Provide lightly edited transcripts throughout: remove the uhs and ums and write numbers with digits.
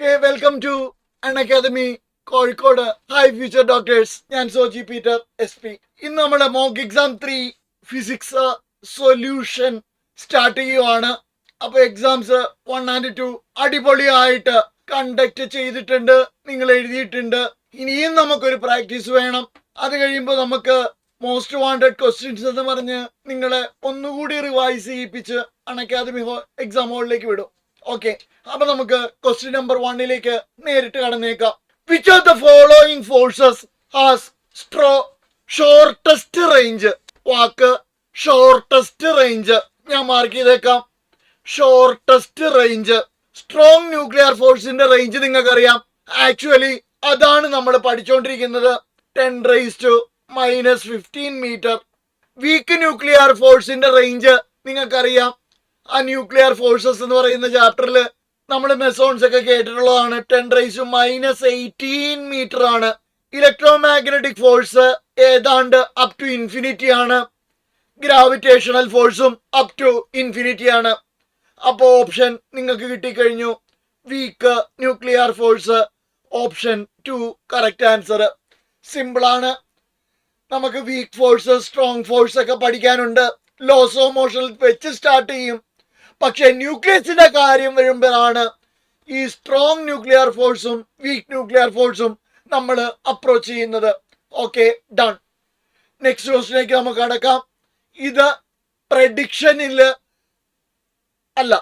Okay, welcome to Unacademy Kozhikode. Hi future doctors, ഞാൻ Soji Peter SP. ഇന്ന് നമ്മുടെ mock exam 3 physics solution start ചെയ്യുവാണ്. അപ്പൊ എക്സാംസ് 1 and 2 അടിപൊളിയായിട്ട് കണ്ടക്ട് ചെയ്തിട്ടുണ്ട്, നിങ്ങൾ എഴുതിയിട്ടുണ്ട്. ഇനിയും നമുക്കൊരു പ്രാക്ടീസ് വേണം. അത് കഴിയുമ്പോൾ നമുക്ക് മോസ്റ്റ് വാണ്ടഡ് ക്വസ്റ്റ്യൻസ് എന്ന് പറഞ്ഞ് നിങ്ങളെ ഒന്നുകൂടി റിവൈസ് ചെയ്യിപ്പിച്ച് അൺ അക്കാദമി എക്സാം ഹോളിലേക്ക് വിടും. ഓക്കെ, അപ്പൊ നമുക്ക് ക്വസ്റ്റ്യൻ നമ്പർ 1 നേരിട്ട് കടന്നേക്കാം. Which of the following forces has shortest range? വാക്ക് ഷോർട്ടസ്റ്റ് റേഞ്ച് ഞാൻ മാർക്ക് ചെയ്തേക്കാം. Shortest range. സ്ട്രോങ് ന്യൂക്ലിയർ ഫോഴ്സിന്റെ റേഞ്ച് നിങ്ങൾക്കറിയാം. ആക്ച്വലി അതാണ് നമ്മൾ പഠിച്ചുകൊണ്ടിരിക്കുന്നത്, 10⁻⁻15 മീറ്റർ. വീക്ക് ന്യൂക്ലിയർ ഫോഴ്സിന്റെ റേഞ്ച് നിങ്ങൾക്കറിയാം. ആ ന്യൂക്ലിയർ ഫോഴ്സസ് എന്ന് പറയുന്ന ചാപ്റ്ററിൽ നമ്മൾ മെസോൺസ് ഒക്കെ കേട്ടിട്ടുള്ളതാണ്. 10⁻18 മീറ്റർ ആണ്. ഇലക്ട്രോ മാഗ്നറ്റിക് ഫോഴ്സ് ഏതാണ്ട് അപ് ടു ഇൻഫിനിറ്റി ആണ്. ഗ്രാവിറ്റേഷണൽ ഫോഴ്സും അപ് ടു ഇൻഫിനിറ്റി ആണ്. അപ്പോൾ ഓപ്ഷൻ നിങ്ങൾക്ക് കിട്ടിക്കഴിഞ്ഞു, weak nuclear force. Option 2 correct answer. Simple ആണ്. നമുക്ക് വീക്ക് ഫോഴ്സ്, സ്ട്രോങ് ഫോഴ്സ് ഒക്കെ പഠിക്കാനുണ്ട്. ലോസ് ഓഫ് മോഷൻ വെച്ച് സ്റ്റാർട്ട് ചെയ്യും. പക്ഷെ ന്യൂക്ലിയസിന്റെ കാര്യം വരുമ്പോഴാണ് ഈ സ്ട്രോങ് ന്യൂക്ലിയർ ഫോഴ്സും വീക്ക് ന്യൂക്ലിയർ ഫോഴ്സും നമ്മൾ അപ്രോച്ച് ചെയ്യുന്നത്. Okay, done. നെക്സ്റ്റ് ക്വസ്റ്റിലേക്ക് നമുക്ക് കടക്കാം. ഇത് പ്രഡിക്ഷനില് അല്ല,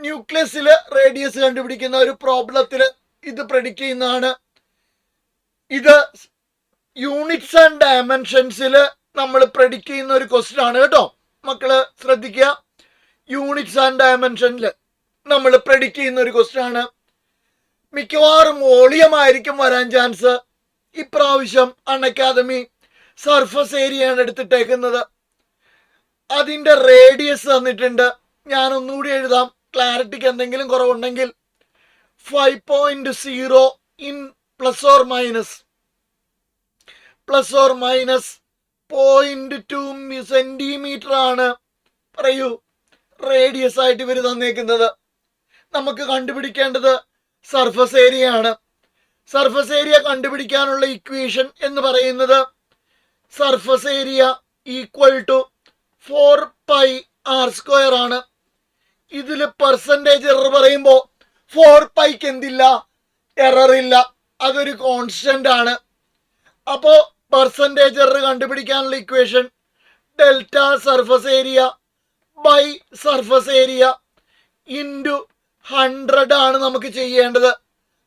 ന്യൂക്ലിയസില് റേഡിയസ് കണ്ടുപിടിക്കുന്ന ഒരു പ്രോബ്ലത്തില് ഇത് പ്രഡിക്റ്റ് ചെയ്യുന്നതാണ്. ഇത് യൂണിറ്റ്സ് ആൻഡ് ഡയമെൻഷൻസിൽ നമ്മൾ പ്രഡിക്റ്റ് ചെയ്യുന്ന ഒരു ക്വസ്റ്റ്യൻ ആണ് കേട്ടോ. മക്കള് ശ്രദ്ധിക്കുക, യൂണിറ്റ്സ് ആൻഡ് ഡയമെൻഷനിൽ നമ്മൾ പ്രഡിക്റ്റ് ചെയ്യുന്ന ഒരു ക്വസ്റ്റ്യൻ ആണ്. മിക്കവാറും വോളിയം ആയിരിക്കും വരാൻ ചാൻസ്. ഇപ്രാവശ്യം അൺ അക്കാദമി സർഫസ് ഏരിയയാണ് എടുത്തിട്ടേക്കുന്നത്. അതിന്റെ റേഡിയസ് തന്നിട്ടുണ്ട്. ഞാൻ ഒന്നുകൂടി എഴുതാം, ക്ലാരിറ്റിക്ക് എന്തെങ്കിലും കുറവുണ്ടെങ്കിൽ. 5.0 in plus or minus 0.2 centimetre ആണ്. പറയൂ, റേഡിയസ് ആയിട്ട് ഇവർ തന്നേക്കുന്നത്. നമുക്ക് കണ്ടുപിടിക്കേണ്ടത് സർഫസ് ഏരിയ ആണ്. സർഫസ് ഏരിയ കണ്ടുപിടിക്കാനുള്ള ഇക്വേഷൻ എന്ന് പറയുന്നത് surface area equal to 4πr² ആണ്. ഇതിൽ പെർസെൻറ്റേജ് എറർ പറയുമ്പോൾ 4πക്ക് എന്തില്ല, എറർ ഇല്ല. അതൊരു കോൺസ്റ്റന്റ് ആണ്. അപ്പോ പെർസെൻറ്റേജ് എറർ കണ്ടുപിടിക്കാനുള്ള equation delta surface area by surface area into 100 ആണ് നമുക്ക് ചെയ്യേണ്ടത്.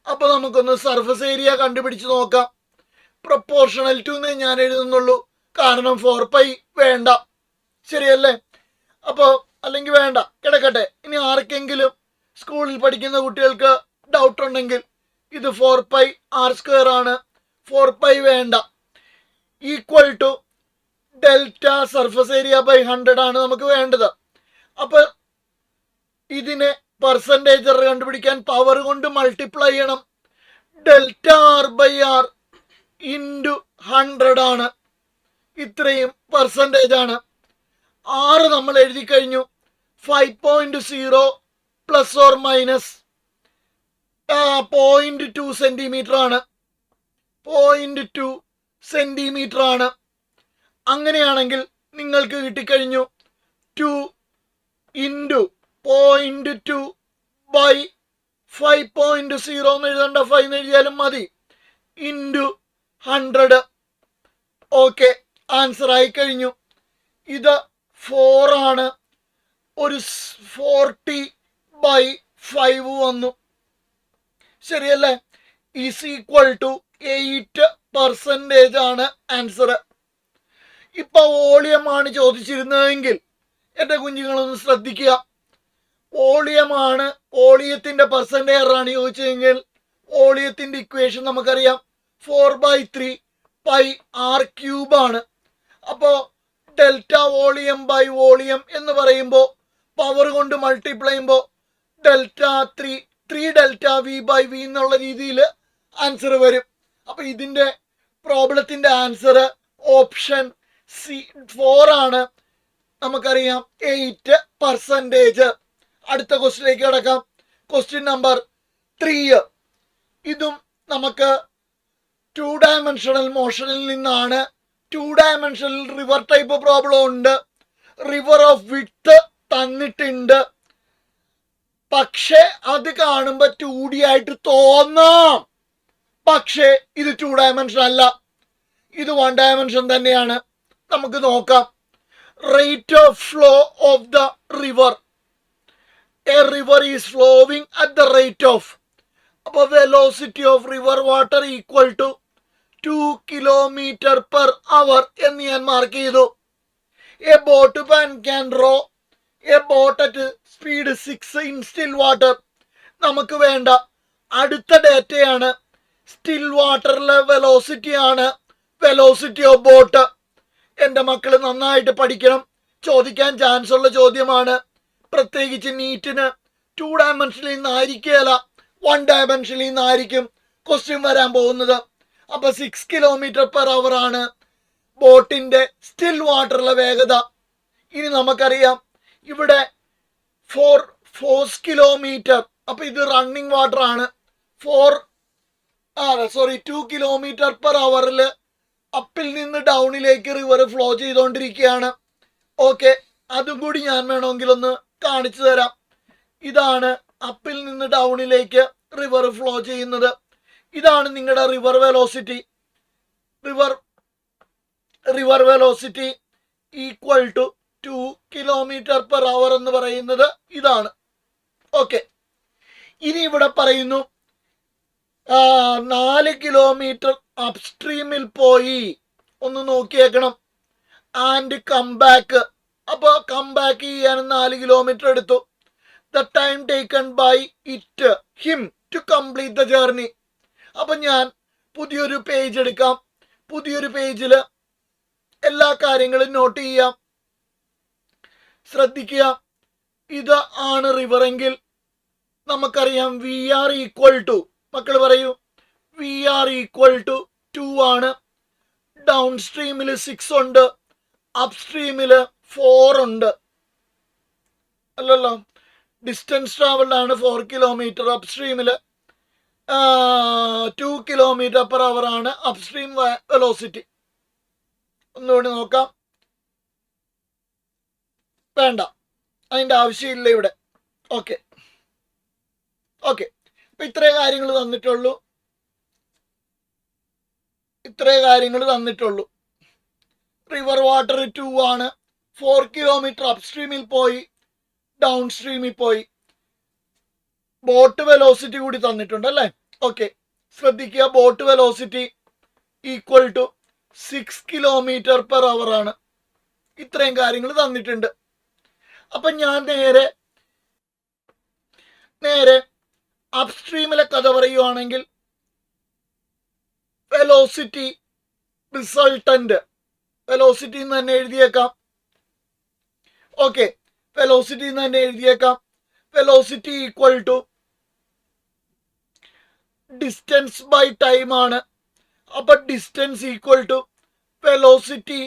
അപ്പൊ നമുക്കൊന്ന് സർഫസ് ഏരിയ കണ്ടുപിടിച്ച് നോക്കാം. പ്രൊപ്പോർഷണൽ ടു എന്നേ ഞാൻ എഴുതുന്നുള്ളൂ, കാരണം 4π വേണ്ട. ശരിയല്ലേ? അപ്പോൾ അല്ലെങ്കിൽ വേണ്ട, കിടക്കട്ടെ. ഇനി ആർക്കെങ്കിലും സ്കൂളിൽ പഠിക്കുന്ന കുട്ടികൾക്ക് ഡൗട്ട് ഉണ്ടെങ്കിൽ ഇത് 4πr² ആണ്, 4π വേണ്ട. Equal to delta surface area by 100 ആണ് നമുക്ക് വേണ്ടത്. അപ്പൊ ഇതിനെ പെർസെൻറ്റേജ് എറർ കണ്ടുപിടിക്കാൻ പവർ കൊണ്ട് മൾട്ടിപ്ലൈ ചെയ്യണം. ഡെൽറ്റ r/r ഇൻറ്റു 100 ആണ്. ഇത്രയും പെർസെൻറ്റേജ് ആണ്. 6 നമ്മൾ എഴുതി കഴിഞ്ഞു. 5.0 പ്ലസ് ഓർ മൈനസ് 0.2 സെന്റിമീറ്റർ ആണ്. 0.2 സെന്റിമീറ്റർ ആണ്. അങ്ങനെയാണെങ്കിൽ നിങ്ങൾക്ക് കിട്ടിക്കഴിഞ്ഞു 2 ഇൻറ്റു 0.2 ബൈ 5.0 എന്ന് എഴുതണ്ട, 5 എന്ന് എഴുതിയാലും മതി, ഇൻറ്റു 100. ഓക്കെ, ആൻസർ ആയി കഴിഞ്ഞു. ഇത് 4 ആണ്. ഒരു 40/5 വന്നു. ശരിയല്ലേ? ഈസ് ഈക്വൽ ടു 8% ആണ് ആൻസർ. ഇപ്പൊ വോളിയമാണ് ചോദിച്ചിരുന്നതെങ്കിൽ എൻ്റെ കുഞ്ഞുങ്ങളൊന്ന് ശ്രദ്ധിക്കുക. വോളിയമാണ്, വോളിയത്തിന്റെ പെർസെൻറ്റേജ് ആണ് ചോദിച്ചതെങ്കിൽ വോളിയത്തിന്റെ ഇക്വേഷൻ നമുക്കറിയാം, 4/3πr³ ആണ്. അപ്പോ ഡെൽറ്റ വോളിയം ബൈ വോളിയം എന്ന് പറയുമ്പോൾ പവർ കൊണ്ട് മൾട്ടിപ്ലൈ ചെയ്യുമ്പോൾ ഡെൽറ്റ 3 ഡെൽറ്റ v/v എന്നുള്ള രീതിയിൽ ആൻസർ വരും. അപ്പൊ ഇതിന്റെ പ്രോബ്ലത്തിന്റെ ആൻസർ ഓപ്ഷൻ 4 ആണ്. നമുക്കറിയാം 8%. അടുത്ത ക്വസ്റ്റ്യനിലേക്ക് കിടക്കാം. ക്വസ്റ്റ്യൻ നമ്പർ 3 ഇതും നമുക്ക് 2 ഡയമെൻഷണൽ മോഷനിൽ നിന്നാണ്. 2 ഡയമെൻഷണൽ റിവർ ടൈപ്പ് പ്രോബ്ലം ഉണ്ട്. റിവർ ഓഫ് വിഡ്ത്ത് തന്നിട്ടുണ്ട്. പക്ഷെ അത് കാണുമ്പോൾ 2D ആയിട്ട് തോന്നാം. പക്ഷേ ഇത് 2 ഡയമെൻഷൻ അല്ല, ഇത് 1 ഡയമെൻഷൻ തന്നെയാണ്. നമുക്ക് നോക്കാം. Rate of flow of the river. A river is flowing at the rate of, അപ്പോൾ velocity of river water equal to 2 km/h എന്ന് ഞാൻ മാർക്ക് ചെയ്തു. A boatman can row a boat at speed 6 in still water. നമുക്ക് വേണ്ട അടുത്ത ഡേറ്റയാണ്. Still വാട്ടറിലെ velocity ആണ് വെലോസിറ്റി ഓഫ് ബോട്ട്. എൻ്റെ മക്കൾ നന്നായിട്ട് പഠിക്കണം, ചോദിക്കാൻ ചാൻസ് ഉള്ള ചോദ്യമാണ്. പ്രത്യേകിച്ച് നീറ്റിന് 2 ഡയമെൻഷനിൽ നിന്നായിരിക്കുകയല്ല, 1 ഡയമെൻഷനിൽ നിന്നായിരിക്കും ക്വസ്റ്റ്യൻ വരാൻ പോകുന്നത്. അപ്പൊ 6 km/h ആണ് ബോട്ടിന്റെ സ്റ്റിൽ വാട്ടറിലെ വേഗത. ഇനി നമുക്കറിയാം ഇവിടെ 4 കിലോമീറ്റർ, അപ്പൊ ഇത് റണ്ണിങ് വാട്ടർ ആണ്. 2 km/h അപ്പിൽ നിന്ന് ഡൗണിലേക്ക് റിവർ ഫ്ലോ ചെയ്തുകൊണ്ടിരിക്കുകയാണ്. ഓക്കെ, അതും കൂടി ഞാൻ വേണമെങ്കിൽ ഒന്ന് കാണിച്ചു തരാം. ഇതാണ് അപ്പിൽ നിന്ന് ഡൗണിലേക്ക് റിവർ ഫ്ലോ ചെയ്യുന്നത്. ഇതാണ് നിങ്ങളുടെ river velocity. River velocity equal to 2 km/h എന്ന് പറയുന്നത് ഇതാണ്. ഓക്കെ, ഇനി ഇവിടെ പറയുന്നു 4 കിലോമീറ്റർ അപ്സ്ട്രീമിൽ പോയി. ഒന്ന് നോക്കിയേക്കണം. And come back. അപ്പോൾ കം ബാക്ക് ചെയ്യാൻ 4 കിലോമീറ്റർ എടുത്തു. The time taken by him to complete the journey. അപ്പം ഞാൻ പുതിയൊരു പേജ് എടുക്കാം. പുതിയൊരു പേജിൽ എല്ലാ കാര്യങ്ങളും നോട്ട് ചെയ്യാം. ശ്രദ്ധിക്കുക, ഇത് ആണ് റിവറെങ്കിൽ നമുക്കറിയാം വി ആർ ഈക്വൽ ടു, മക്കൾ പറയൂ, വി ആർ ഈക്വൽ ടു 2 ആണ്. ഡൗൺ സ്ട്രീമിൽ 6 ഉണ്ട്, അപ് സ്ട്രീമിൽ 4 ഉണ്ട്. അല്ലല്ലോ, ഡിസ്റ്റൻസ് ട്രാവൽഡ് ആണ് 4 കിലോമീറ്റർ. അപ് സ്ട്രീമിൽ 2 km/h ആണ് അപ് സ്ട്രീം വെലോസിറ്റി. ഒന്നുകൂടി നോക്കാം. വേണ്ട, അതിൻ്റെ ആവശ്യമില്ല ഇവിടെ. ഓക്കെ, അപ്പം ഇത്രേ കാര്യങ്ങൾ തന്നിട്ടുള്ളൂ. റിവർ വാട്ടർ 2 ആണ്. 4 കിലോമീറ്റർ അപ് സ്ട്രീമിൽ പോയി, ഡൗൺ സ്ട്രീമിൽ പോയി. ബോട്ട് വെലോസിറ്റി കൂടി തന്നിട്ടുണ്ട് അല്ലേ? ഓക്കെ, ശ്രദ്ധിക്കുക, boat velocity equal to 6 km/h ആണ്. ഇത്രയും കാര്യങ്ങൾ തന്നിട്ടുണ്ട്. അപ്പം ഞാൻ നേരെ അപ്സ്ട്രീമിലെ കഥ പറയുവാണെങ്കിൽ വെലോസിറ്റി റിസൾട്ടന്റ്, വെലോസിറ്റി എന്ന് തന്നെ എഴുതിയേക്കാം. ഓക്കെ, വെലോസിറ്റി എന്ന് തന്നെ എഴുതിയേക്കാം. Velocity equal to distance by time ആണ്. അപ്പൊ distance equal to velocity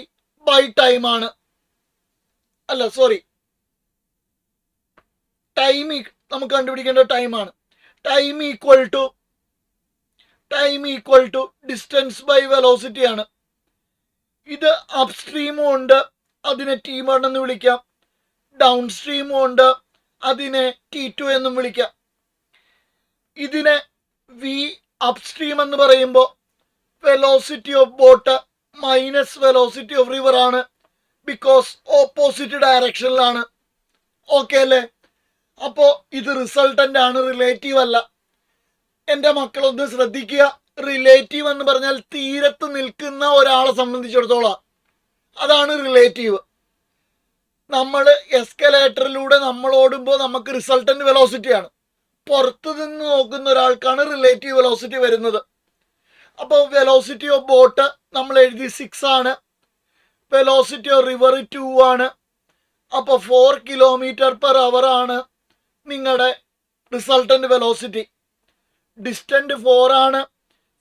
by time ആണ്. അല്ല, സോറി, ടൈം നമുക്ക് കണ്ടുപിടിക്കേണ്ട ടൈമാണ്. Time equal to distance by velocity ആണ്. ഇത് അപ് സ്ട്രീമും ഉണ്ട്, അതിനെ T1 എന്ന് വിളിക്കാം. ഡൗൺ സ്ട്രീമും ഉണ്ട്, അതിനെ T2 എന്നും വിളിക്കാം. ഇതിനെ വി അപ് സ്ട്രീം എന്ന് പറയുമ്പോൾ velocity of boat minus velocity of river ആണ്. ബിക്കോസ് ഓപ്പോസിറ്റ് ഡയറക്ഷനിലാണ്. ഓക്കെ അല്ലേ? അപ്പോൾ ഇത് റിസൾട്ടൻ്റ് ആണ്, റിലേറ്റീവ് അല്ല. എൻ്റെ മക്കളൊന്ന് ശ്രദ്ധിക്കുക. റിലേറ്റീവ് എന്ന് പറഞ്ഞാൽ തീരത്ത് നിൽക്കുന്ന ഒരാളെ സംബന്ധിച്ചിടത്തോളം അതാണ് റിലേറ്റീവ്. നമ്മൾ എസ്കലേറ്ററിലൂടെ നമ്മൾ ഓടുമ്പോൾ നമുക്ക് റിസൾട്ടൻ്റ് വെലോസിറ്റിയാണ്. പുറത്തു നിന്ന് നോക്കുന്ന ഒരാൾക്കാണ് റിലേറ്റീവ് വെലോസിറ്റി വരുന്നത്. അപ്പോൾ വെലോസിറ്റി ഓഫ് ബോട്ട് നമ്മൾ എഴുതി 6 ആണ്. വെലോസിറ്റി ഓഫ് റിവർ 2 ആണ്. അപ്പോൾ 4 km/h ആണ് നിങ്ങളുടെ റിസൾട്ടൻ്റ് വെലോസിറ്റി. ഡിസ്റ്റൻറ്റ് 4 ആണ്,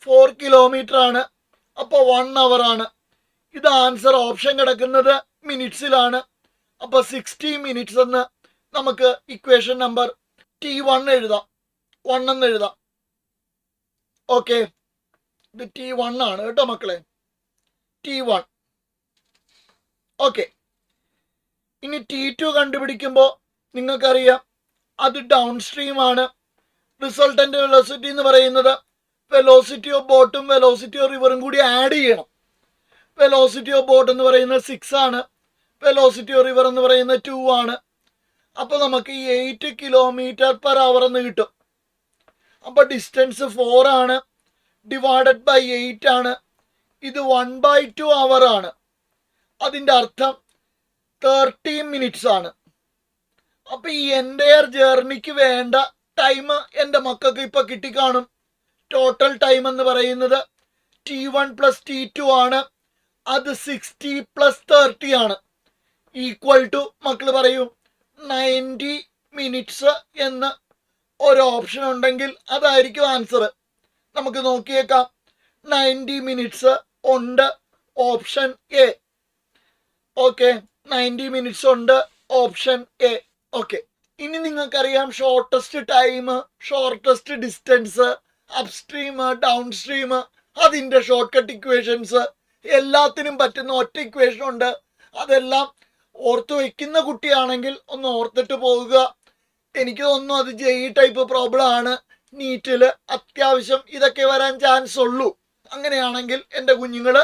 4 കിലോമീറ്റർ ആണ്. അപ്പോൾ 1 hour ആണ്. ഇത് ആൻസർ ഓപ്ഷൻ കിടക്കുന്നത് മിനിറ്റ്സിലാണ്. അപ്പോൾ 60 minutes എന്ന് നമുക്ക് ഇക്വേഷൻ നമ്പർ T1 എഴുതാം. 1 എന്ന് എഴുതാം. ഓക്കെ, ഇത് T1 ആണ് കേട്ടോ മക്കളെ, T1. ഓക്കെ, ഇനി T2 കണ്ടുപിടിക്കുമ്പോൾ നിങ്ങൾക്കറിയാം അത് ഡൗൺ സ്ട്രീം ആണ്. റിസൾട്ടന്റ് വെലോസിറ്റി എന്ന് പറയുന്നത് വെലോസിറ്റി ഓഫ് ബോട്ടും വെലോസിറ്റി ഓഫ് റിവറും കൂടി ആഡ് ചെയ്യണം. വെലോസിറ്റി ഓഫ് ബോട്ട് എന്ന് പറയുന്നത് 6 ആണ്, വെലോസിറ്റി ഓഫ് റിവർ എന്ന് പറയുന്നത് 2 ആണ്. അപ്പോൾ നമുക്ക് 8 km/h എന്ന് കിട്ടും. അപ്പോൾ ഡിസ്റ്റൻസ് 4 ആണ്, ഡിവൈഡഡ് ബൈ 8 ആണ്. ഇത് 1/2 അവർ ആണ്. അതിൻ്റെ അർത്ഥം 30 മിനിറ്റ്സ് ആണ്. അപ്പോൾ ഈ എൻ്റയർ ജേർണിക്ക് വേണ്ട ടൈം എൻ്റെ മക്കൾക്ക് ഇപ്പോൾ കിട്ടിക്കാണും. ടോട്ടൽ ടൈം എന്ന് പറയുന്നത് T1 + T2 ആണ്. അത് 60 + 30 ആണ്. ഈക്വൽ ടു മക്കൾ പറയൂ 90 മിനിറ്റ്സ് എന്ന് ഒരു ഓപ്ഷൻ ഉണ്ടെങ്കിൽ അതായിരിക്കും ആൻസർ. നമുക്ക് നോക്കിയേക്കാം. 90 മിനിറ്റ്സ് ഉണ്ട് ഓപ്ഷൻ എ. ഓക്കെ, 90 മിനിറ്റ്സ് ഉണ്ട് ഓപ്ഷൻ എ. ഓക്കെ, ഇനി നിങ്ങൾക്കറിയാം shortest time, shortest distance, upstream, down stream, അതിൻ്റെ ഷോർട്ട് കട്ട് ഇക്വേഷൻസ് എല്ലാത്തിനും പറ്റുന്ന ഒറ്റ ഇക്വേഷൻ ഉണ്ട്. അതെല്ലാം ഓർത്ത് വയ്ക്കുന്ന കുട്ടിയാണെങ്കിൽ ഒന്ന് ഓർത്തിട്ട് പോകുക. എനിക്ക് തോന്നുന്നു അത് JEE ടൈപ്പ് പ്രോബ്ലം ആണ്. നീറ്റിൽ അത്യാവശ്യം ഇതൊക്കെ വരാൻ ചാൻസ് ഉള്ളൂ. അങ്ങനെയാണെങ്കിൽ എൻ്റെ കുഞ്ഞുങ്ങൾ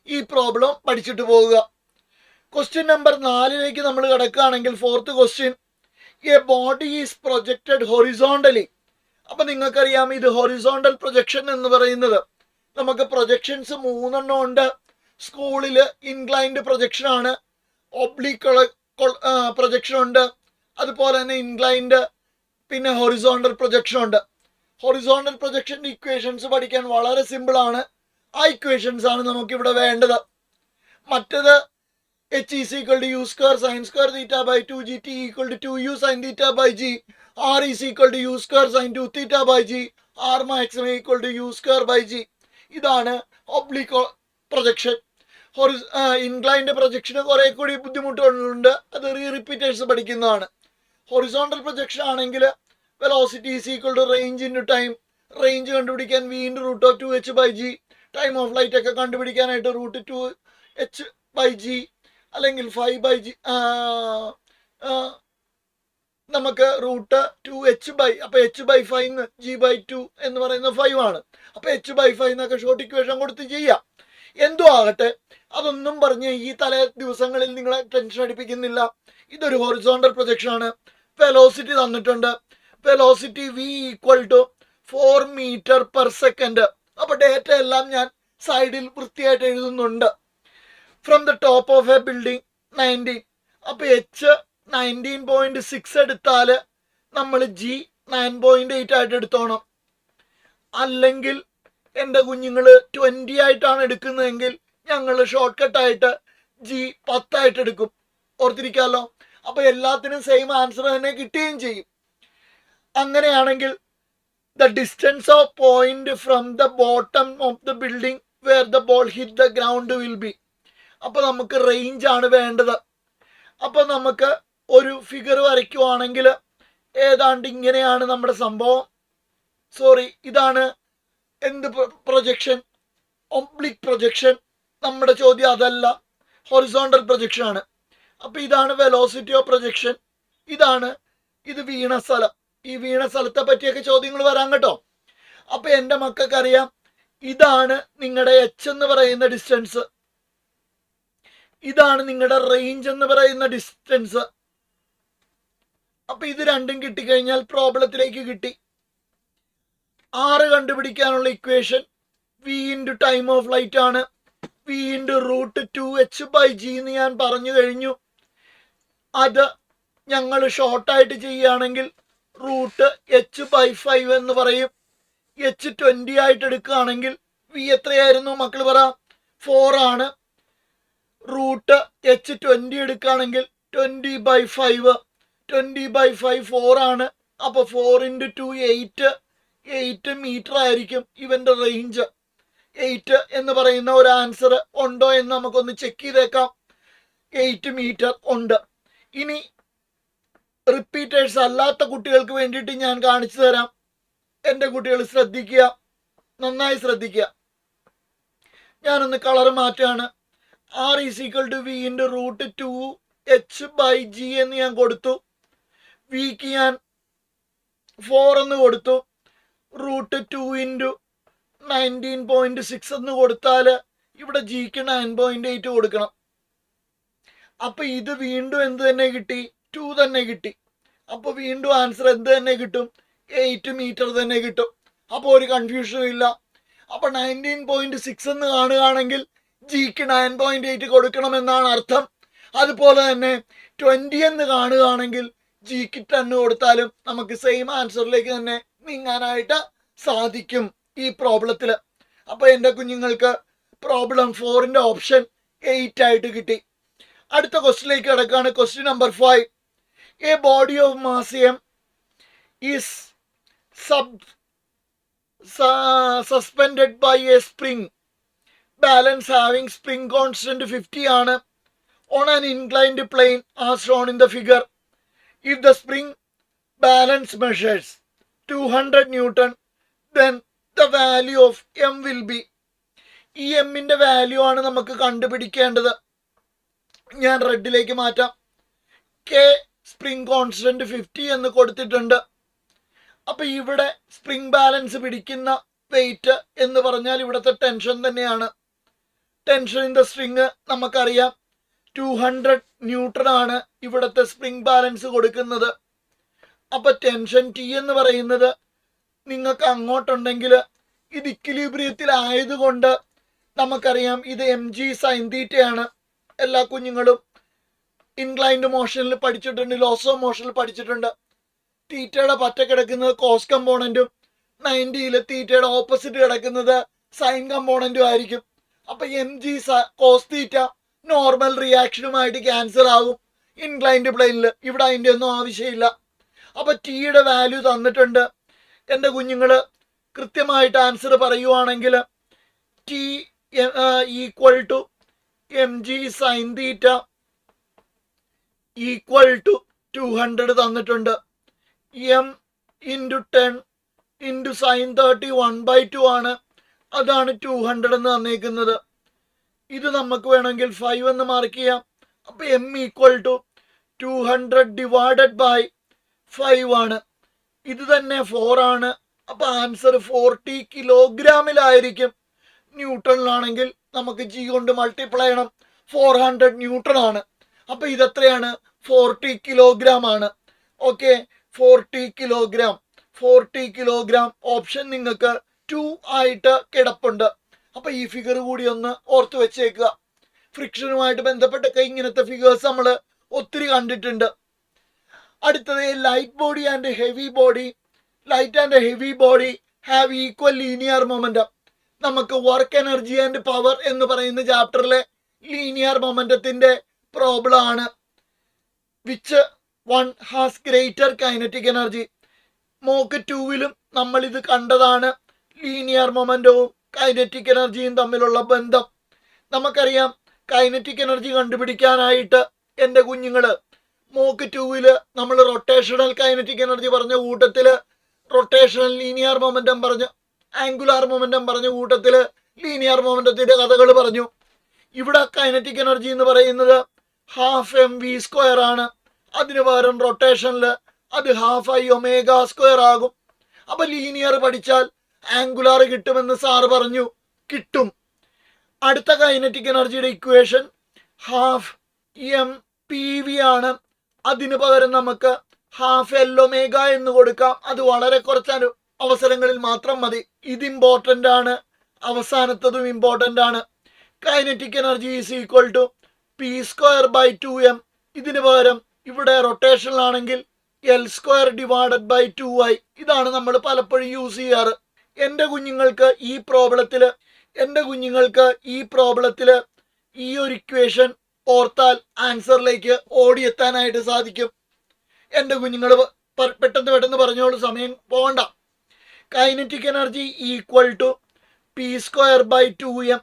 ഈ പ്രോബ്ലം പഠിച്ചിട്ട് പോവുക. ക്വസ്റ്റ്യൻ നമ്പർ 4 നമ്മൾ കിടക്കുകയാണെങ്കിൽ, 4th question, A body is projected horizontally. അപ്പം നിങ്ങൾക്കറിയാം ഇത് ഹൊറിസോണ്ടൽ പ്രൊജക്ഷൻ എന്ന് പറയുന്നത് നമുക്ക് പ്രൊജക്ഷൻസ് 3 ഉണ്ട്. സ്കൂളിൽ ഇൻക്ലൈൻഡ് പ്രൊജക്ഷൻ ആണ്, ഒബ്ലിക് പ്രൊജക്ഷൻ ഉണ്ട്, അതുപോലെ തന്നെ ഇൻക്ലൈൻഡ്, പിന്നെ ഹൊറിസോണ്ടൽ പ്രൊജക്ഷൻ ഉണ്ട്. ഹൊറിസോണ്ടൽ പ്രൊജക്ഷൻ്റെ ഇക്വേഷൻസ് പഠിക്കാൻ വളരെ സിമ്പിളാണ്. ആ ഇക്വേഷൻസ് ആണ് നമുക്കിവിടെ വേണ്ടത്. മറ്റത് H is equal to u square sin square theta by 2 g, T equal to 2u sin theta by g, R is equal to u square sin 2 theta by g, R maximum equal to u square by g. ഇതാണ് oblique projection. Inclined പ്രൊജക്ഷന് കുറേ കൂടി ബുദ്ധിമുട്ടുകളുണ്ട്, അത് repeaters പഠിക്കുന്നതാണ്. Horizontal projection ആണെങ്കിൽ velocity is equal to range into time. Range കണ്ടുപിടിക്കാൻ v × √2h/g, time of flight ഒക്കെ കണ്ടുപിടിക്കാനായിട്ട് √2h/g അല്ലെങ്കിൽ 5/g, നമുക്ക് √2h/, അപ്പോൾ h/5 g/2 എന്ന് പറയുന്നത് 5 ആണ്. അപ്പോൾ h/5 എന്നൊക്കെ ഷോർട്ട് ഇക്വേഷൻ കൊടുത്ത് ചെയ്യാം. എന്തോ ആകട്ടെ, അതൊന്നും പറഞ്ഞ് ഈ തലേ ദിവസങ്ങളിൽ നിങ്ങളെ ടെൻഷൻ അടിപ്പിക്കുന്നില്ല. ഇതൊരു ഹൊറിസോണ്ടൽ പ്രൊജക്ഷൻ ആണ്. വെലോസിറ്റി തന്നിട്ടുണ്ട്. Velocity v = 4 m/s. അപ്പോൾ ഡേറ്റ എല്ലാം ഞാൻ സൈഡിൽ വൃത്തിയായിട്ട് എഴുതുന്നുണ്ട്. From the top of A building 19. അപ്പോൾ h 19.6 എടുത്താൽ നമ്മൾ g 9.8 ആയിട്ട് എടുത്തോണം. അല്ലെങ്കിൽ എൻ്റെ കുഞ്ഞുങ്ങൾ 20 ആയിട്ടാണ് എടുക്കുന്നതെങ്കിൽ ഞങ്ങൾ ഷോർട്ട് കട്ടായിട്ട് g 10 ആയിട്ട് എടുക്കും. ഓർത്തിരിക്കാമല്ലോ. അപ്പോൾ എല്ലാത്തിനും സെയിം ആൻസർ തന്നെ കിട്ടുകയും ചെയ്യും. അങ്ങനെയാണെങ്കിൽ the distance of point from the bottom of the building where the ball hit the ground will be. അപ്പോൾ നമുക്ക് റേഞ്ച് ആണ് വേണ്ടത്. അപ്പോൾ നമുക്ക് ഒരു ഫിഗർ വരയ്ക്കുവാണെങ്കിൽ ഏതാണ്ട് ഇങ്ങനെയാണ് നമ്മുടെ സംഭവം. സോറി, ഇതാണ് എന്ത് പ്രൊജക്ഷൻ? Oblique projection. നമ്മുടെ ചോദ്യം അതല്ല, ഹൊറിസോണ്ടൽ പ്രൊജക്ഷൻ ആണ്. അപ്പോൾ ഇതാണ് വെലോസിറ്റി ഓഫ് പ്രൊജക്ഷൻ. ഇത് വീണ സ്ഥലം. ഈ വീണ സ്ഥലത്തെ പറ്റിയൊക്കെ ചോദ്യങ്ങൾ വരാൻ കേട്ടോ. അപ്പോൾ എൻ്റെ മക്കൾക്കറിയാം ഇതാണ് നിങ്ങളുടെ h എന്ന് പറയുന്ന ഡിസ്റ്റൻസ്, ഇതാണ് നിങ്ങളുടെ റേഞ്ച് എന്ന് പറയുന്ന ഡിസ്റ്റൻസ്. അപ്പോൾ ഇത് രണ്ടും കിട്ടിക്കഴിഞ്ഞാൽ പ്രോബ്ലത്തിലേക്ക് കിട്ടി. R കണ്ടുപിടിക്കാനുള്ള equation v × time of light ആണ്. v × √2h/g എന്ന് ഞാൻ പറഞ്ഞു കഴിഞ്ഞു. അത് ഞങ്ങൾ ഷോർട്ടായിട്ട് ചെയ്യുകയാണെങ്കിൽ √h/5 എന്ന് പറയും. h 20 ആയിട്ട് എടുക്കുകയാണെങ്കിൽ v എത്രയായിരുന്നു മക്കൾ പറ? 4 ആണ്. √h 20 എടുക്കുകയാണെങ്കിൽ 20/5, 20/5 4 ആണ്. അപ്പോൾ 4 × 2 8 മീറ്റർ ആയിരിക്കും ഇവൻ്റെ റേഞ്ച്. 8 എന്ന് പറയുന്ന ഒരു ആൻസർ ഉണ്ടോ എന്ന് നമുക്കൊന്ന് ചെക്ക് ചെയ്തേക്കാം. 8 മീറ്റർ ഉണ്ട്. ഇനി റിപ്പീറ്റേഴ്സ് അല്ലാത്ത കുട്ടികൾക്ക് വേണ്ടിയിട്ട് ഞാൻ കാണിച്ചു തരാം എൻ്റെ കുട്ടികൾ ശ്രദ്ധിക്കുക, നന്നായി ശ്രദ്ധിക്കുക. ഞാനൊന്ന് കളർ മാറ്റാണ്. R is equal to V into root 2h/g എന്ന് ഞാൻ കൊടുത്തു. വിക്ക് ഞാൻ 4 എന്ന് കൊടുത്തു. റൂട്ട് 2 ഇൻറ്റു 19.6 എന്ന് കൊടുത്താൽ ഇവിടെ ജിക്ക് 9.8 കൊടുക്കണം. അപ്പൊ ഇത് വീണ്ടും എന്ത് തന്നെ കിട്ടി? 2 തന്നെ കിട്ടി. അപ്പൊ വീണ്ടും ആൻസർ എന്ത് തന്നെ കിട്ടും? 8 മീറ്റർ തന്നെ കിട്ടും. അപ്പോൾ ഒരു കൺഫ്യൂഷനും ഇല്ല. അപ്പൊ 19.6 എന്ന് കാണുകയാണെങ്കിൽ ജിക്ക് 9.8 കൊടുക്കണമെന്നാണ് അർത്ഥം. അതുപോലെ തന്നെ 20 എന്ന് കാണുകയാണെങ്കിൽ ജിക്ക് 10 കൊടുത്താലും നമുക്ക് സെയിം ആൻസറിലേക്ക് തന്നെ നീങ്ങാനായിട്ട് സാധിക്കും ഈ പ്രോബ്ലത്തിൽ. അപ്പൊ എൻ്റെ കുഞ്ഞുങ്ങൾക്ക് പ്രോബ്ലം 4ന്റെ ഓപ്ഷൻ 8 ആയിട്ട് കിട്ടി. അടുത്ത ക്വസ്റ്റ്യനിലേക്ക് കിടക്കുകയാണ്. Question number 5. A body of mass m is suspended by a spring balance having spring constant 50 ആണ് on an inclined plane as shown in the figure. If the spring balance measures 200 Newton, then the value of m will be. ഈ എമ്മിൻ്റെ value ആണ് നമുക്ക് കണ്ടുപിടിക്കേണ്ടത്. ഞാൻ റെഡിലേക്ക് മാറ്റാം. K spring constant 50 എന്ന് കൊടുത്തിട്ടുണ്ട്. അപ്പൊ ഇവിടെ സ്പ്രിംഗ് ബാലൻസ് പിടിക്കുന്ന വെയിറ്റ് എന്ന് പറഞ്ഞാൽ ഇവിടുത്തെ ടെൻഷൻ തന്നെയാണ്. ടെൻഷൻ ഇൻ ദ സ്ട്രിങ് നമുക്കറിയാം 200 ന്യൂട്ടൺ ആണ് ഇവിടുത്തെ സ്പ്രിംഗ് ബാലൻസ് കൊടുക്കുന്നത്. അപ്പൊ ടെൻഷൻ ടി എന്ന് പറയുന്നത് നിങ്ങൾക്ക് അങ്ങോട്ടുണ്ടെങ്കിൽ ഇത് ഇക്വിലിബ്രിയത്തിലായതുകൊണ്ട് നമുക്കറിയാം ഇത് mg sin തീറ്റയാണ്. എല്ലാ കുഞ്ഞുങ്ങളും ഇൻക്ലൈൻഡ് മോഷനിൽ പഠിച്ചിട്ടുണ്ട്, ലോസ് ഓഫ് മോഷനിൽ പഠിച്ചിട്ടുണ്ട്. തീറ്റയുടെ പറ്റ കിടക്കുന്നത് കോസ് കമ്പോണന്റും 90 തീറ്റയുടെ ഓപ്പോസിറ്റ് കിടക്കുന്നത് സൈൻ കമ്പോണന്റും ആയിരിക്കും. അപ്പൊ mg കോസ് തീറ്റ നോർമൽ റിയാക്ഷനുമായിട്ട് ക്യാൻസൽ ആകും ഇൻക്ലൈൻഡ് പ്ലെയിനിൽ. ഇവിടെ അതിൻ്റെ ഒന്നും ആവശ്യമില്ല. അപ്പൊ ടിയുടെ വാല്യൂ തന്നിട്ടുണ്ട്. എൻ്റെ കുഞ്ഞുങ്ങൾ കൃത്യമായിട്ട് ആൻസർ പറയുവാണെങ്കിൽ T equal to mg sin theta equal to 200 തന്നിട്ടുണ്ട്. m ഇൻറ്റു 10 ഇൻറ്റു sin 30 1/2 ആണ്. അതാണ് 200 എന്ന് തന്നേക്കുന്നത്. ഇത് നമുക്ക് വേണമെങ്കിൽ 5 എന്ന് മാർക്ക് ചെയ്യാം. അപ്പൊ m equal to 200 divided by 5 ആണ്. ഇത് തന്നെ 4 ആണ്. അപ്പൊ ആൻസർ 40 കിലോഗ്രാമിലായിരിക്കും. ന്യൂട്ടണിലാണെങ്കിൽ നമുക്ക് ജി കൊണ്ട് മൾട്ടിപ്ലൈ ചെയ്യണം. 400 ന്യൂട്ടൺ ആണ്. അപ്പൊ ഇതെത്രയാണ്? 40 കിലോഗ്രാം ആണ്. Okay, 40 kilogram. 40 കിലോഗ്രാം ഓപ്ഷൻ നിങ്ങൾക്ക് 2 ആയിട്ട് കിടപ്പുണ്ട്. അപ്പൊ ഈ ഫിഗർ കൂടി ഒന്ന് ഓർത്ത് വെച്ചേക്കുക. ഫ്രിക്ഷനുമായിട്ട് ബന്ധപ്പെട്ടൊക്കെ ഇങ്ങനത്തെ ഫിഗേഴ്സ് നമ്മൾ ഒത്തിരി കണ്ടിട്ടുണ്ട്. അടുത്തത് light body and heavy body. Light and heavy body have equal linear momentum. നമുക്ക് വർക്ക് എനർജി ആൻഡ് പവർ എന്ന് പറയുന്ന ചാപ്റ്ററിലെ ലീനിയർ മൊമെന്റത്തിന്റെ പ്രോബ്ലം ആണ്. Which one has greater kinetic energy. Mock 2വിലും നമ്മൾ ഇത് കണ്ടതാണ്. ലീനിയർ മൊമെന്റവും കൈനറ്റിക് എനർജിയും തമ്മിലുള്ള ബന്ധം നമുക്കറിയാം. കൈനറ്റിക് എനർജി കണ്ടുപിടിക്കാനായിട്ട് എൻ്റെ കുഞ്ഞുങ്ങൾ മോക്ക് 2വിൽ നമ്മൾ റൊട്ടേഷണൽ കൈനറ്റിക് എനർജി പറഞ്ഞ കൂട്ടത്തിൽ റൊട്ടേഷണൽ ലീനിയർ മൊമെന്റം പറഞ്ഞു, ആംഗുലാർ മൊമെന്റം പറഞ്ഞ കൂട്ടത്തിൽ ലീനിയർ മൊമെന്റത്തിന്റെ കഥകൾ പറഞ്ഞു. ഇവിടെ കൈനറ്റിക് എനർജി എന്ന് പറയുന്നത് ഹാഫ് mv² ആണ്. അതിന് പകരം റൊട്ടേഷനിൽ അത് ഹാഫ് i⍵² ആകും. അപ്പൊ ലീനിയർ പഠിച്ചാൽ ആംഗുലാർ കിട്ടുമെന്ന് സാറ് പറഞ്ഞു. കിട്ടും. അടുത്ത കൈനറ്റിക് എനർജിയുടെ ഇക്വേഷൻ ഹാഫ് mPv ആണ്. അതിന് പകരം നമുക്ക് ഹാഫ് Lω എന്ന് കൊടുക്കാം. അത് വളരെ കുറച്ച് അവസരങ്ങളിൽ മാത്രം മതി. ഇത് ഇമ്പോർട്ടൻ്റ് ആണ്. അവസാനത്തതും ഇമ്പോർട്ടൻ്റ് ആണ്. Kinetic energy is equal to p²/2m. ഇതിന് പകരം ഇവിടെ റൊട്ടേഷനിലാണെങ്കിൽ L² ഡിവൈഡഡ് ബൈ 2i. ഇതാണ് നമ്മൾ പലപ്പോഴും യൂസ് ചെയ്യാറ്. എൻ്റെ കുഞ്ഞുങ്ങൾക്ക് ഈ പ്രോബ്ലത്തിൽ ഈ ഒരു ഇക്വേഷൻ ഓർത്താൽ ആൻസറിലേക്ക് ഓടിയെത്താനായിട്ട് സാധിക്കും. എൻ്റെ കുഞ്ഞുങ്ങൾ പെട്ടെന്ന് പറഞ്ഞോളൂ, സമയം പോകണ്ട. Kinetic energy equal to p²/2m.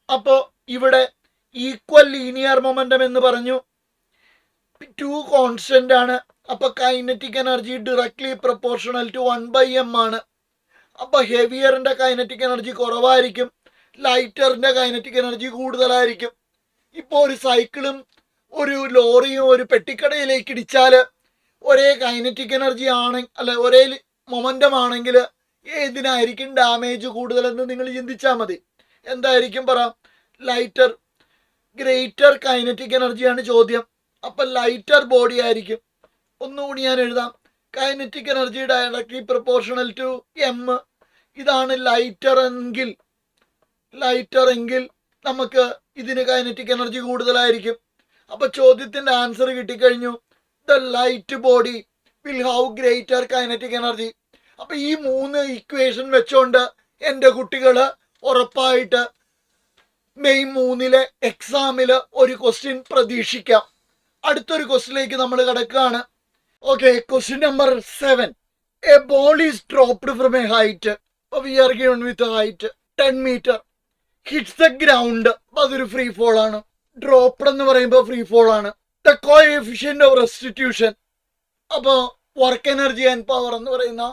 അപ്പോൾ ഇവിടെ ഈക്വൽ ലീനിയർ മൊമെന്റം എന്ന് പറഞ്ഞു. 2 കോൺസ്റ്റന്റ് ആണ്. അപ്പൊ kinetic energy directly proportional to 1/m ആണ്. അപ്പൊ ഹെവിയറിന്റെ കൈനറ്റിക് എനർജി കുറവായിരിക്കും, ലൈറ്ററിന്റെ കൈനറ്റിക് എനർജി കൂടുതലായിരിക്കും. ഇപ്പൊ ഒരു സൈക്കിളും ഒരു ലോറിയും ഒരു പെട്ടിക്കടയിലേക്ക് ഇടിച്ചാല് ഒരേ കൈനറ്റിക് എനർജി ഒരേ മൊമെന്റം ആണെങ്കിൽ ഏതിനായിരിക്കും ഡാമേജ് കൂടുതലെന്ന് നിങ്ങൾ ചിന്തിച്ചാൽ മതി. എന്തായിരിക്കും പറ? ലൈറ്റർ. ഗ്രേറ്റർ കൈനറ്റിക് എനർജിയാണ് ചോദ്യം. അപ്പൊ ലൈറ്റർ ബോഡി ആയിരിക്കും. ഒന്നുകൂടി ഞാൻ എഴുതാം. Kinetic energy directly proportional to M. ഇതാണ് ലൈറ്റർ എങ്കിൽ നമുക്ക് ഇതിന് കൈനറ്റിക് എനർജി കൂടുതലായിരിക്കും. അപ്പൊ ചോദ്യത്തിന്റെ ആൻസർ കിട്ടിക്കഴിഞ്ഞു. The light body will have greater kinetic energy. അപ്പൊ ഈ 3 ഇക്വേഷൻ വെച്ചോണ്ട് എൻ്റെ കുട്ടികള് ഉറപ്പായിട്ട് മെയ് 3 എക്സാമില് ഒരു ക്വസ്റ്റ്യൻ പ്രതീക്ഷിക്കാം. അടുത്തൊരു ക്വസ്റ്റ്യനിലേക്ക് നമ്മൾ കിടക്കുകയാണ്. Okay, question number 7. A ball is dropped from a height. We are given with height 10 metre. Hits the ground. അതൊരു ഫ്രീ ഫോൾ ആണ്. ഡ്രോപ്ഡ് എന്ന് പറയുമ്പോൾ ഫ്രീ ഫോൾ ആണ്. The coefficient of restitution. അപ്പോ വർക്ക് എനർജി ആൻഡ് പവർ എന്ന് പറയുന്ന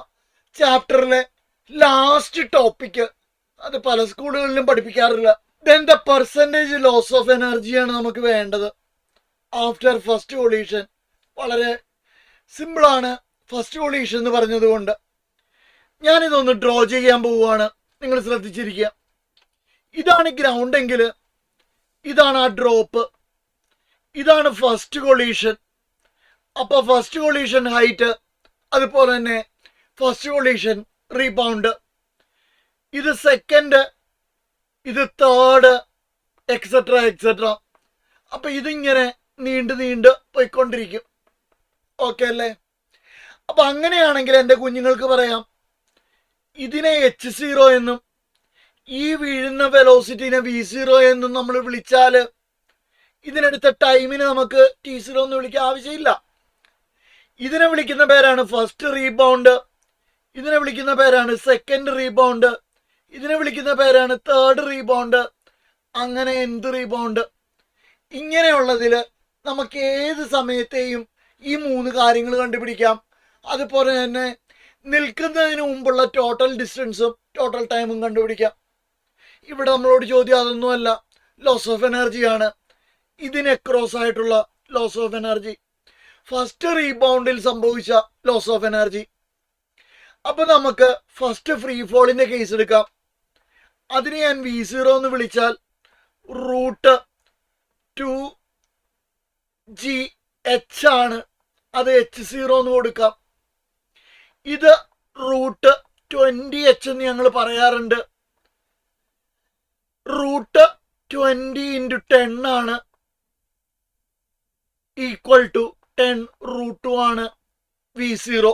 ചാപ്റ്ററിലെ last topic, അത് പല സ്കൂളുകളിലും പഠിപ്പിക്കാറില്ല. Then the percentage loss of എനർജിയാണ് നമുക്ക് വേണ്ടത് ആഫ്റ്റർ ഫസ്റ്റ് കൊളീഷൻ. വളരെ സിമ്പിളാണ് ഫസ്റ്റ് കൊളീഷൻ എന്ന് പറഞ്ഞതുകൊണ്ട്. ഞാനിതൊന്ന് ഡ്രോ ചെയ്യാൻ പോവുകയാണ്. നിങ്ങൾ ശ്രദ്ധിച്ചിരിക്കുക. ഇതാണ് ഗ്രൗണ്ട് എങ്കിൽ ഇതാണ് ആ ഡ്രോപ്പ്, ഇതാണ് ഫസ്റ്റ് കൊളീഷൻ. അപ്പൊ ഫസ്റ്റ് കൊളീഷൻ ഹൈറ്റ്, അതുപോലെ തന്നെ ഫസ്റ്റ് കൊളീഷൻ റീബൗണ്ട്. ഇത് സെക്കൻഡ്, ഇത് തേർഡ്, എക്സെട്ര. അപ്പൊ ഇതിങ്ങനെ നീണ്ട് പോയിക്കൊണ്ടിരിക്കും. ഓക്കെ അല്ലേ? അപ്പൊ അങ്ങനെയാണെങ്കിൽ എൻ്റെ കുഞ്ഞുങ്ങൾക്ക് പറയാം, ഇതിനെ H0 എന്നും ഈ വീഴുന്ന വെലോസിറ്റിനെ V0 എന്നും നമ്മൾ വിളിച്ചാല് ഇതിനെടുത്ത ടൈമിന് നമുക്ക് T0 എന്ന് വിളിക്കാൻ ആവശ്യമില്ല. ഇതിനെ വിളിക്കുന്ന പേരാണ് ഫസ്റ്റ് റീബൗണ്ട്, ഇതിനെ വിളിക്കുന്ന പേരാണ് സെക്കൻഡ് റീബൗണ്ട്, ഇതിനെ വിളിക്കുന്ന പേരാണ് തേർഡ് റീബൗണ്ട്, അങ്ങനെ എന്ത് റീബൗണ്ട്. ഇങ്ങനെയുള്ളതിൽ നമുക്ക് ഏത് സമയത്തെയും ഈ 3 കാര്യങ്ങൾ കണ്ടുപിടിക്കാം. അതുപോലെ തന്നെ നിൽക്കുന്നതിന് മുമ്പുള്ള ടോട്ടൽ ഡിസ്റ്റൻസും ടോട്ടൽ ടൈമും കണ്ടുപിടിക്കാം. ഇവിടെ നമ്മളോട് ചോദ്യം അതൊന്നുമല്ല, ലോസ് ഓഫ് എനർജിയാണ്. ഇതിന് അക്രോസ് ആയിട്ടുള്ള ലോസ് ഓഫ് എനർജി, ഫസ്റ്റ് റീബൗണ്ടിൽ സംഭവിച്ച ലോസ് ഓഫ് എനർജി. അപ്പൊ നമുക്ക് ഫസ്റ്റ് ഫ്രീ ഫോളിന്റെ കേസ് എടുക്കാം. അതിന് ഞാൻ V0 എന്ന് വിളിച്ചാൽ √2GH ആണ്. അത് H0 എന്ന് കൊടുക്കാം. ഇത് √20H എന്ന് ഞങ്ങൾ പറയാറുണ്ട്. √20 × 10 ആണ്, ഈക്വൽ ടു 10 √2 ആണ് V0.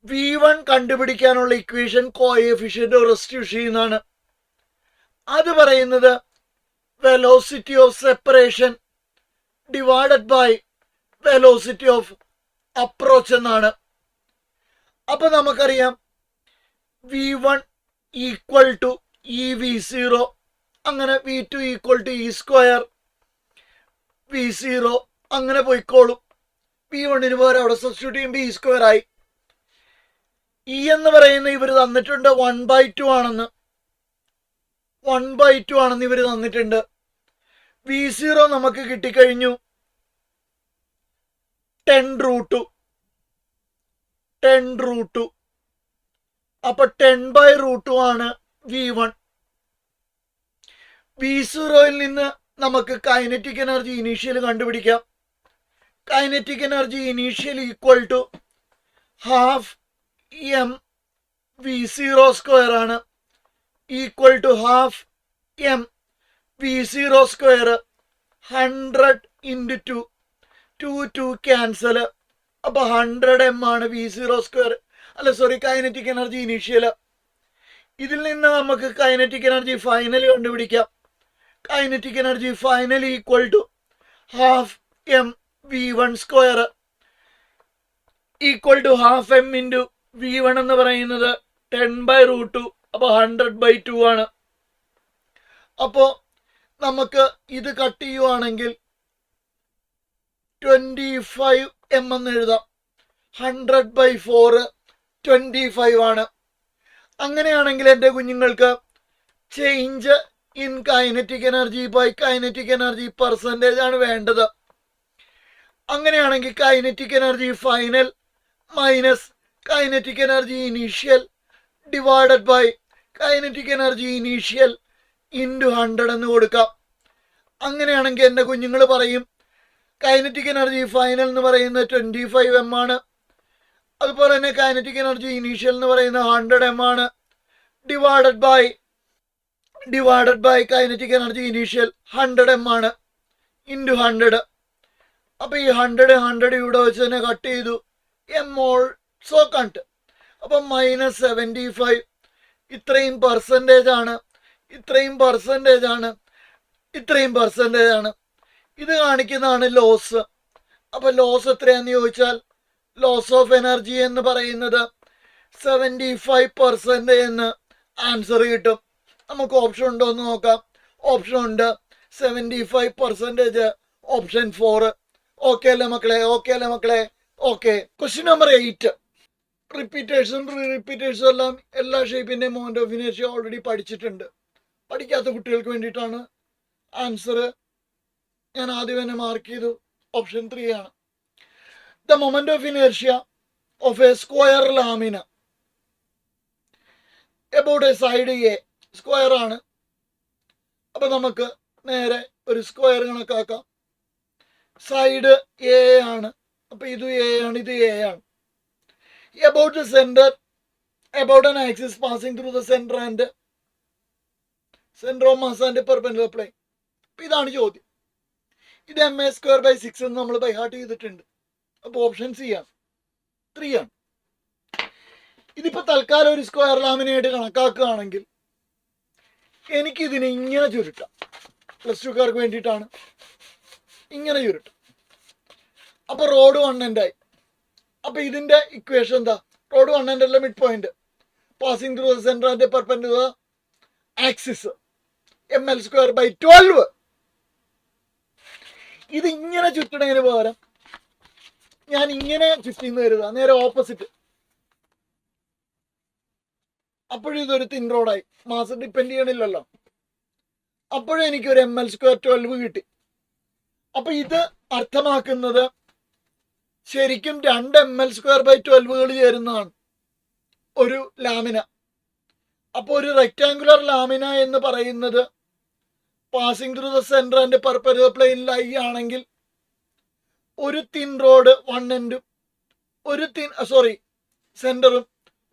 V1 കണ്ടുപിടിക്കാനുള്ള ഇക്വേഷൻ കോഎഫിഷ്യന്റ് റെസ്റ്റിറ്റ്യൂഷൻ എന്നാണ്. അത് പറയുന്നത് velocity of separation divided by velocity of approach എന്നാണ്. അപ്പൊ നമുക്കറിയാം V1 ഈക്വൽ ടു EV0, അങ്ങനെ V2 equal to E² V0 അങ്ങനെ പോയിക്കോളും. V1 പകരം അവിടെ സബ്സ്റ്റിറ്റ്യൂട്ട് ചെയ്യുമ്പോൾ E² ആയി. E എന്ന് പറയുന്ന ഇവർ തന്നിട്ടുണ്ട് 1/2 ആണെന്ന്. 1/2 ആണെന്ന് ഇവർ തന്നിട്ടുണ്ട്. V0 നമുക്ക് കിട്ടിക്കഴിഞ്ഞു 10√2. അപ്പൊ 10/√2 ആണ് V1. V0യിൽ നിന്ന് നമുക്ക് കൈനറ്റിക് എനർജി ഇനീഷ്യൽ കണ്ടുപിടിക്കാം. Kinetic energy initial equal to half M V0² ആണ്, equal to half M V0². 100 × 2 cancel. അപ്പൊ 100 M ആണ് V0². അല്ല സോറി, കൈനറ്റിക് എനർജി ഇനീഷ്യൽ. ഇതിൽ നിന്ന് നമുക്ക് കൈനറ്റിക് എനർജി ഫൈനൽ കണ്ടുപിടിക്കാം. Kinetic energy final equal to half M V1² equal to half M × V1 എന്ന് പറയുന്നത് 10/√2. അപ്പൊ 100/2 ആണ്. അപ്പോ നമുക്ക് ഇത് കട്ട് ചെയ്യുവാണെങ്കിൽ 25 M എന്ന് എഴുതാം. 100/4 25 ആണ്. അങ്ങനെയാണെങ്കിൽ എൻ്റെ കുഞ്ഞുങ്ങൾക്ക് change in kinetic energy by kinetic energy percentage ആണ് വേണ്ടത്. അങ്ങനെയാണെങ്കിൽ kinetic energy final minus kinetic energy initial divided by kinetic energy initial into 100 എന്ന് കൊടുക്കാം. അങ്ങനെയാണെങ്കിൽ എൻ്റെ കുഞ്ഞുങ്ങൾ പറയും കൈനറ്റിക് എനർജി ഫൈനൽ എന്ന് പറയുന്നത് 25 m ആണ്. അതുപോലെ തന്നെ കൈനറ്റിക് എനർജി ഇനീഷ്യൽ എന്ന് പറയുന്നത് 100 m ആണ്. Divided by kinetic energy initial 100 m ആണ് ഇൻറ്റു 100. അപ്പോൾ ഈ 100 ഇവിടെ വെച്ച് തന്നെ കട്ട് ചെയ്തു. M also cut. അപ്പം -75 ഇത്രയും പെർസെൻറ്റേജ് ആണ്. ഇത് കാണിക്കുന്നതാണ് ലോസ്. അപ്പോൾ ലോസ് എത്രയാണെന്ന് ചോദിച്ചാൽ ലോസ് ഓഫ് എനർജി എന്ന് പറയുന്നത് 75% എന്ന് ആൻസർ കിട്ടും. നമുക്ക് ഓപ്ഷൻ ഉണ്ടോ എന്ന് നോക്കാം. ഓപ്ഷൻ ഉണ്ട്, 75% ഓപ്ഷൻ 4. ഓക്കെ അല്ലേ മക്കളെ? ഓക്കെ. Question number 8. റിപ്പീറ്റേഴ്സും റിപ്പീറ്റേഴ്സും എല്ലാം എല്ലാ ഷേപ്പിൻ്റെ മൊമെന്റ് ഓഫ് ഇനേർഷ്യ ഓൾറെഡി പഠിച്ചിട്ടുണ്ട്. പഠിക്കാത്ത കുട്ടികൾക്ക് വേണ്ടിയിട്ടാണ് ആൻസർ ഞാൻ ആദ്യം തന്നെ മാർക്ക് ചെയ്തു. ഓപ്ഷൻ 3 ആണ്. The moment of inertia of a square lamina about a side A. Square ആണ്. അപ്പൊ നമുക്ക് നേരെ ഒരു സ്ക്വയർ കണക്കാക്കാം. സൈഡ് എ ആണ്. അപ്പൊ ഇത് എ ആണ്, ഇത് എ ആണ്. About the centre, about an axis passing through the centre and centre of mass and perpendicular plane. ഇതാണ് ചോദ്യം. ഇത് ma²/6 എന്ന് നമ്മൾ ബൈ ഹാർട്ട് ചെയ്തിട്ടുണ്ട്. അപ്പോൾ ഓപ്ഷൻ സി ആണ്, 3 ആണ്. ഇതിപ്പോ തൽക്കാലം ഒരു സ്ക്വയർ ലാമിനായിട്ട് കണക്കാക്കുകയാണെങ്കിൽ എനിക്കിതിനെ ഇങ്ങനെ ചുരുട്ടാം. +2കാർക്ക് വേണ്ടിയിട്ടാണ് ഇങ്ങനെ ചുരുട്ടാം. അപ്പൊ റോഡ് 1 end ആയി. അപ്പൊ ഇതിന്റെ ഇക്വേഷൻ എന്താ? റോഡ് 1 end അല്ല, mid point passing through the centre and perpendicular axis ml²/12. ഇത് ഇങ്ങനെ ചുറ്റണതിന് പകരം ഞാൻ ഇങ്ങനെ ചുറ്റിന്ന് കരുതാം, നേരെ ഓപ്പോസിറ്റ്. അപ്പോഴും ഇതൊരു തിൻ റോഡായി, മാസ് ഡിപ്പെൻഡ് ചെയ്യണില്ലല്ലോ. അപ്പോഴും എനിക്കൊരു ml²12 കിട്ടി. അപ്പൊ ഇത് അർത്ഥമാക്കുന്നത് ശരിക്കും 2 ml²/12 ചേരുന്നതാണ് ഒരു ലാമിന. അപ്പോൾ ഒരു റെക്ടാങ്കുലർ ലാമിന എന്ന് പറയുന്നത് passing through the centre and perpendicular പ്ലെയിനിലായി ആണെങ്കിൽ ഒരു തിൻ റോഡ് 1 end സെന്ററും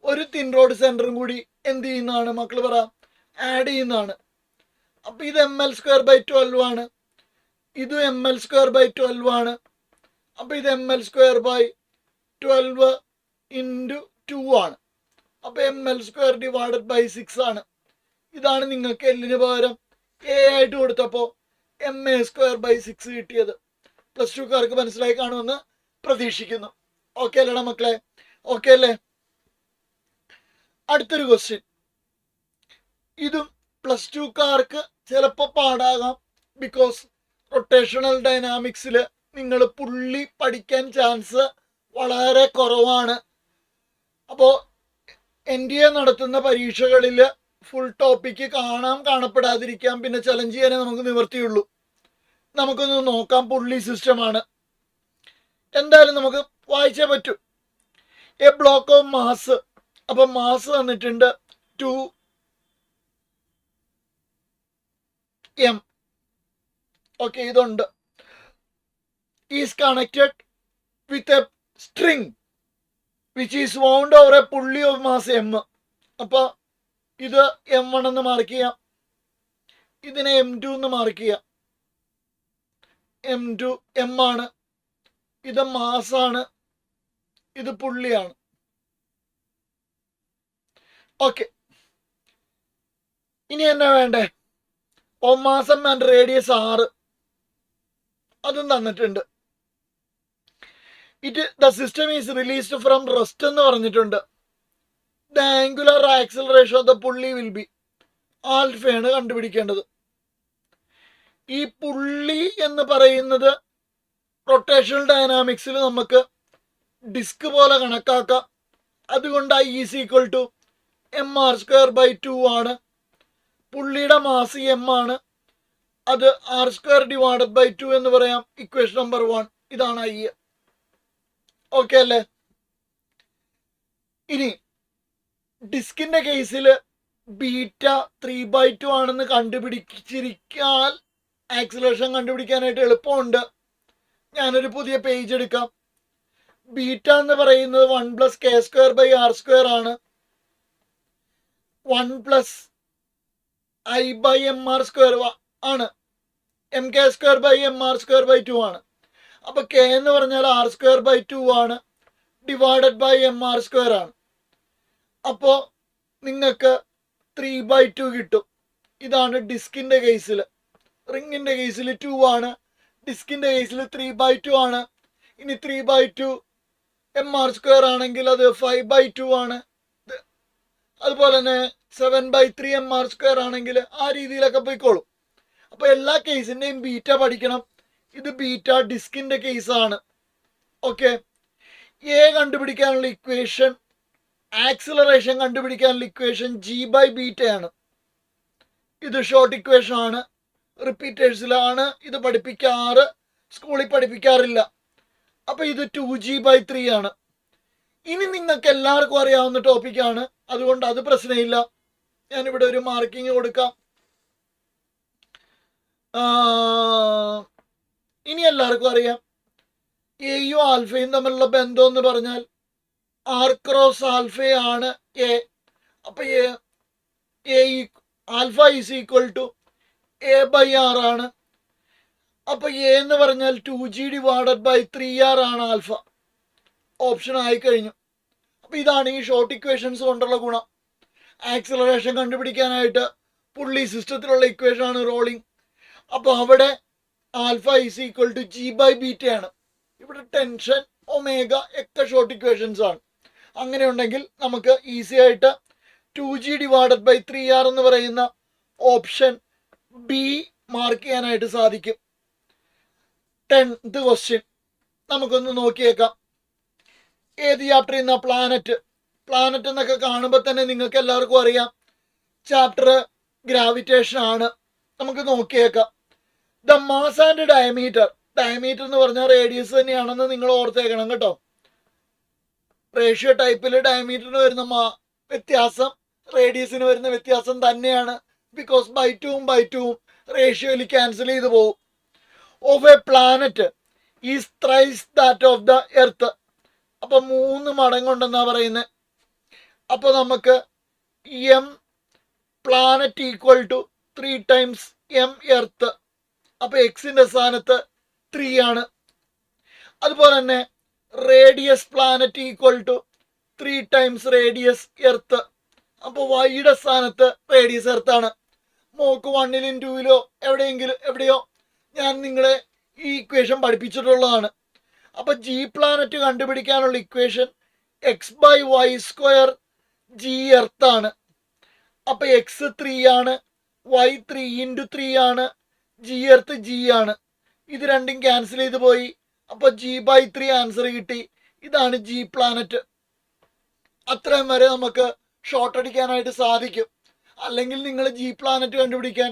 ഒരു തിൻ റോഡ് സെന്ററും കൂടി എന്ത് ചെയ്യുന്നതാണ് മക്കൾ പറ? ആഡ് ചെയ്യുന്നതാണ്. അപ്പൊ ഇത് ml²/12 ആണ്, ഇത് ml²/12 ആണ്. അപ്പൊ ഇത് ml²/12 × 2 ആണ്. അപ്പൊ ml²/6 ആണ്. ഇതാണ് നിങ്ങൾക്ക് എല്ലിന് പകരം എ ആയിട്ട് കൊടുത്തപ്പോൾ ma²/6 കിട്ടിയത്. +2കാർക്ക് മനസ്സിലായി കാണുമെന്ന് പ്രതീക്ഷിക്കുന്നു. ഓക്കെ അല്ലേടാ മക്കളെ? ഓക്കെ അല്ലേ? അടുത്തൊരു ക്വസ്റ്റ്യൻ. ഇതും +2കാർക്ക് ചിലപ്പോൾ പാടാകാം. ബിക്കോസ് റൊട്ടേഷണൽ ഡൈനാമിക്സിൽ നിങ്ങൾ പുള്ളി പഠിക്കാൻ ചാൻസ് വളരെ കുറവാണ്. അപ്പോൾ NDA നടത്തുന്ന പരീക്ഷകളിൽ ഫുൾ ടോപ്പിക്ക് കാണപ്പെടാതിരിക്കാം, പിന്നെ ചലഞ്ച് ചെയ്യാനേ നമുക്ക് നിവർത്തിയുള്ളൂ. നമുക്കൊന്ന് നോക്കാം. പുള്ളി സിസ്റ്റമാണ്. എന്തായാലും നമുക്ക് വായിച്ചേ പറ്റൂ. A block of mass. അപ്പം മാസ് തന്നിട്ടുണ്ട് 2m. ഓക്കെ, ഇതുണ്ട്. Is connected with a string which is wound over A പുള്ളി ഓഫ് മാസ് m. അപ്പൊ ഇത് m1 എന്ന് മാർക്ക് ചെയ്യാം, ഇതിനെ m2 എന്ന് മാർക്ക് ചെയ്യാം. m2 m ആണ്, ഇത് മാസാണ്, ഇത് പുള്ളിയാണ്. ഓക്കെ, ഇനി എന്നാ വേണ്ടേ? ഓ മാസം ആൻഡ് റേഡിയസ് 6 അതും തന്നിട്ടുണ്ട്. The system is released from rest എന്ന് പറഞ്ഞിട്ടുണ്ട്. The angular acceleration of the pulley will be ആൽഫയാണ് കണ്ടുപിടിക്കേണ്ടത്. ഈ പുള്ളി എന്ന് പറയുന്നത് റൊട്ടേഷണൽ ഡൈനാമിക്സിൽ നമുക്ക് ഡിസ്ക് പോലെ കണക്കാക്കാം. അതുകൊണ്ട് I is equal to M R square by 2 ആണ്. പുള്ളിയുടെ മാസ് എം ആണ്. അത് ആർ സ്ക്വയർ ഡിവൈഡഡ് ബൈ 2 എന്ന് പറയാം. ഇക്വേഷൻ നമ്പർ 1 ഇതാണ് ഐ. ഓക്കെ അല്ലേ? ഇനി ഡിസ്കിന്റെ കേസിൽ ബീറ്റ 3/2 ആണെന്ന് കണ്ടുപിടിച്ചിരിക്കാൻ ആക്സിലറേഷൻ കണ്ടുപിടിക്കാനായിട്ട് എളുപ്പമുണ്ട്. ഞാനൊരു പുതിയ പേജ് എടുക്കാം. ബീറ്റ എന്ന് പറയുന്നത് 1 + k² ബൈ ആർ സ്ക്വയർ ആണ്. 1 + i by M R square ആണ്. mk² by M R square by 2 ആണ്. അപ്പൊ k എന്ന് പറഞ്ഞാൽ ആർ സ്ക്വയർ ബൈ 2 ആണ്, divided by M R square ആണ്. അപ്പോൾ നിങ്ങൾക്ക് 3/2 കിട്ടും. ഇതാണ് ഡിസ്കിന്റെ കേസിൽ. റിങ്ങിന്റെ കേസിൽ 2 ആണ്, ഡിസ്കിന്റെ കേസിൽ 3/2 ആണ്. ഇനി 3/2 എം ആർ സ്ക്വയർ ആണെങ്കിൽ അത് 5/2 ആണ്. അതുപോലെ തന്നെ 7/3 എം ആർ സ്ക്വയർ ആണെങ്കിൽ ആ രീതിയിലൊക്കെ പോയിക്കോളും. അപ്പൊ എല്ലാ കേസിന്റെയും ബീറ്റ പഠിക്കണം. ഇത് ബീറ്റ ഡിസ്കിന്റെ കേസാണ്. ഓക്കെ. എ കണ്ടുപിടിക്കാനുള്ള ഇക്വേഷൻ, ആക്സിലറേഷൻ കണ്ടുപിടിക്കാനുള്ള ഇക്വേഷൻ g/β ആണ്. ഇത് ഷോർട്ട് ഇക്വേഷൻ ആണ്. റിപ്പീറ്റേഴ്സിലാണ് ഇത് പഠിപ്പിക്കാറ്, സ്കൂളിൽ പഠിപ്പിക്കാറില്ല. അപ്പൊ ഇത് 2g/3 ആണ്. ഇനി നിങ്ങൾക്ക് എല്ലാവർക്കും അറിയാവുന്ന ടോപ്പിക്കാണ്, അതുകൊണ്ട് അത് പ്രശ്നമില്ല. ഞാനിവിടെ ഒരു മാർക്കിങ് കൊടുക്കാം. ഇനി എല്ലാവർക്കും അറിയാം എയും ആൽഫയും തമ്മിലുള്ള ബന്ധം എന്ന് പറഞ്ഞാൽ ആർ ക്രോസ് ആൽഫയാണ് എ. അപ്പൊ alpha is equal to a/r ആണ്. അപ്പൊ എ എന്ന് പറഞ്ഞാൽ 2g ഡിവൈഡഡ് ബൈ 3r ആണ് ആൽഫ. ഓപ്ഷൻ ആയി കഴിഞ്ഞു. അപ്പൊ ഇതാണ് ഈ ഷോർട്ട് ഇക്വേഷൻസ് കൊണ്ടുള്ള ഗുണം. ആക്സിലറേഷൻ കണ്ടുപിടിക്കാനായിട്ട് പുള്ളി സിസ്റ്റത്തിലുള്ള ഇക്വേഷൻ ആണ് റോളിംഗ്. അപ്പൊ അവിടെ alpha is equal to g/β ആണ്. ഇവിടെ ടെൻഷൻ, ഒമേഗ ഒക്കെ ഷോർട്ട് ഇക്വേഷൻസ് ആണ്. അങ്ങനെ ഉണ്ടെങ്കിൽ നമുക്ക് ഈസി ആയിട്ട് 2g ഡിവൈഡഡ് ബൈ 3r എന്ന് പറയുന്ന ഓപ്ഷൻ ബി മാർക്ക് ചെയ്യാനായിട്ട് സാധിക്കും. 10th ക്വസ്റ്റ്യൻ നമുക്കൊന്ന് നോക്കിയേക്കാം. ഏത് ചാപ്റ്ററിൽ നിന്നാ? പ്ലാനറ്റ്. പ്ലാനറ്റ് എന്നൊക്കെ കാണുമ്പോൾ തന്നെ നിങ്ങൾക്ക് എല്ലാവർക്കും അറിയാം ചാപ്റ്റർ ഗ്രാവിറ്റേഷൻ ആണ്. നമുക്ക് നോക്കിയേക്കാം. The mass and diameter. Diameter എന്ന് പറഞ്ഞാൽ റേഡിയസ് തന്നെയാണെന്ന് നിങ്ങൾ ഓർത്തേക്കണം കേട്ടോ. റേഷ്യോ ടൈപ്പിൽ ഡയമീറ്ററിന് വരുന്ന വ്യത്യാസം റേഡിയസിന് വരുന്ന വ്യത്യാസം തന്നെയാണ്. ബിക്കോസ് ബൈ ടൂവും റേഷ്യോയിൽ ക്യാൻസൽ ചെയ്ത് പോകും. Of a planet is thrice that of the earth. അപ്പൊ 3 മടങ്ങുണ്ടെന്നാ പറയുന്നത്. അപ്പൊ നമുക്ക് M planet equal to 3 times M earth. അപ്പൊ എക്സിന്റെ സ്ഥാനത്ത് 3 ആണ്. അതുപോലെ തന്നെ radius planet equal to 3 times radius earth. അപ്പോൾ വൈയുടെ സ്ഥാനത്ത് റേഡിയസ് എർത്താണ്. മോക്ക് 1ലും 2ലും എവിടെയോ ഞാൻ നിങ്ങളെ ഈ ഇക്വേഷൻ പഠിപ്പിച്ചിട്ടുള്ളതാണ്. അപ്പൊ ജി പ്ലാനറ്റ് കണ്ടുപിടിക്കാനുള്ള ഇക്വേഷൻ x/y² ജി എർത്താണ്. അപ്പൊ എക്സ് 3 ആണ്, y 3 × 3 ആണ്, ജി എർത്ത് ജി ആണ്. ഇത് രണ്ടും ക്യാൻസൽ ചെയ്ത് പോയി. അപ്പൊ g/3 ആൻസർ കിട്ടി. ഇതാണ് ജി പ്ലാനറ്റ്. അത്രയും വരെ നമുക്ക് ഷോർട്ട് അടിക്കാനായിട്ട് സാധിക്കും. അല്ലെങ്കിൽ നിങ്ങൾ ജി പ്ലാനറ്റ് കണ്ടുപിടിക്കാൻ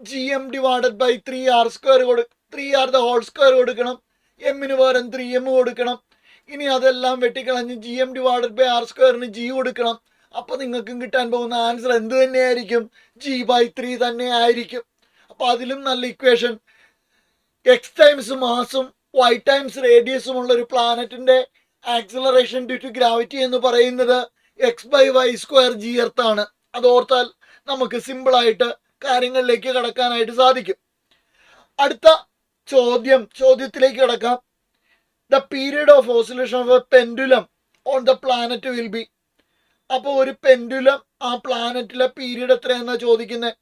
gm divided by 3r² 3r the whole square കൊടുക്കണം. എമ്മിന് പകരം 3m കൊടുക്കണം. ഇനി അതെല്ലാം വെട്ടിക്കളഞ്ഞ് gm divided by r² g കൊടുക്കണം. അപ്പൊ നിങ്ങൾക്കും കിട്ടാൻ പോകുന്ന ആൻസർ എന്ത് തന്നെയായിരിക്കും? g/3 തന്നെ ആയിരിക്കും. അപ്പൊ അതിലും നല്ല ഇക്വേഷൻ എക്സ് ടൈംസ് മാസും y ടൈംസ് റേഡിയസും ഉള്ള ഒരു പ്ലാനറ്റിന്റെ ആക്സിലറേഷൻ ഡ്യൂ ടു ഗ്രാവിറ്റി എന്ന് പറയുന്നത് x/y² ജി എർത്ത് ആണ്. അത് ഓർത്താൽ നമുക്ക് സിമ്പിൾ ആയിട്ട് കാര്യങ്ങളിലേക്ക് കടക്കാനായിട്ട് സാധിക്കും. അടുത്ത ചോദ്യത്തിലേക്ക് കടക്കാം. The period of oscillation of A pendulum on the planet will be. അപ്പോൾ ഒരു പെൻഡുലം ആ പ്ലാനറ്റിലെ പീരിയഡ് എത്രയാണെന്നാ ചോദിക്കുന്നത്.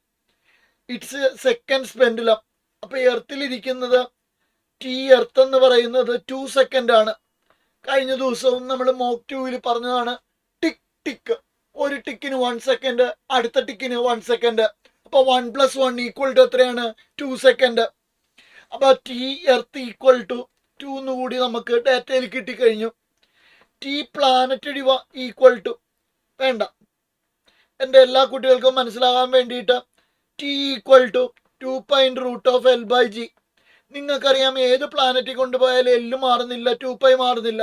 It's seconds pendulum. അപ്പൊ എർത്തിലിരിക്കുന്നത് ടി എർത്ത് എന്ന് പറയുന്നത് 2 സെക്കൻഡ് ആണ്. കഴിഞ്ഞ ദിവസവും നമ്മൾ മോക്ക് 2ൽ പറഞ്ഞതാണ് ടിക്ക് ടിക്ക്. ഒരു ടിക്കിന് 1 സെക്കൻഡ്, അടുത്ത ടിക്കിന് 1 സെക്കൻഡ്. അപ്പൊ 1 + 1 ഈക്വൽ ടു എത്രയാണ്? 2 സെക്കൻഡ്. അപ്പൊ ടി എർത്ത് ഈക്വൽ ടു 2 എന്ന് കൂടി നമുക്ക് ഡാറ്റയിൽ കിട്ടിക്കഴിഞ്ഞു. ടി പ്ലാനറ്റ് ഈക്വൽ ടു വേണ്ട, എൻ്റെ എല്ലാ കുട്ടികൾക്കും മനസ്സിലാകാൻ വേണ്ടിയിട്ട് ടി ഈക്വൽ ടു 2 π√L/g. നിങ്ങൾക്കറിയാം ഏത് പ്ലാനറ്റിൽ കൊണ്ടുപോയാലും എല്ല് മാറുന്നില്ല, 2π മാറുന്നില്ല.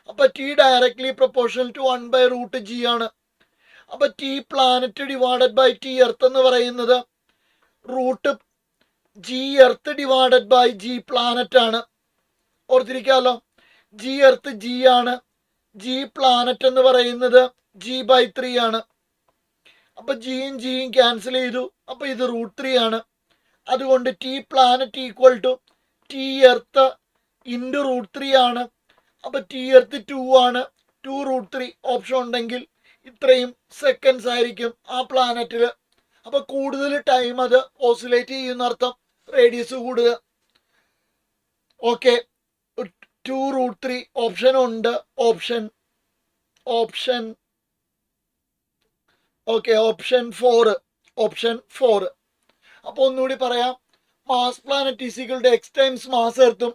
അപ്പൊ T directly proportional to 1/√g ആണ്. അപ്പൊ T planet divided by T earth എന്ന് പറയുന്നത് √g earth divided by g planet ആണ്. ഓർത്തിരിക്കാമല്ലോ, g എർത്ത് g ആണ്, g പ്ലാനറ്റ് എന്ന് പറയുന്നത് g/3 ആണ്. അപ്പൊ ജിയും ജിയും ക്യാൻസൽ ചെയ്തു, അപ്പൊ ഇത് √3 ആണ്. അതുകൊണ്ട് T planet equal to T earth into √3 ആണ്. അപ്പൊ ടി എർത്ത് 2 ആണ്, 2√3 ഓപ്ഷൻ ഉണ്ടെങ്കിൽ ഇത്രയും സെക്കൻഡ്സ് ആയിരിക്കും ആ പ്ലാനറ്റിൽ. അപ്പൊ കൂടുതൽ ടൈം അത് ഓസിലേറ്റ് ചെയ്യുന്ന അർത്ഥം, റേഡിയസ് കൂടുതൽ. ഓക്കെ, 2√3 ഓപ്ഷൻ ഉണ്ട്. Option okay, option 4. അപ്പോൾ ഒന്നുകൂടി പറയാം, mass planet is equal to X times mass എർത്തും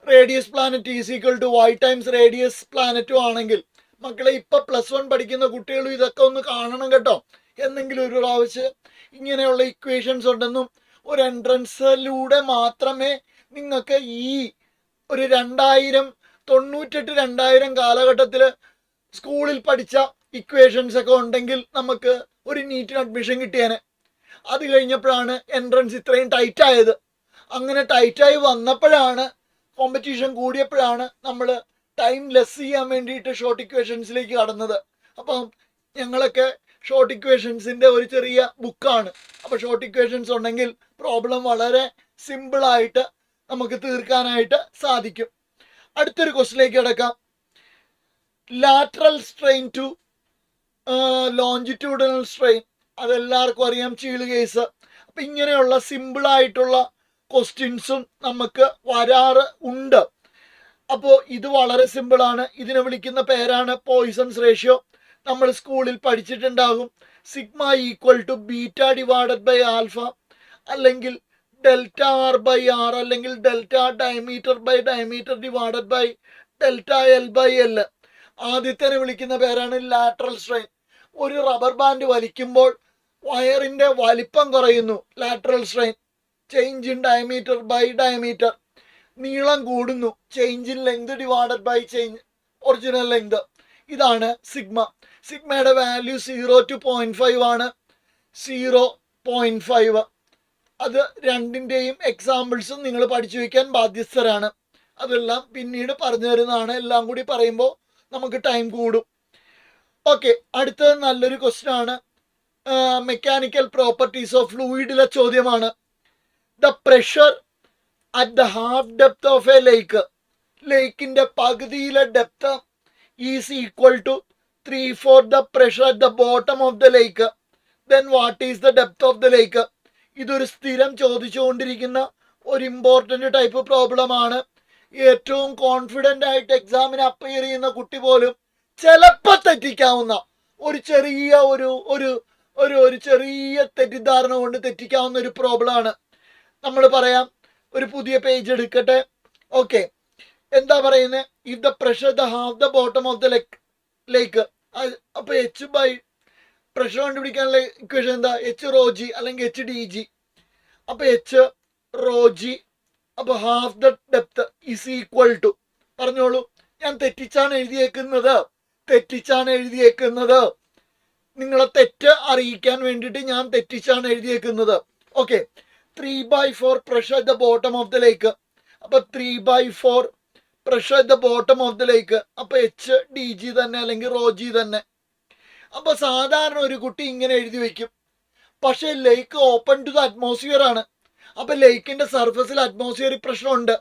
radius planet is equal to Y times radius പ്ലാനറ്റും ആണെങ്കിൽ, മക്കളെ ഇപ്പൊ +1 പഠിക്കുന്ന കുട്ടികളും ഇതൊക്കെ ഒന്ന് കാണണം കേട്ടോ. എന്തെങ്കിലും ഒരു പ്രാവശ്യം ഇങ്ങനെയുള്ള ഇക്വേഷൻസ് ഉണ്ടെന്നും ഒരു എൻട്രൻസിലൂടെ മാത്രമേ നിങ്ങൾക്ക് ഈ ഒരു 2098-2000 കാലഘട്ടത്തിൽ സ്കൂളിൽ പഠിച്ച ഇക്വേഷൻസ് ഒക്കെ ഉണ്ടെങ്കിൽ നമുക്ക് ഒരു നീറ്റിന് അഡ്മിഷൻ കിട്ടിയേനെ. അത് കഴിഞ്ഞപ്പോഴാണ് എൻട്രൻസ് ഇത്രയും ടൈറ്റ് ആയത്. അങ്ങനെ ടൈറ്റായി വന്നപ്പോഴാണ്, കോമ്പറ്റീഷൻ കൂടിയപ്പോഴാണ് നമ്മൾ ടൈം ലെസ് ചെയ്യാൻ വേണ്ടിയിട്ട് ഷോർട്ട് ഇക്വേഷൻസിലേക്ക് കടന്നത്. അപ്പം ഞങ്ങളൊക്കെ ഷോർട്ട് ഇക്വേഷൻസിൻ്റെ ഒരു ചെറിയ ബുക്കാണ്. അപ്പോൾ ഷോർട്ട് ഇക്വേഷൻസ് ഉണ്ടെങ്കിൽ പ്രോബ്ലം വളരെ സിമ്പിളായിട്ട് നമുക്ക് തീർക്കാനായിട്ട് സാധിക്കും. അടുത്തൊരു ക്വസ്റ്റിലേക്ക് കിടക്കാം. Lateral strain to longitudinal strain, അതെല്ലാവർക്കും അറിയാം, ചീള് കേസ്. അപ്പം ഇങ്ങനെയുള്ള സിമ്പിളായിട്ടുള്ള ക്വസ്റ്റ്യൻസും നമുക്ക് വരാറ് ഉണ്ട്. അപ്പോൾ ഇത് വളരെ സിമ്പിളാണ്. ഇതിനെ വിളിക്കുന്ന പേരാണ് പോയിസൺസ് റേഷ്യോ. നമ്മൾ സ്കൂളിൽ പഠിച്ചിട്ടുണ്ടാകും. Sigma equal to beta divided by alpha, അല്ലെങ്കിൽ ΔR/R, അല്ലെങ്കിൽ delta diameter by diameter divided by ΔL/L. ആദ്യത്തെ വിളിക്കുന്ന പേരാണ് ലാറ്ററൽ സ്ട്രെയിൻ. ഒരു റബ്ബർ ബാൻഡ് വലിക്കുമ്പോൾ വയറിൻ്റെ വലിപ്പം കുറയുന്നു, lateral strain. Change in diameter by diameter, നീളം കൂടുന്നു, change in length divided by change original length. ഇതാണ് സിഗ്മ. സിഗ്മയുടെ വാല്യൂ 0 to 0.5 ആണ്. 0.5 അത് രണ്ടിൻ്റെയും എക്സാമ്പിൾസും നിങ്ങൾ പഠിച്ചു വയ്ക്കാൻ ബാധ്യസ്ഥരാണ്. അതെല്ലാം പിന്നീട് പറഞ്ഞു തരുന്നതാണ്. എല്ലാം കൂടി പറയുമ്പോൾ നമുക്ക് ടൈം കൂടും. ഓക്കെ, അടുത്തത് നല്ലൊരു ക്വസ്റ്റ്യൻ ആണ്. മെക്കാനിക്കൽ പ്രോപ്പർട്ടീസ് ഓഫ് ഫ്ലൂയിഡിലെ ചോദ്യമാണ്. The pressure at the half depth of a ലേക്കിൻ്റെ പകുതിയിലെ depth is equal to 3/4 the pressure at the bottom of the lake. Then what is the depth of the lake? ഇതൊരു സ്ഥിരം ചോദിച്ചുകൊണ്ടിരിക്കുന്ന ഒരു important type problem ആണ്. ഏറ്റവും confident ആയിട്ട് എക്സാമിന് appear ചെയ്യുന്ന കുട്ടി പോലും ചിലപ്പോൾ തെറ്റിക്കാവുന്ന ഒരു ചെറിയ ഒരു ചെറിയ തെറ്റിദ്ധാരണ കൊണ്ട് തെറ്റിക്കാവുന്ന ഒരു പ്രോബ്ലം ആണ്. നമ്മൾ പറയാം, ഒരു പുതിയ പേജ് എടുക്കട്ടെ. ഓക്കെ, എന്താ പറയുന്നത്? If the pressure the half the bottom of the lake. അപ്പോൾ പ്രഷർ കണ്ടുപിടിക്കാനുള്ള ഇക്വേഷൻ എന്താ? H ρg അല്ലെങ്കിൽ HdG. അപ്പോൾ H ρg, അപ്പോൾ half the depth is equal to, പറഞ്ഞോളൂ. ഞാൻ തെറ്റിച്ചാണ് എഴുതിയേക്കുന്നത്. നിങ്ങളെ തെറ്റ് അറിയിക്കാൻ വേണ്ടിയിട്ട് ഞാൻ തെറ്റിച്ചാണ് എഴുതിയേക്കുന്നത്. Okay, 3/4 pressure at the bottom of the lake. അപ്പോൾ 3/4 pressure at the bottom of the lake. അപ്പോൾ HdG തന്നെ അല്ലെങ്കിൽ ρg തന്നെ. അപ്പോൾ സാധാരണ ഒരു കുട്ടി ഇങ്ങനെ എഴുതി വയ്ക്കും. പക്ഷേ ലേക്ക് ഓപ്പൺ ടു ദ അറ്റ്മോസ്ഫിയർ ആണ്. അപ്പോൾ ലേക്കിൻ്റെ സർഫസിൽ അറ്റ്മോസ്ഫിയറിക് പ്രഷർ ഉണ്ട്.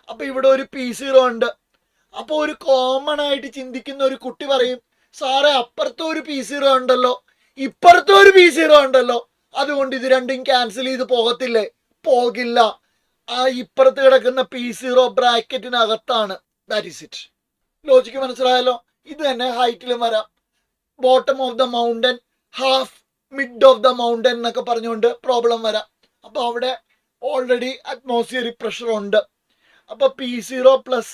അപ്പോൾ ഇവിടെ ഒരു P0 ഉണ്ട്. അപ്പോൾ ഒരു കോമൺ ആയിട്ട് ചിന്തിക്കുന്ന ഒരു കുട്ടി പറയും, സാറേ അപ്പുറത്തെ ഒരു P0 ഉണ്ടല്ലോ, ഇപ്പുറത്തെ ഒരു P0 ഉണ്ടല്ലോ, അതുകൊണ്ട് ഇത് രണ്ടും ക്യാൻസൽ ചെയ്ത് പോകത്തില്ലേ? പോകില്ല. ആ ഇപ്പുറത്ത് കിടക്കുന്ന P0 ബ്രാക്കറ്റിനകത്താണ്. That is it. ലോജിക്ക് മനസ്സിലായല്ലോ? ഇത് തന്നെ ഹൈറ്റിലും വരാം. Bottom of the mountain, half mid of the mountain എന്നൊക്കെ പറഞ്ഞുകൊണ്ട് പ്രോബ്ലം വരാം. അപ്പോൾ അവിടെ ഓൾറെഡി അറ്റ്മോസ്ഫിയറിക് പ്രഷർ ഉണ്ട്. അപ്പോൾ P0 plus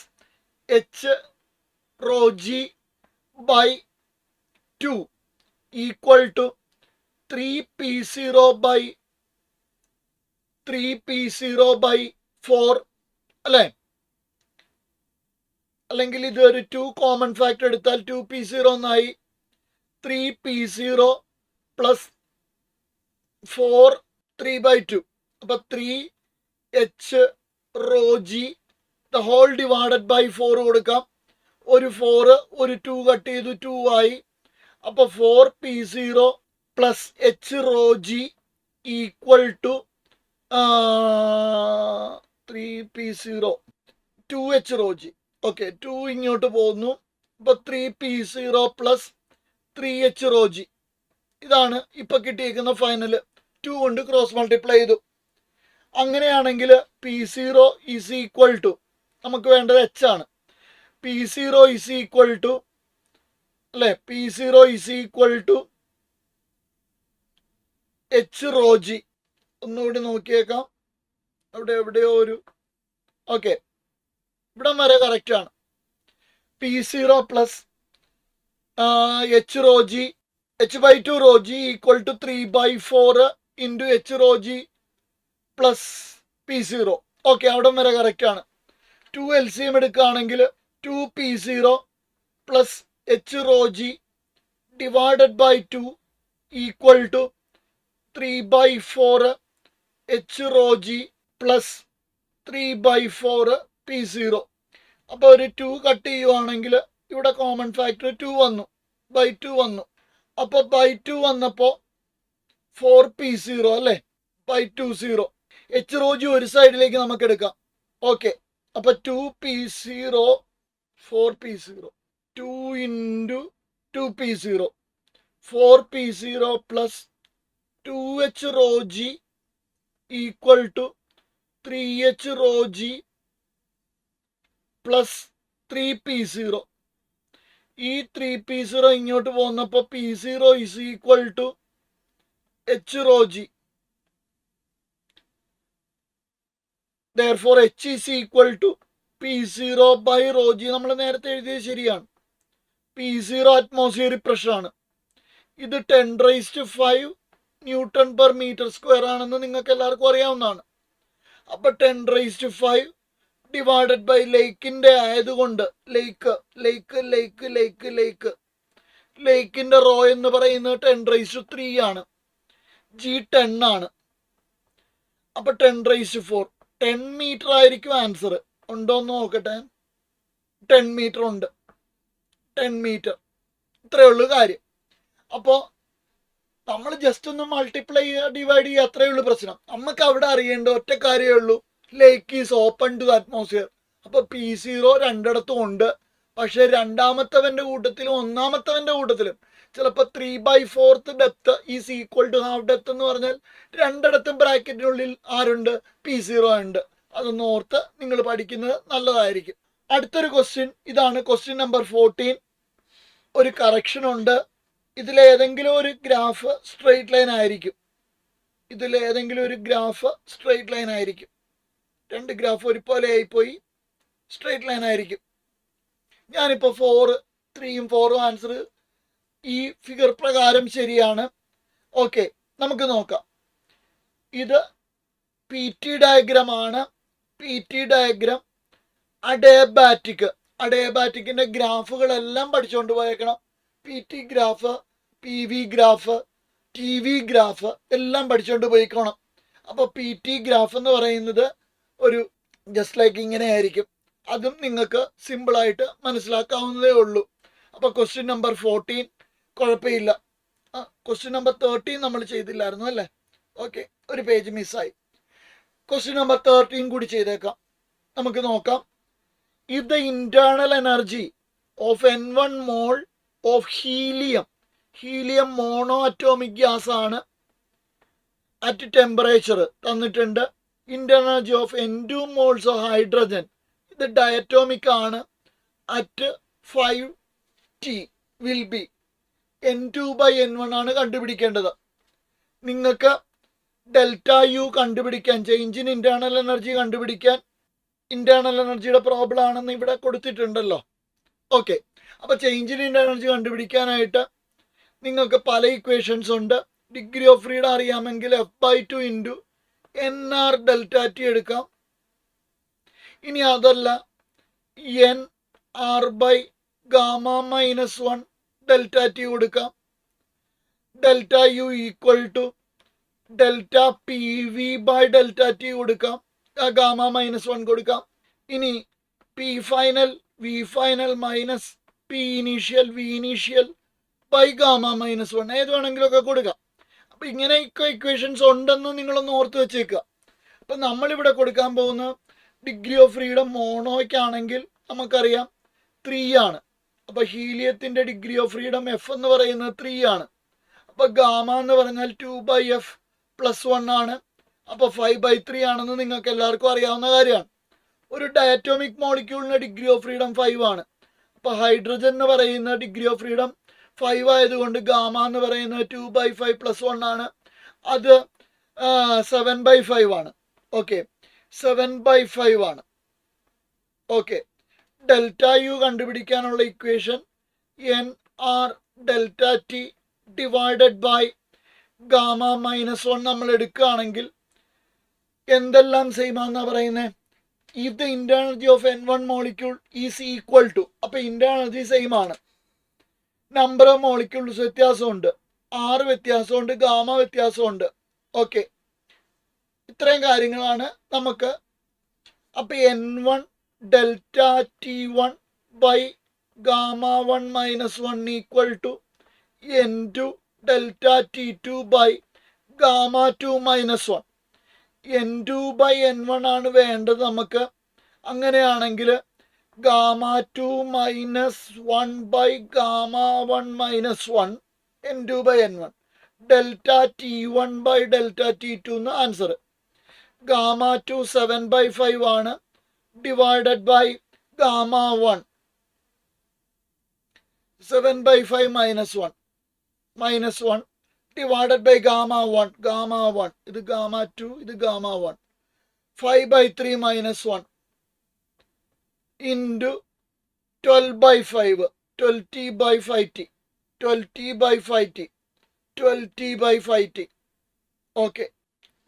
H ρg/2 equal to 3p0/4 അല്ലേ? അല്ലെങ്കിൽ ഇത് ഒരു 2 കോമൺ ഫാക്ടർ എടുത്താൽ 2p0 എന്നായി. 3p0 plus 4 3/2. അപ്പൊ 3h rho g the whole divided by 4 കൊടുക്കാം. ഒരു 4 ഒരു 2 കട്ട് ചെയ്തു 2 ആയി. അപ്പൊ 4p0 plus h rho g equal to 3p0 2h rho g. Okay, 2 ഇങ്ങോട്ട് പോകുന്നു. അപ്പൊ 3p0 plus 3h rho g. ഇതാണ് ഇപ്പൊ കിട്ടിയിരിക്കുന്ന ഫൈനൽ. 2 കൊണ്ട് ക്രോസ് മൾട്ടിപ്ലൈ ചെയ്തു. അങ്ങനെയാണെങ്കിൽ p0 ഈസ് ഈക്വൽ ടു, നമുക്ക് വേണ്ടത് h ആണ്. p0 ഈസ് ഈക്വൽ ടു അല്ലെ, p0 is equal to h rho g. ഒന്നുകൂടി നോക്കിയേക്കാം, അവിടെ എവിടെയോ ഒരു ഓക്കെ, ഇവിടം വരെ കറക്റ്റ് ആണ്. p0 plus h rho g h/2 rho g equal to 3/4 into h rho g plus p0. Okay, അവിടം വരെ കറക്റ്റ് ആണ്. 2 LCM എടുക്കുകയാണെങ്കിൽ 2p0 plus h rho g divided by 2 equal to 3/4 h rho g plus 3/4 p0. അപ്പോൾ ഒരു 2 cut ചെയ്യുവാണെങ്കിൽ ഇവിടെ common factor 2 വന്നു, by 2 വന്നു. അപ്പോൾ ബൈ 2 വന്നപ്പോൾ 4p0 അല്ലേ, ബൈ 20. h rho g ഒരു സൈഡിലേക്ക് നമുക്ക് എടുക്കാം. ഓക്കെ, അപ്പൊ 2p0 4p0 2 into 2p0 4p0 plus 2h rho g equal to 3h rho g plus 3p0. ഈ 3p0 ഇങ്ങോട്ട് പോകുന്നപ്പോൾ p0 is equal to h rho g. Therefore h is equal to p0 by rho g. നമ്മൾ നേരത്തെ എഴുതിയത് ശരിയാണ്. p0 atmospheric പ്രഷറാണ്. ഇത് 10⁵ newton per metre square ആണെന്ന് നിങ്ങൾക്ക് എല്ലാവർക്കും അറിയാവുന്നതാണ്. അപ്പൊ 10⁵ ഡിവൈഡഡ് ബൈ ലേക്കിന്റെ ആയതുകൊണ്ട് ലേക്കിന്റെ റോ എന്ന് പറയുന്നത് 10⁻³ ആണ്. g 10 ആണ്. അപ്പൊ 10⁻⁴ 10 മീറ്റർ ആയിരിക്കും ആൻസർ. ഉണ്ടോന്ന് നോക്കട്ടെ. 10 മീറ്റർ ഉണ്ട്, 10 മീറ്റർ. ഇത്രയേ ഉള്ളൂ കാര്യം. അപ്പോൾ നമ്മൾ ജസ്റ്റ് ഒന്ന് മൾട്ടിപ്ലൈ ചെയ്യുക, ഡിവൈഡ് ചെയ്യുക, അത്രയേ ഉള്ളൂ പ്രശ്നം. നമുക്ക് അവിടെ അറിയേണ്ട ഒറ്റ കാര്യമേ ഉള്ളൂ, lake is open to the atmosphere. അപ്പോൾ p0 രണ്ടിടത്തും ഉണ്ട്. പക്ഷെ രണ്ടാമത്തവന്റെ കൂട്ടത്തിലും ഒന്നാമത്തവന്റെ കൂട്ടത്തിലും ചിലപ്പോൾ 3/4 depth is equal to half depth എന്ന് പറഞ്ഞാൽ രണ്ടിടത്തും ബ്രാക്കറ്റിനുള്ളിൽ ആരുണ്ട്, p0 ഉണ്ട്. അതൊന്ന് ഓർത്ത് നിങ്ങൾ പഠിക്കുന്നത് നല്ലതായിരിക്കും. അടുത്തൊരു ക്വസ്റ്റ്യൻ ഇതാണ്, ക്വസ്റ്റ്യൻ നമ്പർ 14. ഒരു കറക്ഷൻ ഉണ്ട്. ഇതിലേതെങ്കിലും ഒരു ഗ്രാഫ് സ്ട്രെയിറ്റ് ലൈൻ ആയിരിക്കും. രണ്ട് ഗ്രാഫ് ഒരുപോലെ ആയിപ്പോയി, സ്ട്രെയിറ്റ് ലൈൻ ആയിരിക്കും. ഞാനിപ്പോൾ 4 3ഉം 4ഉം ആൻസർ ഈ ഫിഗർ പ്രകാരം ശരിയാണ്. ഓക്കെ, നമുക്ക് നോക്കാം. ഇത് PT ഡയഗ്രാം ആണ്. PT ഡയഗ്രാം അഡയബാറ്റിക്കിന്റെ ഗ്രാഫുകളെല്ലാം പഠിച്ചുകൊണ്ട് പോയേക്കണം. PT graph, PV graph, TV graph എല്ലാം പഠിച്ചുകൊണ്ട് പോയിക്കോണം. അപ്പോൾ PT ഗ്രാഫ് എന്ന് പറയുന്നത് ഒരു ജസ്റ്റ് ലൈക്ക് ഇങ്ങനെ ആയിരിക്കും. അതും നിങ്ങൾക്ക് സിമ്പിളായിട്ട് മനസ്സിലാക്കാവുന്നതേ ഉള്ളൂ. അപ്പോൾ ക്വസ്റ്റ്യൻ നമ്പർ 14 കുഴപ്പമില്ല. ക്വസ്റ്റ്യൻ നമ്പർ 13 നമ്മൾ ചെയ്തില്ലായിരുന്നു അല്ലേ? ഓക്കെ, ഒരു പേജ് മിസ്സായി. ക്വസ്റ്റ്യൻ നമ്പർ 13 കൂടി ചെയ്തേക്കാം. നമുക്ക് നോക്കാം. If the internal energy of N1 mole of helium mono atomic gas ആണ്. അറ്റ് ടെമ്പറേച്ചർ തന്നിട്ടുണ്ട്. Internal energy of N2 moles of hydrogen, ഇത് ഡയറ്റോമിക് ആണ്. At 5T will be N2/N1 ആണ് കണ്ടുപിടിക്കേണ്ടത്. നിങ്ങൾക്ക് ΔU കണ്ടുപിടിക്കാൻ, ചേഞ്ച് ഇൻ ഇന്റേണൽ എനർജി കണ്ടുപിടിക്കാൻ, ഇന്റേണൽ എനർജിയുടെ പ്രോബ്ലം ആണെന്ന് ഇവിടെ കൊടുത്തിട്ടുണ്ടല്ലോ. ഓക്കെ, അപ്പോൾ ചേഞ്ച് ഇൻ ഇന്റേണൽ എനർജി കണ്ടുപിടിക്കാനായിട്ട് നിങ്ങൾക്ക് പല ഇക്വേഷൻസ് ഉണ്ട്. ഡിഗ്രി ഓഫ് ഫ്രീഡം അറിയാമെങ്കിൽ F/2 into NR delta T എടുക്കാം. ഇനി അതല്ല NR by gamma -1 delta T കൊടുക്കാം. Delta U equal to delta P V by delta T കൊടുക്കാം. ഗാമ -1 കൊടുക്കാം. ഇനി P final V final minus P initial V initial by gamma -1 ഏത് വേണമെങ്കിലും ഒക്കെ കൊടുക്കാം. അപ്പം ഇങ്ങനെയൊക്കെ ഇക്വേഷൻസ് ഉണ്ടെന്ന് നിങ്ങളൊന്ന് ഓർത്ത് വെച്ചേക്കുക. അപ്പം നമ്മളിവിടെ കൊടുക്കാൻ പോകുന്ന ഡിഗ്രി ഓഫ് ഫ്രീഡം മോണോയ്ക്കാണെങ്കിൽ നമുക്കറിയാം 3 ആണ്. അപ്പോൾ ഹീലിയത്തിൻ്റെ ഡിഗ്രി ഓഫ് ഫ്രീഡം F എന്ന് പറയുന്നത് 3 ആണ്. അപ്പോൾ ഗാമ എന്ന് പറഞ്ഞാൽ 2/F + 1 ആണ്. അപ്പോൾ 5/3 ആണെന്ന് നിങ്ങൾക്ക് എല്ലാവർക്കും അറിയാവുന്ന കാര്യമാണ്. ഒരു ഡയറ്റോമിക് മോളിക്യൂളിൻ്റെ ഡിഗ്രി ഓഫ് ഫ്രീഡം 5 ആണ്. അപ്പോൾ ഹൈഡ്രജൻ എന്ന് പറയുന്ന ഡിഗ്രി ഓഫ് ഫ്രീഡം 5 ആയതുകൊണ്ട് ഗാമ എന്ന് പറയുന്നത് 2/5 + 1 ആണ്. അത് 7/5 ആണ്. ഓക്കെ, 7/5 ആണ്. ഓക്കെ, ഡെൽറ്റ യു കണ്ടുപിടിക്കാനുള്ള equation NR delta T divided by gamma -1 നമ്മൾ എടുക്കുകയാണെങ്കിൽ എന്തെല്ലാം സെയിം ആണെന്നാണ് പറയുന്നത്. If the internal energy of N1 molecule is equal to, അപ്പോൾ ഇന്റേണൽ എനർജി സെയിം ആണ്. നമ്പർ ഓഫ് മോളിക്യൂൾസ് വ്യത്യാസമുണ്ട്, R വ്യത്യാസമുണ്ട്, ഗാമ വ്യത്യാസമുണ്ട്. ഓക്കെ, ഇത്രയും കാര്യങ്ങളാണ് നമുക്ക്. അപ്പോൾ N1 delta T1 by gamma 1 -1 equal to N2 delta T2 by gamma 2 -1. N2 by N1 ആണ് വേണ്ടത് നമുക്ക്. അങ്ങനെയാണെങ്കിൽ gamma 2 -1 by gamma 1 -1 N2 by N1 delta T1 by delta T2 എന്ന് ആൻസർ. ഗാമ 2 7/5 ആണ് divided by gamma 1 7/5 -1 divided by gamma 1 ഇത് gamma 2 ഇത് gamma 1 5/3 -1 into 12/5 12T/5T 12T/5T 12T/5T. Okay,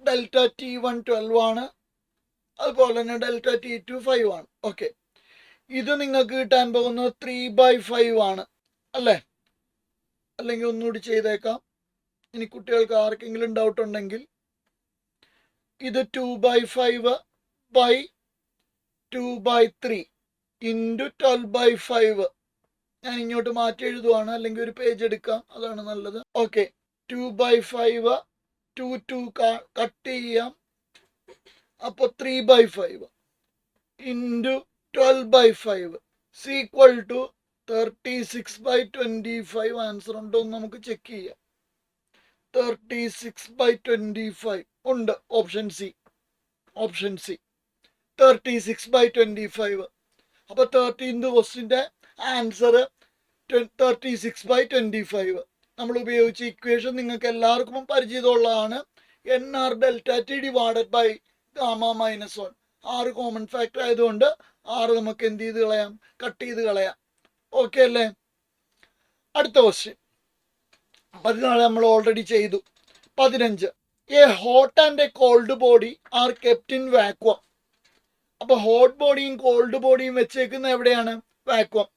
delta T1 12 ആണ്, അതുപോലെ തന്നെ ഡെൽറ്റ T2 5 ആണ്. ഓക്കെ, ഇത് നിങ്ങൾക്ക് കിട്ടാൻ പോകുന്നത് 3/5 ആണ് അല്ലേ? അല്ലെങ്കിൽ ഒന്നുകൂടി ചെയ്തേക്കാം. ഇനി കുട്ടികൾക്ക് ആർക്കെങ്കിലും ഡൗട്ട് ഉണ്ടെങ്കിൽ ഇത് 2/5 ബൈ 2/3 ഇൻറ്റു 12/5 ഞാൻ ഇങ്ങോട്ട് മാറ്റി എഴുതുവാണ്, അല്ലെങ്കിൽ ഒരു പേജ് എടുക്കാം, അതാണ് നല്ലത്. ഓക്കെ, 2/5 2 കട്ട് ചെയ്യാം. അപ്പോൾ 3/5 ഇൻറ്റു 12/5 ഈക്വൽ ടു 36/25. ആൻസർ ഉണ്ടോ എന്ന് നമുക്ക് ചെക്ക് ചെയ്യാം. 36/25 ഉണ്ട്. Option C 36/25. അപ്പോൾ 13th ക്വസ്റ്റിൻ്റെ ആൻസർ 36/25. നമ്മൾ ഉപയോഗിച്ച ഇക്വേഷൻ നിങ്ങൾക്ക് എല്ലാവർക്കും പരിചിതമുള്ളതാണ്. NR delta T divided by gamma -1. 6 common factor ആയതുകൊണ്ട് 6 നമുക്ക് എന്ത് ചെയ്ത് കളയാം, കട്ട് ചെയ്ത് കളയാം. ഓക്കെ അല്ലേ? അടുത്ത ക്വസ്റ്റ്യൻ 14 നമ്മൾ ഓൾറെഡി ചെയ്തു. 15 a hot and a cold body are kept in vacuum. അപ്പോൾ ഹോട്ട് ബോഡിയും കോൾഡ് ബോഡിയും വെച്ചേക്കുന്ന എവിടെയാണ്? Vacuum.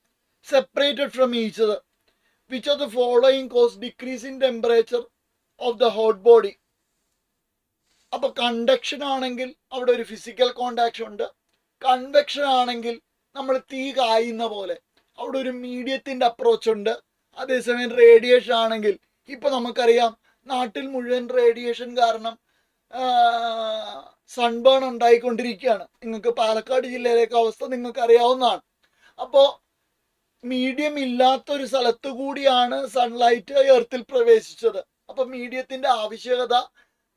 Separated from each other. Which of the following cause decrease in temperature of the hot body? അപ്പോൾ conduction ആണെങ്കിൽ അവിടെ ഒരു ഫിസിക്കൽ കോണ്ടാക്ഷൻ ഉണ്ട്. കൺവെക്ഷൻ ആണെങ്കിൽ നമ്മൾ തീ കായുന്ന പോലെ അവിടെ ഒരു മീഡിയത്തിൻ്റെ അപ്രോച്ച് ഉണ്ട്. അതേസമയം റേഡിയേഷൻ ആണെങ്കിൽ ഇപ്പം നമുക്കറിയാം നാട്ടിൽ മുഴുവൻ റേഡിയേഷൻ കാരണം സൺബേൺ ഉണ്ടായിക്കൊണ്ടിരിക്കുകയാണ്. നിങ്ങൾക്ക് പാലക്കാട് ജില്ലയിലേക്ക് അവസ്ഥ നിങ്ങൾക്ക് അറിയാവുന്നതാണ്. അപ്പോൾ മീഡിയം ഇല്ലാത്തൊരു സ്ഥലത്തു കൂടിയാണ് സൺലൈറ്റ് എർത്തിൽ പ്രവേശിച്ചത്. അപ്പോൾ മീഡിയത്തിൻ്റെ ആവശ്യകത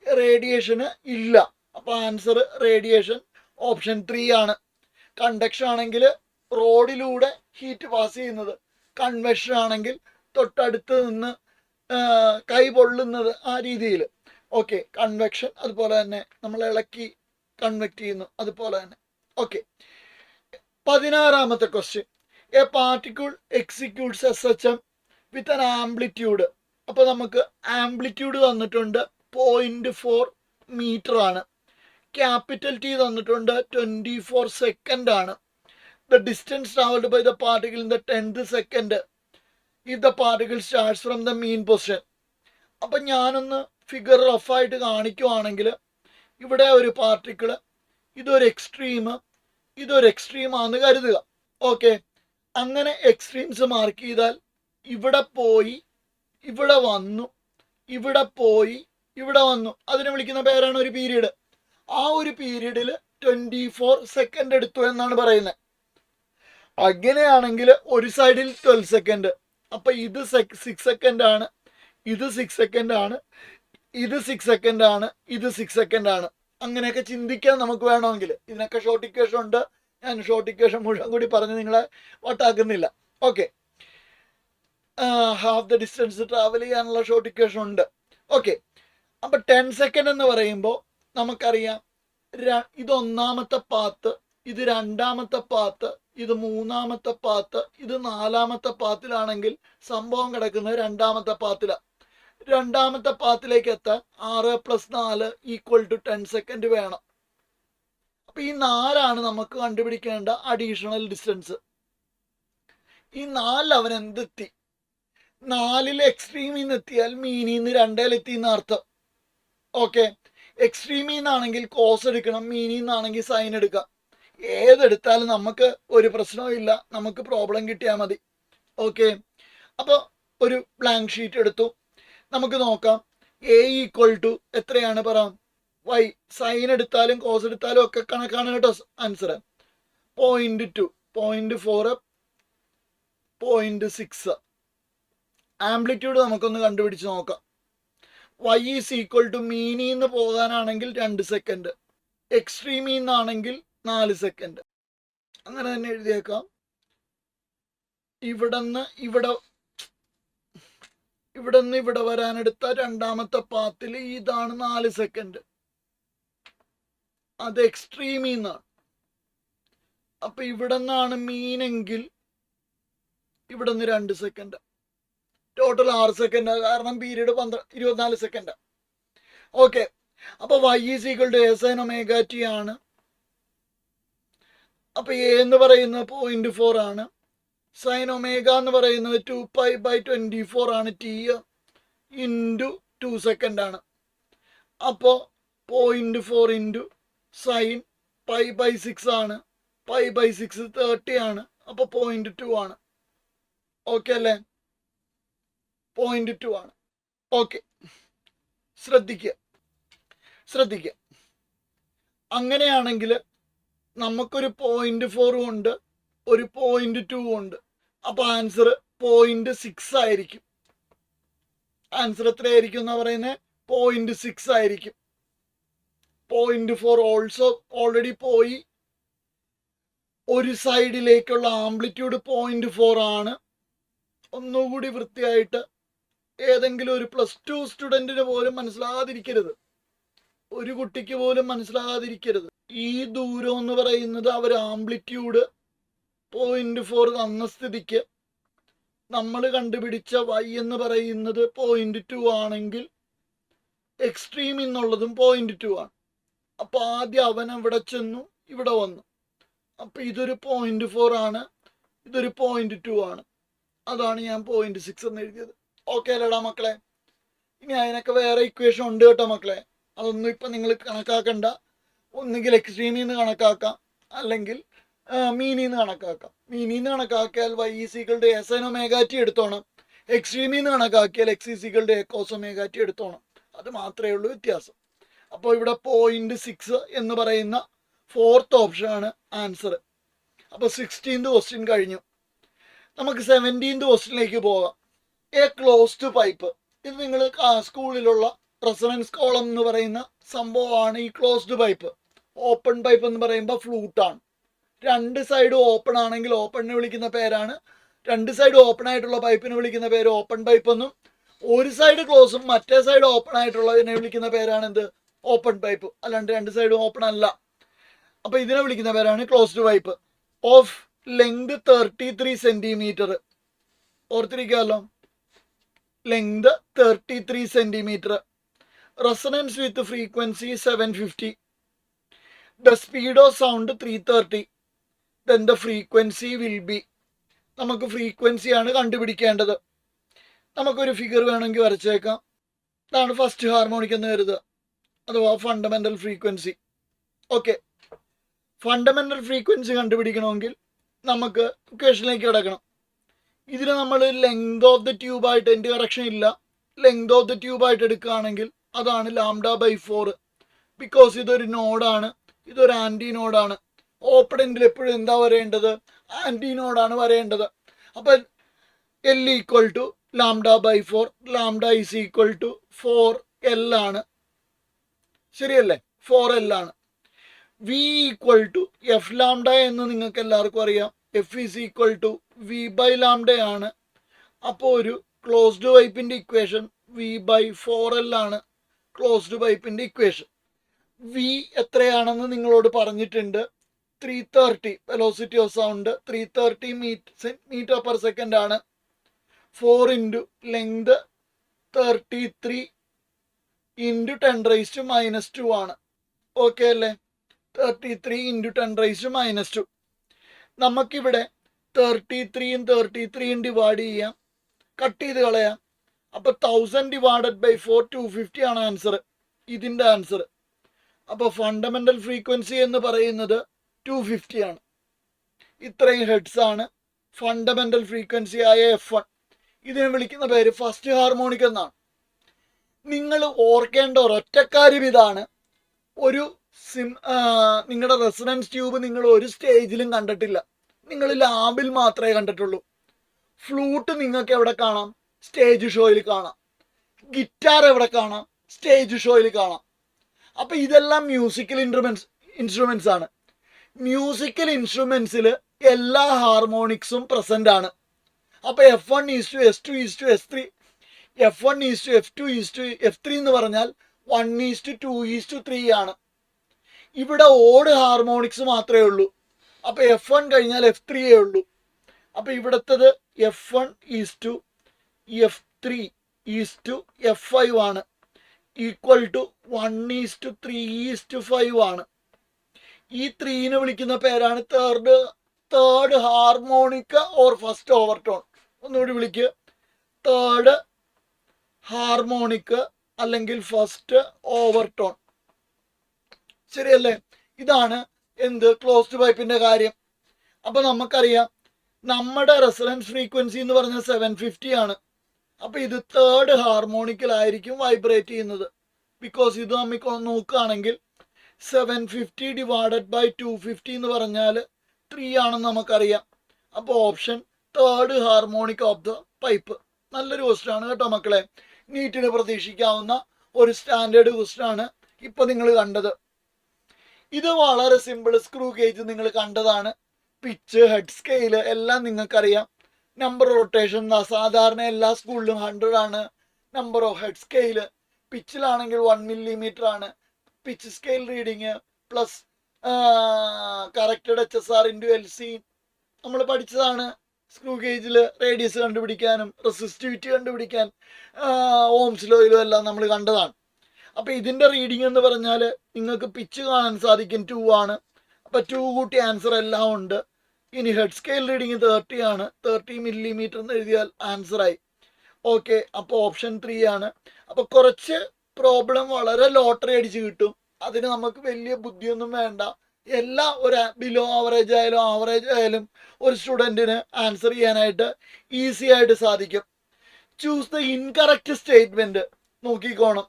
റേഡിയേഷന് ഇല്ല. അപ്പോൾ ആൻസർ റേഡിയേഷൻ ഓപ്ഷൻ 3 ആണ്. കണ്ടക്ഷൻ ആണെങ്കിൽ റോഡിലൂടെ ഹീറ്റ് പാസ് ചെയ്യുന്നത്, കൺവെക്ഷൻ ആണെങ്കിൽ തൊട്ടടുത്ത് നിന്ന് കൈ പൊള്ളുന്നത്, ആ രീതിയിൽ. ഓക്കെ, കൺവെക്ഷൻ അതുപോലെ തന്നെ നമ്മൾ ഇളക്കി കൺവെക്റ്റ് ചെയ്യുന്നു അതുപോലെ തന്നെ. ഓക്കെ, 16ാമത്തെ question a particle executes SHM with an amplitude. അപ്പോൾ നമുക്ക് ആംപ്ലിറ്റ്യൂഡ് തന്നിട്ടുണ്ട് 0.4 മീറ്റർ ആണ്. ക്യാപിറ്റൽ ടി തന്നിട്ടുണ്ട് 24 സെക്കൻഡ് ആണ്. The distance travelled by the particle in the 10th second if the particle starts from the mean position. അപ്പം ഞാനൊന്ന് figure റഫായിട്ട് കാണിക്കുവാണെങ്കിൽ ഇവിടെ ഒരു പാർട്ടിക്കിള്, ഇതൊരു എക്സ്ട്രീം ആണെന്ന് കരുതുക. ഓക്കെ, അങ്ങനെ എക്സ്ട്രീംസ് മാർക്ക് ചെയ്താൽ ഇവിടെ പോയി ഇവിടെ വന്നു, ഇവിടെ പോയി ഇവിടെ വന്നു, അതിനെ വിളിക്കുന്ന പേരാണ് ഒരു പീരീഡ്. ആ ഒരു പീരീഡിൽ 24 സെക്കൻഡ് എടുത്തു എന്നാണ് പറയുന്നത്. അങ്ങനെയാണെങ്കിൽ ഒരു സൈഡിൽ 12 സെക്കൻഡ്, അപ്പം ഇത് 6 സെക്കൻഡ് ആണ്, ഇത് 6 സെക്കൻഡ് ആണ്, ഇത് 6 സെക്കൻഡ് ആണ്, ഇത് 6 സെക്കൻഡ് ആണ്. അങ്ങനെയൊക്കെ ചിന്തിക്കാൻ നമുക്ക് വേണമെങ്കിൽ. ഇതിനൊക്കെ ഷോർട്ട് ഇക്വേഷൻ ഉണ്ട്. ഞാൻ ഷോർട്ട് ഇക്വേഷൻ മുഴുവൻ കൂടി പറഞ്ഞ് നിങ്ങളെ വട്ടാക്കുന്നില്ല. Okay, half the distance travel ചെയ്യാനുള്ള ഷോർട്ട് ഇക്വേഷൻ ഉണ്ട്. ഓക്കെ, അപ്പം 10 സെക്കൻഡ് എന്ന് പറയുമ്പോൾ നമുക്കറിയാം ഇത് ഒന്നാമത്തെ പാത്ത്, ഇത് രണ്ടാമത്തെ പാത്ത്, ഇത് മൂന്നാമത്തെ പാത്ത്, ഇത് നാലാമത്തെ പാത്തിലാണെങ്കിൽ സംഭവം കിടക്കുന്നത് രണ്ടാമത്തെ പാത്തിലാണ്. രണ്ടാമത്തെ പാത്തിലേക്ക് എത്താൻ 6 + 4 = 10 സെക്കൻഡ് വേണം. അപ്പം ഈ 4 നമുക്ക് കണ്ടുപിടിക്കേണ്ട അഡീഷണൽ ഡിസ്റ്റൻസ്. ഈ 4 അവൻ എന്തെത്തി? 4 എക്സ്ട്രീമിൽ നിന്ന് എത്തിയാൽ മീനിൽ നിന്ന് 2 എത്തി എന്ന് അർത്ഥം. ഓക്കെ, എക്സ്ട്രീമിൽ നിന്നാണെങ്കിൽ കോസ് എടുക്കണം, മീനിൽ നിന്നാണെങ്കിൽ സൈൻ എടുക്കാം. ഏതെടുത്താലും നമുക്ക് ഒരു പ്രശ്നവും ഇല്ല, നമുക്ക് പ്രോബ്ലം കിട്ടിയാൽ മതി. ഓക്കെ, അപ്പോൾ ഒരു ബ്ലാങ്ക് ഷീറ്റ് എടുത്തു. നമുക്ക് നോക്കാം. A = എത്രയാണ് പറയാം? y. സൈൻ എടുത്താലും കോസ് എടുത്താലും ഒക്കെ കണക്കാണ് കേട്ടോ ആൻസർ. 0.2, 0.4, 0.6. ആംപ്ലിറ്റ്യൂഡ് നമുക്കൊന്ന് കണ്ടുപിടിച്ച് നോക്കാം. y = മീനിൽ നിന്ന് പോകാനാണെങ്കിൽ 2 സെക്കൻഡ്, എക്സ്ട്രീമിൽ നിന്നാണെങ്കിൽ 4 സെക്കൻഡ്. അങ്ങനെ തന്നെ എഴുതിയേക്കാം. ഇവിടുന്ന് ഇവിടെ വരാനെടുത്ത രണ്ടാമത്തെ പാത്തിൽ ഇതാണ് 4 സെക്കൻഡ്, അത് എക്സ്ട്രീമിൽ നിന്നാണ്. അപ്പൊ ഇവിടെ നിന്നാണ് മീനെങ്കിൽ ഇവിടെ നിന്ന് 2 സെക്കൻഡ്, ടോട്ടൽ 6 സെക്കൻഡ്, കാരണം പീരീഡ് 24 സെക്കൻഡ്. ഓക്കെ, അപ്പൊ y = a sin ωt ആണ്. അപ്പൊ a എന്ന് പറയുന്നത് 0.4 ആണ്, സൈൻ ഒമേഗ എന്ന് പറയുന്നത് 2π/24 ആണ്, t × 2 സെക്കൻഡ് ആണ്. അപ്പോൾ 0.4 × സൈൻ π/6 ആണ്, π/6 30 ആണ്, അപ്പോൾ 0.2 ആണ്. ഓക്കെ അല്ലേ? 0.2 ആണ്. ഓക്കെ, ശ്രദ്ധിക്കുക. അങ്ങനെയാണെങ്കിൽ നമുക്കൊരു 0.4 ഉണ്ട്, ഒരു 0.2 ഉണ്ട്. അപ്പോൾ ആൻസർ 0.6 ആയിരിക്കും. ആൻസർ എത്രയായിരിക്കും എന്നാ പറയുന്നത്? 0.6 ആയിരിക്കും. 0.4 ഓൾസോ ഓൾറെഡി പോയി. ഒരു സൈഡിലേക്കുള്ള ആംപ്ലിറ്റ്യൂഡ് 0.4 ആണ്. ഒന്നുകൂടി വൃത്തിയായിട്ട് ഏതെങ്കിലും ഒരു +2 സ്റ്റുഡൻറ്റിന് പോലും മനസ്സിലാകാതിരിക്കരുത്, ഒരു കുട്ടിക്ക് പോലും മനസ്സിലാകാതിരിക്കരുത്. ഈ ദൂരം എന്ന് പറയുന്നത് അവർ ആംപ്ലിറ്റ്യൂഡ് 0.4 തന്ന സ്ഥിതിക്ക് നമ്മൾ കണ്ടുപിടിച്ച y എന്ന് പറയുന്നത് 0.2 ആണെങ്കിൽ എക്സ്ട്രീം എന്നുള്ളതും 0.2 ആണ്. അപ്പൊ ആദ്യം അവൻ ഇവിടെ ചെന്നു, ഇവിടെ വന്നു. അപ്പൊ ഇതൊരു 0.4 ആണ്, ഇതൊരു 0.2 ആണ്. അതാണ് ഞാൻ 0.6 എന്ന് എഴുതിയത്. ഓക്കെ അല്ലേടാ മക്കളെ? ഇനി അതിനൊക്കെ വേറെ ഇക്വേഷൻ ഉണ്ട് കേട്ടോ മക്കളെ, അതൊന്നും ഇപ്പൊ നിങ്ങൾ കണക്കാക്കണ്ട. ഒന്നുകിൽ എക്സ്ട്രീമിൽ നിന്ന് കണക്കാക്കാം, അല്ലെങ്കിൽ മീനിൽ നിന്ന് കണക്കാക്കാം. മീനിൽ നിന്ന് കണക്കാക്കിയാൽ y = a sin ωt എടുത്തോണം, എക്സ്ട്രീമിൽ നിന്ന് കണക്കാക്കിയാൽ x = a cos ωt എടുത്തോണം. അത് മാത്രമേ ഉള്ളൂ വ്യത്യാസം. അപ്പോൾ ഇവിടെ 0.6 എന്ന് പറയുന്ന 4th ഓപ്ഷൻ ആണ് ആൻസർ. അപ്പോൾ 16th ക്വസ്റ്റ്യൻ കഴിഞ്ഞു. നമുക്ക് 17th ക്വസ്റ്റ്യനിലേക്ക് പോകാം. A closed pipe. ഇത് നിങ്ങൾ സ്കൂളിലുള്ള റെസൊണൻസ് കോളം എന്ന് പറയുന്ന സംഭവമാണ് ഈ ക്ലോസ്ഡ് പൈപ്പ്. ഓപ്പൺ പൈപ്പ് എന്ന് പറയുമ്പോൾ ഫ്ലൂട്ടാണ്. 2 സൈഡ് ഓപ്പൺ ആണെങ്കിൽ ഓപ്പണിനെ വിളിക്കുന്ന പേരാണ്, 2 സൈഡ് ഓപ്പൺ ആയിട്ടുള്ള പൈപ്പിനെ വിളിക്കുന്ന പേര് ഓപ്പൺ പൈപ്പ് എന്നും, ഒരു സൈഡ് ക്ലോസും മറ്റേ സൈഡ് ഓപ്പൺ ആയിട്ടുള്ളതിനെ വിളിക്കുന്ന പേരാണ് എന്ത്? Open pipe. അല്ലാണ്ട് 2 സൈഡും ഓപ്പൺ അല്ല. അപ്പൊ ഇതിനെ വിളിക്കുന്ന പേരാണ് closed pipe. Of length 33 centimetre. ഓർത്തിരിക്കാമല്ലോ. Length 33 centimetre, resonance with frequency 750, the speed of sound 330, then the frequency will be. നമുക്ക് ഫ്രീക്വൻസിയാണ് കണ്ടുപിടിക്കേണ്ടത്. നമുക്കൊരു ഫിഗർ വേണമെങ്കിൽ വരച്ചേക്കാം. ഇതാണ് ഫസ്റ്റ് ഹാർമോണിക് എന്ന് കരുതുക, അഥവാ fundamental frequency. Okay, fundamental frequency കണ്ടുപിടിക്കണമെങ്കിൽ നമുക്ക് ഇക്വേഷനിലേക്ക് കിടക്കണം. ഇതിന് നമ്മൾ ലെങ്ത് ഓഫ് ദ ട്യൂബായിട്ട്, എൻ്റെ കറക്ഷൻ ഇല്ല, ലെങ്ത് ഓഫ് ദ ട്യൂബായിട്ട് എടുക്കുകയാണെങ്കിൽ അതാണ് λ/4. ബിക്കോസ് ഇതൊരു നോഡാണ്, ഇതൊരു ആൻറ്റി നോഡാണ്. ഓപ്പൺ എൻഡിൽ എപ്പോഴും എന്താ വരേണ്ടത്? ആൻറ്റി നോഡാണ് വരേണ്ടത്. അപ്പം L equal to λ/4, lambda is equal to 4L ആണ്. ശരിയല്ലേ? 4L ആണ്. V equal to F lambda എന്ന് നിങ്ങൾക്ക് എല്ലാവർക്കും അറിയാം. F is equal to V/λ ആണ്. അപ്പോൾ ഒരു ക്ലോസ്ഡ് പൈപ്പിൻ്റെ ഇക്വേഷൻ V/4L ആണ്. ക്ലോസ്ഡ് പൈപ്പിൻ്റെ ഇക്വേഷൻ. V എത്രയാണെന്ന് നിങ്ങളോട് പറഞ്ഞിട്ടുണ്ട്. 330 velocity of sound 330 metre per second ആണ്. 4 ഇൻറ്റു ലെങ്ത് 33 ഇൻറ്റു 10⁻⁻² ആണ്. ഓക്കെ അല്ലേ? 33 ഇൻറ്റു 10⁻². നമുക്കിവിടെ 33യും 33യും ഡിവൈഡ് ചെയ്യാം, കട്ട് ചെയ്ത് കളയാം. അപ്പോൾ 1000 ഡിവൈഡഡ് ബൈ 4 250 ആണ് ആൻസർ, ഇതിൻ്റെ ആൻസർ. അപ്പോൾ ഫണ്ടമെന്റൽ ഫ്രീക്വൻസി എന്ന് പറയുന്നത് 250 ആണ്. ഇത്രയും ഹെഡ്സ് ആണ് ഫണ്ടമെന്റൽ ഫ്രീക്വൻസി ആയ F1. ഇതിനെ വിളിക്കുന്ന പേര് ഫസ്റ്റ് ഹാർമോണിക് എന്നാണ്. നിങ്ങൾ ഓർക്കേണ്ട ഒരൊറ്റ കാര്യം ഇതാണ്, ഒരു നിങ്ങളുടെ റെസൊണൻസ് ട്യൂബ് നിങ്ങൾ ഒരു സ്റ്റേജിലും കണ്ടിട്ടില്ല, നിങ്ങൾ ലാബിൽ മാത്രമേ കണ്ടിട്ടുള്ളൂ. ഫ്ലൂട്ട് നിങ്ങൾക്ക് എവിടെ കാണാം? സ്റ്റേജ് ഷോയിൽ കാണാം. ഗിറ്റാർ എവിടെ കാണാം? സ്റ്റേജ് ഷോയിൽ കാണാം. അപ്പം ഇതെല്ലാം മ്യൂസിക്കൽ ഇൻസ്ട്രുമെന്റ്സ് ആണ്. മ്യൂസിക്കൽ ഇൻസ്ട്രുമെന്റ്സിൽ എല്ലാ ഹാർമോണിക്സും പ്രസന്റ് ആണ്. അപ്പോൾ F1 is to S2 is to S3, F1 is to F2 is to F3 എന്ന് പറഞ്ഞാൽ 1 ഈസ് ടു 2 ഈസ് ടു 3 ആണ്. ഇവിടെ ഓഡ് ഹാർമോണിക്സ് മാത്രമേ ഉള്ളൂ. അപ്പോൾ F1 കഴിഞ്ഞാൽ F3 ഉള്ളൂ. അപ്പോൾ ഇവിടുത്തത് F1 is to F3 is to F5 ആണ്. Equal to 1 is to 3 is to 5 ആണ്. ഈ 3നെ വിളിക്കുന്ന പേരാണ് third harmonic or first overtone. ഒന്നുകൂടി വിളിക്കുക, തേർഡ് ഹാർമോണിക് അല്ലെങ്കിൽ ഫസ്റ്റ് ഓവർടോൺ. ശരിയല്ലേ? ഇതാണ് എന്ത് ക്ലോസ്ഡ് പൈപ്പിന്റെ കാര്യം. അപ്പൊ നമുക്കറിയാം നമ്മുടെ റെസൊണൻസ് ഫ്രീക്വൻസി എന്ന് പറഞ്ഞാൽ 750 ആണ്. അപ്പൊ ഇത് തേർഡ് ഹാർമോണിക്കിലായിരിക്കും വൈബ്രേറ്റ് ചെയ്യുന്നത്. ബിക്കോസ് ഇത് നമുക്ക് നോക്കുകയാണെങ്കിൽ 750 ഡിവൈഡഡ് ബൈ 250 എന്ന് പറഞ്ഞാൽ 3 ആണെന്ന് നമുക്കറിയാം. അപ്പോൾ option third harmonic of the pipe. നല്ലൊരു ക്വസ്റ്റ്യൻ ആണ് കേട്ടോ മക്കളെ. നീറ്റിന് പ്രതീക്ഷിക്കാവുന്ന ഒരു സ്റ്റാൻഡേർഡ് ക്വസ്റ്റ്യൻ ആണ് ഇപ്പൊ നിങ്ങൾ കണ്ടത്. ഇത് വളരെ സിമ്പിൾ. സ്ക്രൂ ഗേജ് നിങ്ങൾ കണ്ടതാണ്. പിച്ച്, ഹെഡ് സ്കെയില് എല്ലാം നിങ്ങൾക്കറിയാം. നമ്പർ റൊട്ടേഷൻ സാധാരണ എല്ലാ സ്കൂളിലും 100 ആണ്. നമ്പർ ഓഫ് ഹെഡ് സ്കെയില് പിച്ചിലാണെങ്കിൽ 1 മില്ലിമീറ്റർ ആണ്. Pitch scale reading plus corrected HSR into LC നമ്മൾ പഠിച്ചതാണ്. സ്ക്രൂ ഗേജിൽ റേഡിയസ് കണ്ടുപിടിക്കാനും റെസിസ്റ്റിവിറ്റി കണ്ടുപിടിക്കാൻ ഓംസ് ലോയിലും എല്ലാം നമ്മൾ കണ്ടതാണ്. അപ്പോൾ ഇതിൻ്റെ റീഡിങ് എന്ന് പറഞ്ഞാൽ നിങ്ങൾക്ക് പിച്ച് കാണാൻ സാധിക്കും 2 ആണ്. അപ്പോൾ 2 കൂട്ടി ആൻസർ എല്ലാം ഉണ്ട്. ഇനി ഹെഡ് സ്കെയിൽ റീഡിങ് 30 ആണ്. 30 മില്ലിമീറ്റർ എന്ന് എഴുതിയാൽ ആൻസറായി. ഓക്കെ, അപ്പോൾ ഓപ്ഷൻ 3 ആണ്. അപ്പോൾ കുറച്ച് പ്രോബ്ലം വളരെ ലോട്ടറി അടിച്ച് കിട്ടും. അതിന് നമുക്ക് വലിയ ബുദ്ധിയൊന്നും വേണ്ട. എല്ലാം ഒരു ബിലോ ആവറേജ് ആയാലും ആവറേജ് ആയാലും ഒരു സ്റ്റുഡൻറ്റിന് ആൻസർ ചെയ്യാനായിട്ട് ഈസി ആയിട്ട് സാധിക്കും. ചൂസ് ദ ഇൻകറക്റ്റ് സ്റ്റേറ്റ്മെൻറ്റ് നോക്കിക്കോണം.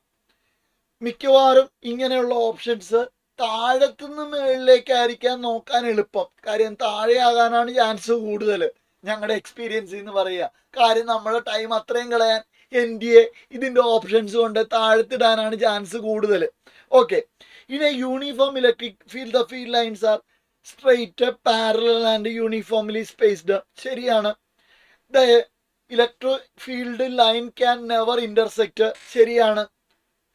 മിക്കവാറും ഇങ്ങനെയുള്ള ഓപ്ഷൻസ് താഴത്തുനിന്ന് മുകളിലേക്കായിരിക്കാൻ നോക്കാൻ എളുപ്പം. കാര്യം താഴെയാകാനാണ് ചാൻസ് കൂടുതൽ, ഞങ്ങളുടെ എക്സ്പീരിയൻസിൽ നിന്ന് പറയുക. കാര്യം നമ്മുടെ ടൈം അത്രയും കളയാൻ NDA ഇതിൻ്റെ ഓപ്ഷൻസ് കൊണ്ട് താഴത്തിടാനാണ് ചാൻസ് കൂടുതൽ. Okay, in a uniform electric field the field lines are straight, parallel and uniformly spaced. ശരിയാണ്. The electric field line can never intersect. ശരിയാണ്.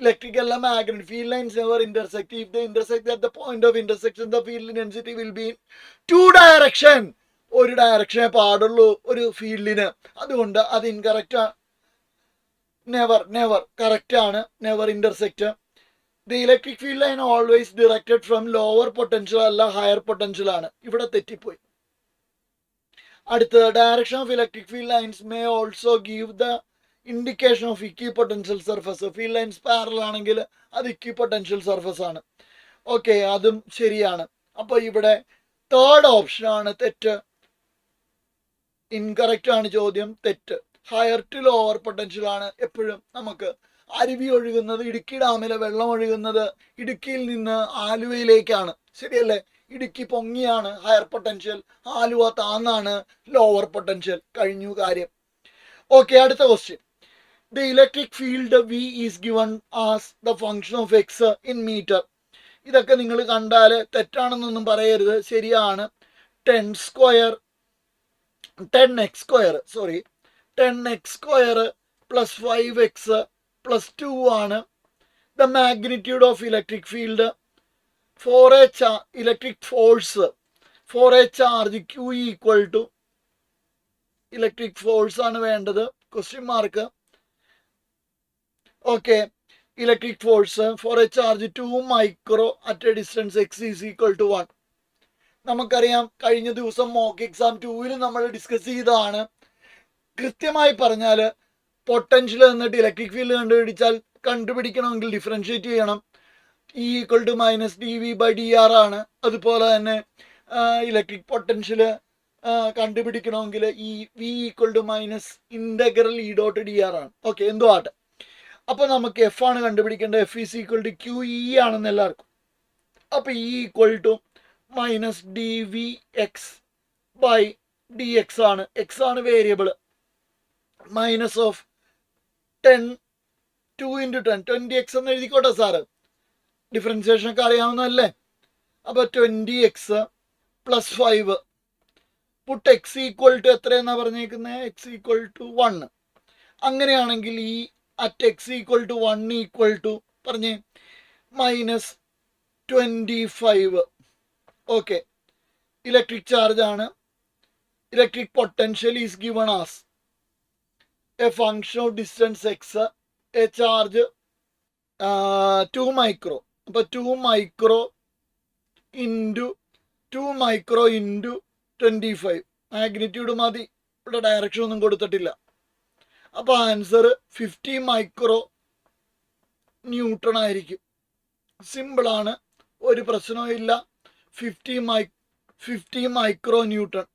ഇലക്ട്രിക് അല്ല magnetic. Field lines never intersect. If the intersect at the point of intersection the field intensity will be in 2 direction. ഒരു ഡയറക്ഷനെ പാടുള്ളൂ ഒരു ഫീൽഡിന്. അതുകൊണ്ട് അത് ഇൻകറക്റ്റ് ആണ്. നെവർ കറക്റ്റ് ആണ്. Never intersect. The electric field line always directed from lower potential അല്ല ഹയർ പൊട്ടൻഷ്യൽ ആണ്. ഇവിടെ തെറ്റിപ്പോയി. അടുത്തത് direction of electric field lines may also give the indication of equipotential surface. Field lines parallel ആണെങ്കിൽ അത് equipotential surface ആണ്. Okay, അതും ശരിയാണ്. അപ്പൊ ഇവിടെ തേർഡ് ഓപ്ഷൻ ആണ് തെറ്റ്. ഇൻകറക്റ്റ് ആണ് ചോദ്യം, തെറ്റ്. ഹയർ ടു ലോവർ പൊട്ടൻഷ്യൽ ആണ് എപ്പോഴും. നമുക്ക് അരുവി ഒഴുകുന്നത്, ഇടുക്കി ഡാമിലെ വെള്ളം ഒഴുകുന്നത് ഇടുക്കിയിൽ നിന്ന് ആലുവയിലേക്കാണ്, ശരിയല്ലേ? ഇടുക്കി പൊങ്ങിയാണ് ഹയർ പൊട്ടൻഷ്യൽ, ആലുവ താന്നാണ് ലോവർ പൊട്ടൻഷ്യൽ. കഴിഞ്ഞു കാര്യം. ഓക്കെ, അടുത്ത question. The electric field V is given as the function of x in metre. ഇതൊക്കെ നിങ്ങൾ കണ്ടാൽ തെറ്റാണെന്നൊന്നും പറയരുത്, ശരിയാണ്. 10x square plus 5x plus 2 ആണ്. The magnitude of electric field for a electric force for a charge Q equal to electric force ആണ് വേണ്ടത്, question mark. Okay, electric force for a charge 2 micro at a distance x is equal to 1. നമുക്കറിയാം, കഴിഞ്ഞ ദിവസം mock exam 2-ൽ നമ്മൾ discuss ചെയ്തതാണ്. കൃത്യമായി പറഞ്ഞാൽ potential എന്നിട്ട് ഇലക്ട്രിക് ഫീൽഡ് കണ്ടുപിടിക്കണമെങ്കിൽ ഡിഫറൻഷിയേറ്റ് ചെയ്യണം. E equal to minus dV/dr ആണ്. അതുപോലെ തന്നെ ഇലക്ട്രിക് പൊട്ടൻഷ്യൽ കണ്ടുപിടിക്കണമെങ്കിൽ ഈ V equal to minus integral E.dr ആണ്. ഓക്കെ, എന്തോ ആട്ടെ. അപ്പോൾ നമുക്ക് F ആണ് കണ്ടുപിടിക്കേണ്ടത്. F is equal to QE ആണെന്ന് എല്ലാവർക്കും. അപ്പോൾ E equal to minus dVx/dx ആണ്. എക്സ് ആണ് വേരിയബിൾ. മൈനസ് ഓഫ് 2 × 10 20x എന്ന് എഴുതിക്കോട്ടെ സാറ്, ഡിഫറൻസിയേഷൻ ഒക്കെ അറിയാവുന്നതല്ലേ. അപ്പോൾ 20x plus 5 put x equal to എത്രയെന്നാ പറഞ്ഞേക്കുന്നത്? x equal to 1. അങ്ങനെയാണെങ്കിൽ ഈ at x equal to 1 equal to പറഞ്ഞേ മൈനസ് 25. ഓക്കെ, ഇലക്ട്രിക് ചാർജ് ആണ്. Electric potential is given as a function of distance x, a charge 2 micro. അപ്പോൾ 2 micro into 25. Magnitude മതി, ഇവിടെ direction ഒന്നും കൊടുത്തിട്ടില്ല. അപ്പോൾ ആൻസർ 50 മൈക്രോ ന്യൂട്ടൺ ആയിരിക്കും. സിമ്പിളാണ്, ഒരു പ്രശ്നവും ഇല്ല. 50 മൈക്രോ ന്യൂട്ടൺ.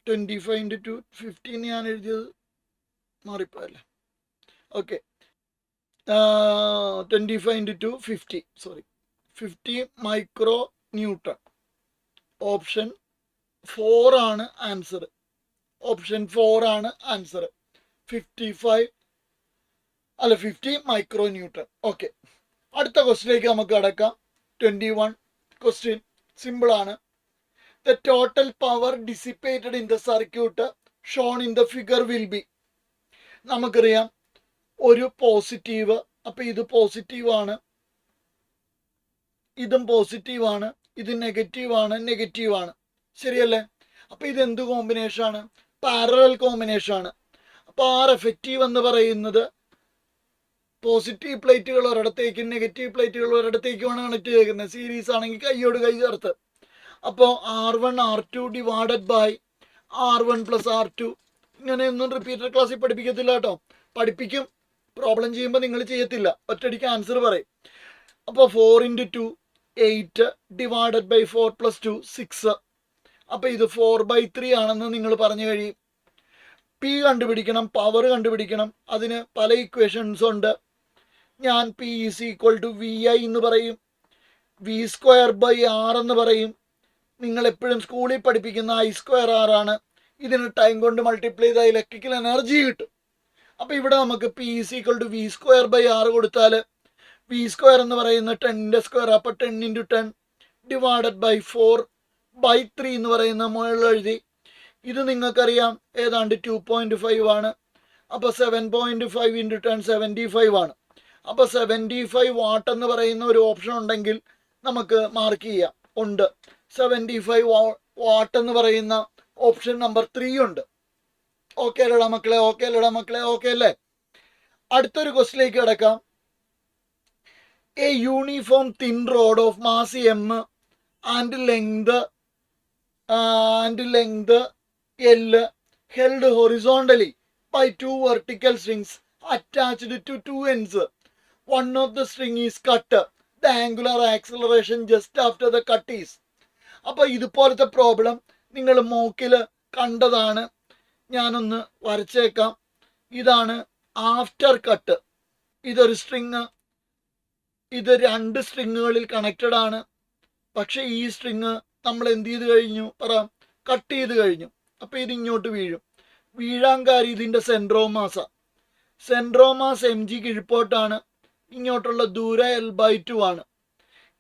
25 × 2 15 ഞാൻ എഴുതിയത് മാറിപ്പോയല്ലേ. Okay, 25 × 2 50 50 micro newton. ഓപ്ഷൻ 4 ആണ് ആൻസർ. ഓപ്ഷൻ 4 ആണ് ആൻസർ. 50 micro newton. ഓക്കെ, അടുത്ത ക്വസ്റ്റിലേക്ക് നമുക്ക് കടക്കാം. 21 ക്വസ്റ്റ്യൻ സിമ്പിൾ ആണ്. The total power dissipated in the circuit shown in the figure will be. നമുക്കറിയാം ഒരു പോസിറ്റീവ്, അപ്പൊ ഇത് പോസിറ്റീവാണ്, ഇതും പോസിറ്റീവാണ്, ഇത് നെഗറ്റീവാണ്, ശരിയല്ലേ? അപ്പൊ ഇത് എന്ത് കോമ്പിനേഷൻ ആണ്? പാരലൽ കോമ്പിനേഷൻ ആണ്. അപ്പൊ ആർ എഫക്റ്റീവ് എന്ന് പറയുന്നത് പോസിറ്റീവ് പ്ലേറ്റുകൾ ഒരിടത്തേക്കും നെഗറ്റീവ് പ്ലേറ്റുകൾ ഒരിടത്തേക്കുമാണ് കണക്ട് ചെയ്യുന്നത്. സീരീസ് ആണെങ്കിൽ കൈയോട് കൈ ചേർത്ത്. അപ്പോൾ R1 R2 divided by R1 + R2. ഇങ്ങനെയൊന്നും റിപ്പീറ്റർ ക്ലാസ്സിൽ പഠിപ്പിക്കത്തില്ല കേട്ടോ. പഠിപ്പിക്കും, പ്രോബ്ലം ചെയ്യുമ്പോൾ നിങ്ങൾ ചെയ്യത്തില്ല, ഒറ്റയടിക്ക് ആൻസർ പറയും. അപ്പോൾ 4 × 2 8 ഡിവൈഡഡ് ബൈ 4 + 2 6. അപ്പോൾ ഇത് 4/3 ആണെന്ന് നിങ്ങൾ പറഞ്ഞു കഴിയും. P കണ്ടുപിടിക്കണം, പവർ കണ്ടുപിടിക്കണം. അതിന് പല ഇക്വേഷൻസ് ഉണ്ട്. ഞാൻ P is equal to VI എന്ന് പറയും, V²/R എന്ന് പറയും. നിങ്ങൾ എപ്പോഴും സ്കൂളിൽ പഠിപ്പിക്കുന്ന I²R ആണ്. ഇതിന് ടൈം കൊണ്ട് മൾട്ടിപ്ലൈ ചെയ്താൽ ഇലക്ട്രിക്കൽ എനർജി കിട്ടും. അപ്പോൾ ഇവിടെ നമുക്ക് P is equal to V²/R കൊടുത്താൽ V² എന്ന് പറയുന്ന 10ന്റെ സ്ക്വയർ. അപ്പോൾ 10 × 10 ഡിവൈഡഡ് ബൈ 4/3 എന്ന് പറയുന്ന മുകളിൽ എഴുതി. ഇത് നിങ്ങൾക്കറിയാം ഏതാണ്ട് 2.5 ആണ്. അപ്പോൾ 7.5 × 10 75 ആണ്. അപ്പോൾ 75 വാട്ട് എന്ന് പറയുന്ന ഒരു ഓപ്ഷൻ ഉണ്ടെങ്കിൽ നമുക്ക് മാർക്ക് ചെയ്യാം. ഉണ്ട്, 75 വാട്ട് എന്ന് പറയുന്ന ഓപ്ഷൻ നമ്പർ 3 ഉണ്ട്. ഓക്കെ അല്ലേടാ മക്കളെ? ഓക്കെ അല്ലേ? അടുത്തൊരു ക്വസ്റ്റിലേക്ക് കിടക്കാം. A uniform thin road of mass M and length L held horizontally by two vertical strings attached to two ends. One of the string is cut. The angular acceleration just after the cut is. അപ്പോൾ ഇതുപോലത്തെ problem നിങ്ങൾ മോക്കിൽ കണ്ടതാണ്. ഞാനൊന്ന് വരച്ചേക്കാം. ഇതാണ് after cut. ഇതൊരു string, ഇത് രണ്ട് സ്ട്രിങ്ങുകളിൽ connected ആണ്. പക്ഷെ ഈ സ്ട്രിങ് നമ്മൾ എന്ത് ചെയ്ത് കഴിഞ്ഞു കട്ട് ചെയ്ത് കഴിഞ്ഞു. അപ്പോൾ ഇത് ഇങ്ങോട്ട് വീഴും. വീഴാൻ കാര്യം ഇതിൻ്റെ സെൻട്രോമാസ് എം ജി കിഴിപ്പോട്ടാണ്. ഇങ്ങോട്ടുള്ള ദൂരം L/2 ആണ്.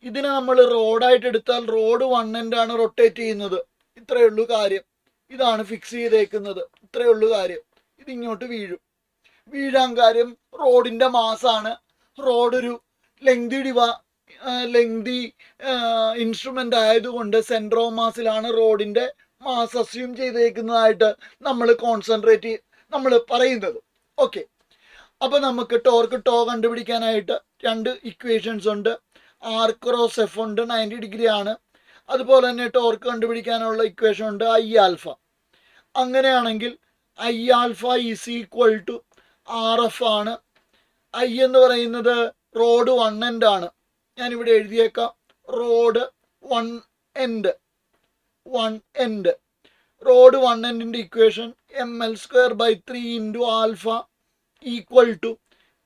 ഇതിനെ നമ്മൾ റോഡായിട്ട് എടുത്താൽ റോഡ് 1 end ആണ് റൊട്ടേറ്റ് ചെയ്യുന്നത്. ഇത്രയേ ഉള്ളൂ കാര്യം. ഇതാണ് ഫിക്സ് ചെയ്തേക്കുന്നത്. ഇത്രയേ ഉള്ളൂ കാര്യം. ഇത് ഇങ്ങോട്ട് വീഴും. വീഴാൻ കാര്യം റോഡിൻ്റെ മാസാണ്. റോഡ് ഒരു ലെങ്തി ഇൻസ്ട്രുമെൻ്റ് ആയതുകൊണ്ട് സെൻട്രോമാസിലാണ് റോഡിൻ്റെ മാസ് അസ്യൂം ചെയ്തേക്കുന്നതായിട്ട് നമ്മൾ പറയുന്നത്. ഓക്കെ, അപ്പോൾ നമുക്ക് ടോ കണ്ടുപിടിക്കാനായിട്ട് രണ്ട് ഇക്വേഷൻസ് ഉണ്ട്. ആർ ക്രോസ് എഫ് ഉണ്ട്, 90 ഡിഗ്രി ആണ്. അതുപോലെ തന്നെ ടോർക്ക് കണ്ടുപിടിക്കാനുള്ള ഇക്വേഷൻ ഉണ്ട്, ഐ ആൽഫ. അങ്ങനെയാണെങ്കിൽ I alpha is equal to R F ആണ്. ഐ എന്ന് പറയുന്നത് റോഡ് 1 end ആണ്. ഞാനിവിടെ എഴുതിയേക്കാം rod 1 end. Rod 1 end equation ml²/3 into alpha equal to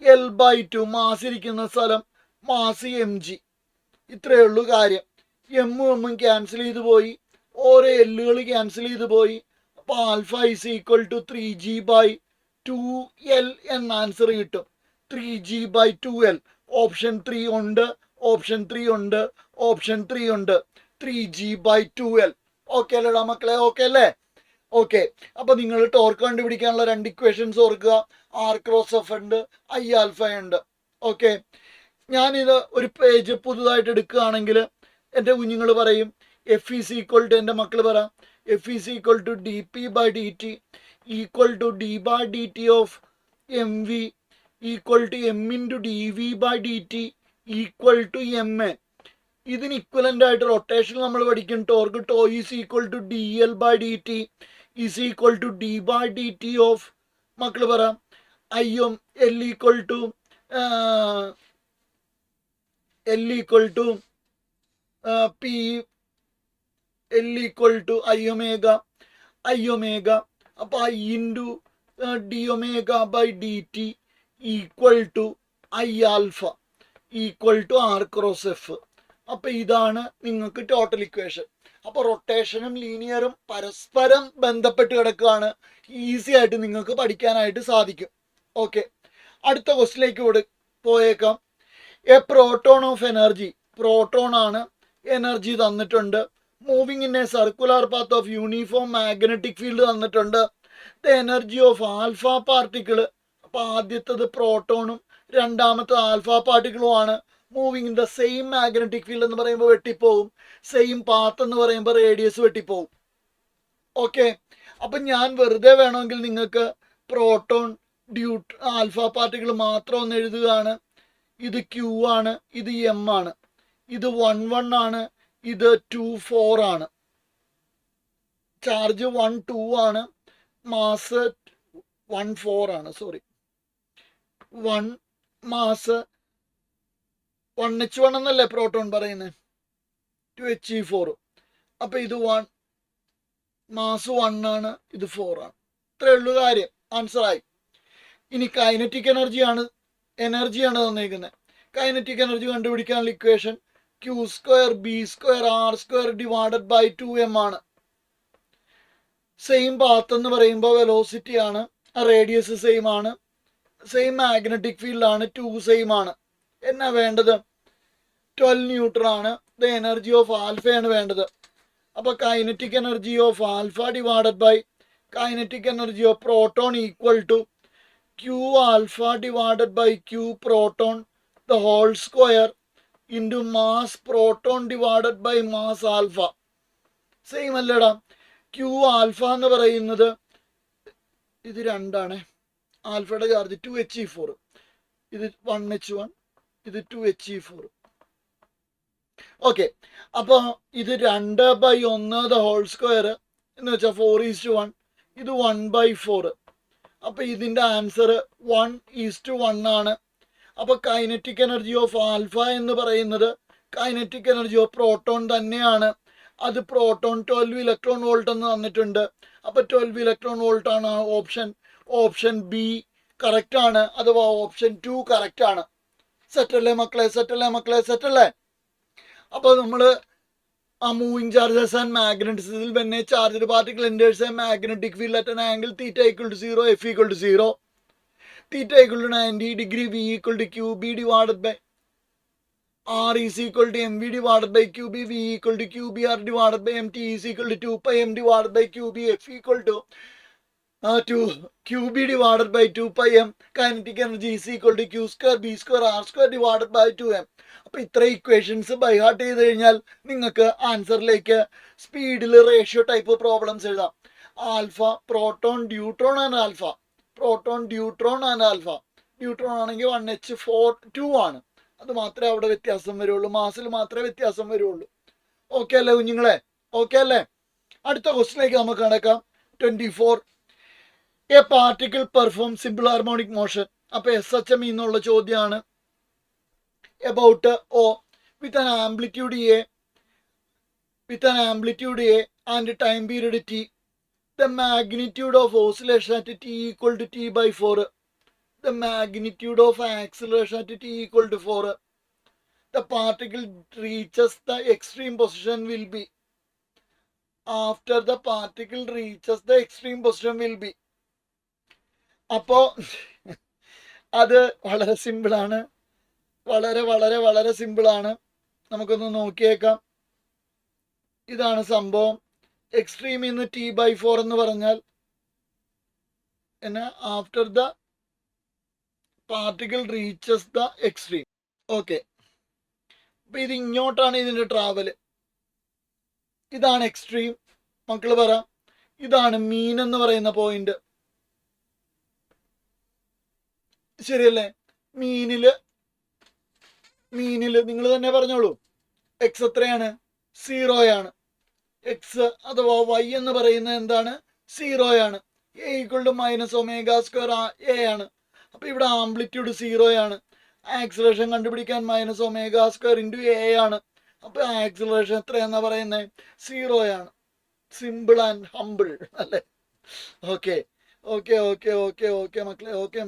L/2. Mass ഇരിക്കുന്ന സ്ഥലം മാസ് എം ജി. ഇത്രയേ ഉള്ളൂ കാര്യം. എമ്മും ക്യാൻസൽ ചെയ്ത് പോയി, ഓരോ എല്ലുകൾ ക്യാൻസൽ ചെയ്ത് പോയി. അപ്പോൾ alpha is equal to 3g/2l എന്ന ആൻസർ കിട്ടും. 3g/2l. ഓപ്ഷൻ 3 ഉണ്ട്, ഓപ്ഷൻ 3 ഉണ്ട്, ഓപ്ഷൻ 3 ഉണ്ട്. 3g/2l. ഓക്കെ അല്ലേടാ മക്കളെ? ഓക്കെ അല്ലേ? ഓക്കെ. അപ്പോൾ നിങ്ങൾ ടോർക്ക് കണ്ടുപിടിക്കാനുള്ള രണ്ട് ഇക്വേഷൻസ് ഓർക്കുക. ആർ ക്രോസ് എഫ് ഉണ്ട്, ഐ ആൽഫ ഉണ്ട്. ഓക്കെ, ഞാനിത് ഒരു പേജ് പുതുതായിട്ട് എടുക്കുകയാണെങ്കിൽ എൻ്റെ കുഞ്ഞുങ്ങൾ പറയും എഫ് ഈസ് ഈക്വൽ ടു, എൻ്റെ മക്കൾ പറയാം F is equal to dp/dt equal to d/dt of m v equal to m into dv/dt equal to m a. ഇതിന് ഇക്വലൻ്റ് ആയിട്ട് റൊട്ടേഷൻ നമ്മൾ പഠിക്കും. Torque tau is equal to dl/dt is equal to d/dt of മക്കൾ പറയാം ഐയും L equal to P, L equal to I omega. അപ്പോൾ I into d/dt equal to I alpha equal to R cross F. അപ്പോൾ ഇതാണ് നിങ്ങൾക്ക് total equation. അപ്പോൾ റൊട്ടേഷനും ലീനിയറും പരസ്പരം ബന്ധപ്പെട്ട് കിടക്കുകയാണ്. ഈസി ആയിട്ട് നിങ്ങൾക്ക് പഠിക്കാനായിട്ട് സാധിക്കും. ഓക്കെ, അടുത്ത ക്വസ്റ്റിലേക്ക് പോയേക്കാം. A proton of energy, proton ആണ്, എനർജി തന്നിട്ടുണ്ട്. Moving in a circular path of uniform magnetic field തന്നിട്ടുണ്ട്. The energy of alpha particle. അപ്പോൾ ആദ്യത്തത് പ്രോട്ടോണും രണ്ടാമത്തത് ആൽഫ പാർട്ടിക്കിളുമാണ്. Moving in the same magnetic field എന്ന് പറയുമ്പോൾ വെട്ടിപ്പോവും, സെയിം പാത്ത് എന്ന് പറയുമ്പോൾ റേഡിയസ് വെട്ടിപ്പോവും. ഓക്കെ, അപ്പം ഞാൻ വെറുതെ വേണമെങ്കിൽ നിങ്ങൾക്ക് പ്രോട്ടോൺ ആൽഫ പാർട്ടിക്കിൾ മാത്രം ഒന്ന് എഴുതുകയാണ്. ഇത് ക്യൂ ആണ്, ഇത് എം ആണ്, ഇത് 1 1 ആണ്, ഇത് 2 4 ആണ്. ചാർജ് 1 2 ആണ്, മാസ് 1 4 ആണ്. 1 മാസ് 1h1 എന്നല്ലേ പ്രോട്ടോൺ പറയുന്നത്, 2he4. അപ്പോൾ ഇത് 1 മാസ് 1 ആണ്, ഇത് 4 ആണ്. ഇത്രയേ ഉള്ളൂ കാര്യം. ആൻസറായി. ഇനി കൈനറ്റിക് എനർജിയാണ് തന്നിരിക്കുന്നത്. കൈനറ്റിക് എനർജി കണ്ടുപിടിക്കാനുള്ള equation Q² B² R² / 2m ആണ്. സെയിം പാത്ത് എന്ന് പറയുമ്പോൾ വെലോസിറ്റി ആണ്, റേഡിയസ് സെയിം ആണ്, സെയിം മാഗ്നറ്റിക് ഫീൽഡ് ആണ്, 2 സെയിം ആണ്. എന്നാ വേണ്ടത്? 12 ന്യൂട്ടൺ ആണ്. ദ എനർജി ഓഫ് ആൽഫയാണ് വേണ്ടത്. അപ്പോൾ kinetic energy of alpha divided by kinetic energy of proton equal to Q alpha divided by Q proton the whole square into mass proton divided by mass alpha. Same അല്ലേടാ? Q alpha എന്ന് പറയുന്നത് ഇത് 2 ആണ്. ആൽഫയുടെ charge 2he4. ഇത് 1H1, ഇത് 2He4. Okay, അപ്പോൾ ഇത് 2/1 എന്ന് വെച്ചാൽ 4:1, ഇത് 1/4. അപ്പോൾ ഇതിൻ്റെ ആൻസർ 1:1 ആണ്. അപ്പോൾ കൈനറ്റിക് എനർജി ഓഫ് ആൽഫ എന്ന് പറയുന്നത് കൈനറ്റിക് എനർജി ഓഫ് പ്രോട്ടോൺ തന്നെയാണ്. അത് പ്രോട്ടോൺ 12 ഇലക്ട്രോൺ വോൾട്ട് എന്ന് തന്നിട്ടുണ്ട്. അപ്പോൾ 12 ഇലക്ട്രോൺ വോൾട്ട് ആണ് ഓപ്ഷൻ ബി കറക്റ്റ് ആണ്, അഥവാ ഓപ്ഷൻ 2 കറക്റ്റ് ആണ്. സെറ്റല്ലേ മക്കളെ? സെറ്റല്ലേ? അപ്പോൾ നമ്മൾ a moving charges and magnets when a charged particle enters a magnetic field at an angle theta equal to 0, f equal to 0, theta equal to 90 degree, v equal to qb divided by r is equal to mv divided by qb, v equal to qbr divided by mt is equal to 2 pi m divided by qb, f equal to qb divided by 2 pi m. Kinetic energy is equal to q square b square r square divided by 2m. അപ്പോൾ ഇത്ര equations by heart ചെയ്ത് കഴിഞ്ഞാൽ നിങ്ങൾക്ക് ആൻസറിലേക്ക് സ്പീഡിൽ ratio type problems എഴുതാം. Alpha, proton, deuteron and alpha. Neutron ആണെങ്കിൽ 1H4 2 ആണ്. അത് മാത്രമേ അവിടെ വ്യത്യാസം വരുള്ളൂ, മാസിൽ മാത്രമേ വ്യത്യാസം വരുള്ളൂ. ഓക്കെ അല്ലേ കുഞ്ഞുങ്ങളെ? ഓക്കെ അല്ലേ? അടുത്ത ക്വസ്റ്റിലേക്ക് നമുക്ക് കടക്കാം. 24. A particle perform simple harmonic motion. അപ്പോൾ SHM എന്നുള്ള ചോദ്യമാണ്. About O with an amplitude A and time period T, the magnitude of oscillation at T equal to T/4, the magnitude of acceleration at T equal to 4, the particle reaches the extreme position will be. After the particle reaches the extreme position will be. അപ്പോൾ അത് വളരെ സിമ്പിളാണ്, വളരെ സിമ്പിളാണ്. നമുക്കൊന്ന് നോക്കിയേക്കാം. ഇതാണ് സംഭവം. Extreme ഇന്ന് T/4 എന്ന് പറഞ്ഞാൽ after the particle reaches the extreme. Okay, അപ്പൊ ഇത് ഇങ്ങോട്ടാണ് ഇതിന്റെ ട്രാവല്. ഇതാണ് എക്സ്ട്രീം. മക്കള് പറ, ഇതാണ് മീൻ എന്ന് പറയുന്ന പോയിന്റ്. ശരിയല്ലേ? മീനില് നിങ്ങൾ തന്നെ പറഞ്ഞോളൂ. എക്സ് എത്രയാണ്? 0 ആണ്. എക്സ് അഥവാ വൈ എന്ന് പറയുന്നത് എന്താണ്? 0 ആണ്. എ ഈക്വൽ ടു -ω² എ ആണ്. അപ്പൊ ഇവിടെ ആംപ്ലിറ്റ്യൂഡ് 0 ആണ്. ആക്സിലറേഷൻ കണ്ടുപിടിക്കാൻ -ω² എ ആണ്. അപ്പൊ ആക്സിലറേഷൻ എത്രയാണെന്നാ പറയുന്നത്? 0 ആണ്. സിമ്പിൾ ആൻഡ് ഹമ്പിൾ അല്ലേ? ഓക്കെ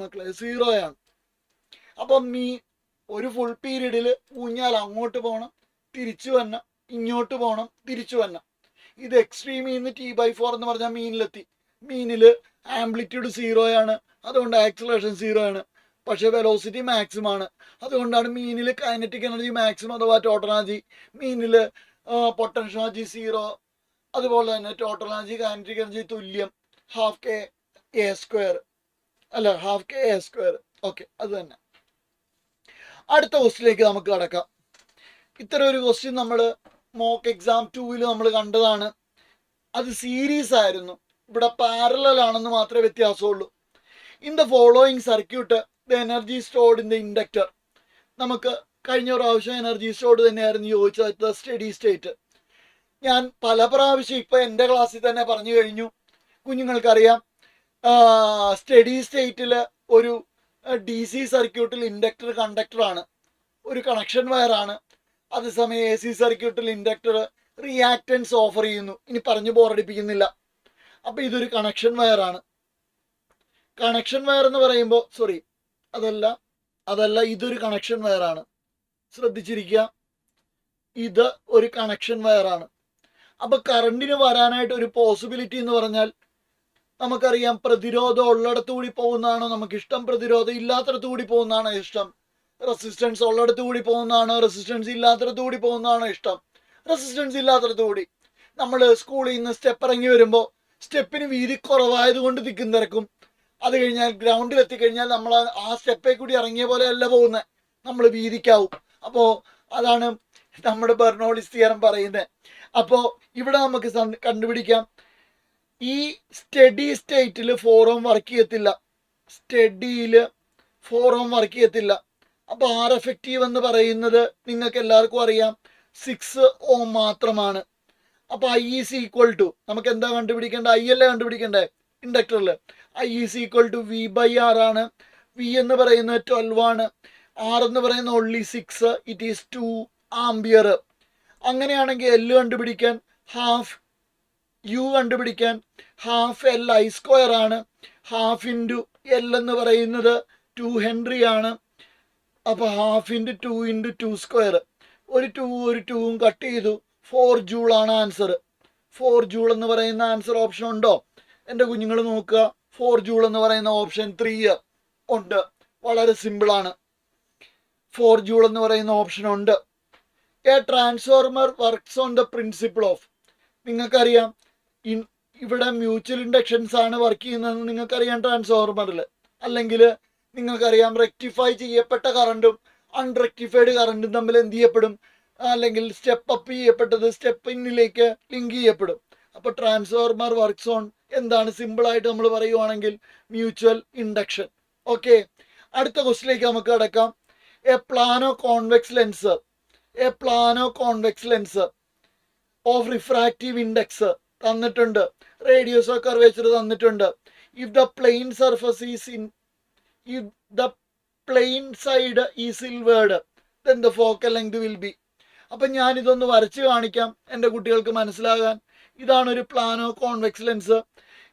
മക്കളെ 0 ആണ്. അപ്പം ഒരു ഫുൾ പീരീഡിൽ ഊഞ്ഞാൽ അങ്ങോട്ട് പോകണം, തിരിച്ചു വരണം, ഇങ്ങോട്ട് പോകണം, തിരിച്ചു വരണം. ഇത് എക്സ്ട്രീമിൽ നിന്ന് T/4 എന്ന് പറഞ്ഞാൽ മീനിൽ ആംപ്ലിറ്റ്യൂഡ് 0 ആണ്. അതുകൊണ്ട് ആക്സിലറേഷൻ 0 ആണ്. പക്ഷെ വെലോസിറ്റി മാക്സിമം ആണ്. അതുകൊണ്ടാണ് മീനിൽ കൈനറ്റിക് എനർജി മാക്സിമം അഥവാ ടോട്ടൽ എനർജി. മീനിൽ പൊട്ടൻഷ്യൽ എനർജി 0. അതുപോലെ തന്നെ ടോട്ടൽ എനർജി കൈനറ്റിക് എനർജി തുല്യം ½ kA². ഓക്കെ, അത് തന്നെ. അടുത്ത ക്വസ്റ്റിലേക്ക് നമുക്ക് കടക്കാം. ഇത്തരം ഒരു ക്വസ്റ്റ്യൻ നമ്മൾ മോക്ക് എക്സാം 2 നമ്മൾ കണ്ടതാണ്. അത് സീരീസ് ആയിരുന്നു. ഇവിടെ പാരലൽ ആണെന്ന് മാത്രമേ വ്യത്യാസമുള്ളൂ. In the following circuit the energy stored in the inductor. നമുക്ക് കഴിഞ്ഞ പ്രാവശ്യം എനർജി സ്റ്റോർഡ് തന്നെയായിരുന്നു ചോദിച്ചത്, സ്റ്റഡി സ്റ്റേറ്റ്. ഞാൻ പല പ്രാവശ്യം ഇപ്പം എൻ്റെ ക്ലാസ്സിൽ തന്നെ പറഞ്ഞു കഴിഞ്ഞു. കുഞ്ഞുങ്ങൾക്കറിയാം, സ്റ്റഡി സ്റ്റേറ്റിൽ ഒരു DC സർക്യൂട്ടിൽ ഇൻഡക്ടർ കണ്ടക്ടറാണ്, ഒരു കണക്ഷൻ വയറാണ്. അതേസമയം AC സർക്യൂട്ടിൽ ഇൻഡക്ടർ റിയാക്റ്റൻസ് ഓഫർ ചെയ്യുന്നു. ഇനി പറഞ്ഞു ബോറടിപ്പിക്കുന്നില്ല. അപ്പം ഇതൊരു കണക്ഷൻ വയറാണ്. കണക്ഷൻ വയർ എന്ന് പറയുമ്പോൾ അതല്ല ഇതൊരു കണക്ഷൻ വയറാണ്. ശ്രദ്ധിച്ചിരിക്കുക, ഇത് ഒരു കണക്ഷൻ വയറാണ്. അപ്പം കറണ്ടിന് വരാനായിട്ട് ഒരു പോസിബിലിറ്റി എന്ന് പറഞ്ഞാൽ നമുക്കറിയാം, പ്രതിരോധം ഉള്ളിടത്ത് കൂടി പോകുന്നതാണോ നമുക്കിഷ്ടം, പ്രതിരോധം ഇല്ലാത്തടത്ത് കൂടി പോകുന്നതാണോ ഇഷ്ടം, റെസിസ്റ്റൻസ് ഉള്ളിടത്ത് കൂടി പോകുന്നതാണോ, റെസിസ്റ്റൻസ് ഇല്ലാത്തടത്ത് കൂടി പോകുന്നതാണോ ഇഷ്ടം? റെസിസ്റ്റൻസ് ഇല്ലാത്തടത്ത് കൂടി. നമ്മൾ സ്കൂളിൽ നിന്ന് സ്റ്റെപ്പ് ഇറങ്ങി വരുമ്പോൾ സ്റ്റെപ്പിന് വീതി കുറവായതുകൊണ്ട് തിക്കും തിരക്കും. അത് കഴിഞ്ഞാൽ ഗ്രൗണ്ടിൽ എത്തിക്കഴിഞ്ഞാൽ നമ്മൾ ആ സ്റ്റെപ്പേ കൂടി ഇറങ്ങിയ പോലെ അല്ല പോകുന്നത്, നമ്മൾ വീതിക്കാവും. അപ്പോൾ അതാണ് നമ്മുടെ ബെർണോളിസ് തിയറം പറയുന്നത്. അപ്പോൾ ഇവിടെ നമുക്ക് കണ്ടുപിടിക്കാം, ഈ സ്റ്റഡി സ്റ്റേറ്റിൽ 4 ohm വർക്ക് ചെയ്യത്തില്ല. സ്റ്റഡിയിൽ 4 ഓം വർക്ക് ചെയ്യത്തില്ല. അപ്പോൾ ആർ എഫക്റ്റീവ് എന്ന് പറയുന്നത് നിങ്ങൾക്ക് എല്ലാവർക്കും അറിയാം 6 ഓം മാത്രമാണ്. അപ്പോൾ ഐ ഈസ് ഈക്വൽ ടു നമുക്ക് എന്താ കണ്ടുപിടിക്കേണ്ടത്? ഐ അല്ലേ കണ്ടുപിടിക്കേണ്ടത് ഇൻഡക്ടറിൽ. I is equal to V by R ആണ്. വി എന്ന് പറയുന്നത് 12 ആണ്. ആർ എന്ന് പറയുന്നത് ഓൺലി 6. It is 2 ampere. അങ്ങനെയാണെങ്കിൽ എൽ കണ്ടുപിടിക്കാൻ ഹാഫ് യു കണ്ടുപിടിക്കാൻ ഹാഫ് എൽ ഐ സ്ക്വയർ ആണ്. ഹാഫ് ഇൻറ്റു എൽ എന്ന് പറയുന്നത് 2 ഹെൻറി ആണ്. അപ്പോൾ ഹാഫ് ഇൻറ്റു 2 ഇൻറ്റു 2 സ്ക്വയർ. ഒരു 2ഉം കട്ട് ചെയ്തു. 4 ജൂൾ ആണ് ആൻസർ. 4 ജൂൾ എന്ന് പറയുന്ന ആൻസർ ഓപ്ഷൻ ഉണ്ടോ എൻ്റെ കുഞ്ഞുങ്ങൾ? നോക്കുക. 4 ജൂൾ എന്ന് പറയുന്ന ഓപ്ഷൻ 3 ഉണ്ട്. വളരെ സിമ്പിളാണ്. 4 ജൂൾ എന്ന് പറയുന്ന ഓപ്ഷൻ ഉണ്ട്. A transformer works on the principle of, നിങ്ങൾക്കറിയാം ഇവിടെ മ്യൂച്വൽ ഇൻഡക്ഷൻസ് ആണ് വർക്ക് ചെയ്യുന്നതെന്ന് നിങ്ങൾക്കറിയാം ട്രാൻസ്ഫോർമറിൽ. അല്ലെങ്കിൽ നിങ്ങൾക്കറിയാം റെക്ടിഫൈ ചെയ്യപ്പെട്ട കറണ്ടും അൺറെക്ടിഫൈഡ് കറണ്ടും തമ്മിൽ എന്ത് ചെയ്യപ്പെടും? അല്ലെങ്കിൽ സ്റ്റെപ്പ് അപ്പ് ചെയ്യപ്പെട്ടത് സ്റ്റെപ്പ് ഇന്നിലേക്ക് ലിങ്ക് ചെയ്യപ്പെടും. അപ്പോൾ ട്രാൻസ്ഫോർമർ വർക്ക്സ് ഓൺ എന്താണ്? സിമ്പിളായിട്ട് നമ്മൾ പറയുവാണെങ്കിൽ മ്യൂച്വൽ ഇൻഡക്ഷൻ. ഓക്കെ, അടുത്ത ക്വസ്റ്റിലേക്ക് നമുക്ക് കിടക്കാം. A plano convex lens of refractive index തന്നിട്ടുണ്ട്. റേഡിയസ് ഓഫ് കർവേച്ചർ തന്നിട്ടുണ്ട്. If the plane surface if the plane side is silvered then the focal length will be. അപ്പം ഞാനിതൊന്ന് വരച്ച് കാണിക്കാം എൻ്റെ കുട്ടികൾക്ക് മനസ്സിലാകാൻ. ഇതാണ് ഒരു പ്ലാനോ കോൺവെക്സ് ലെൻസ്.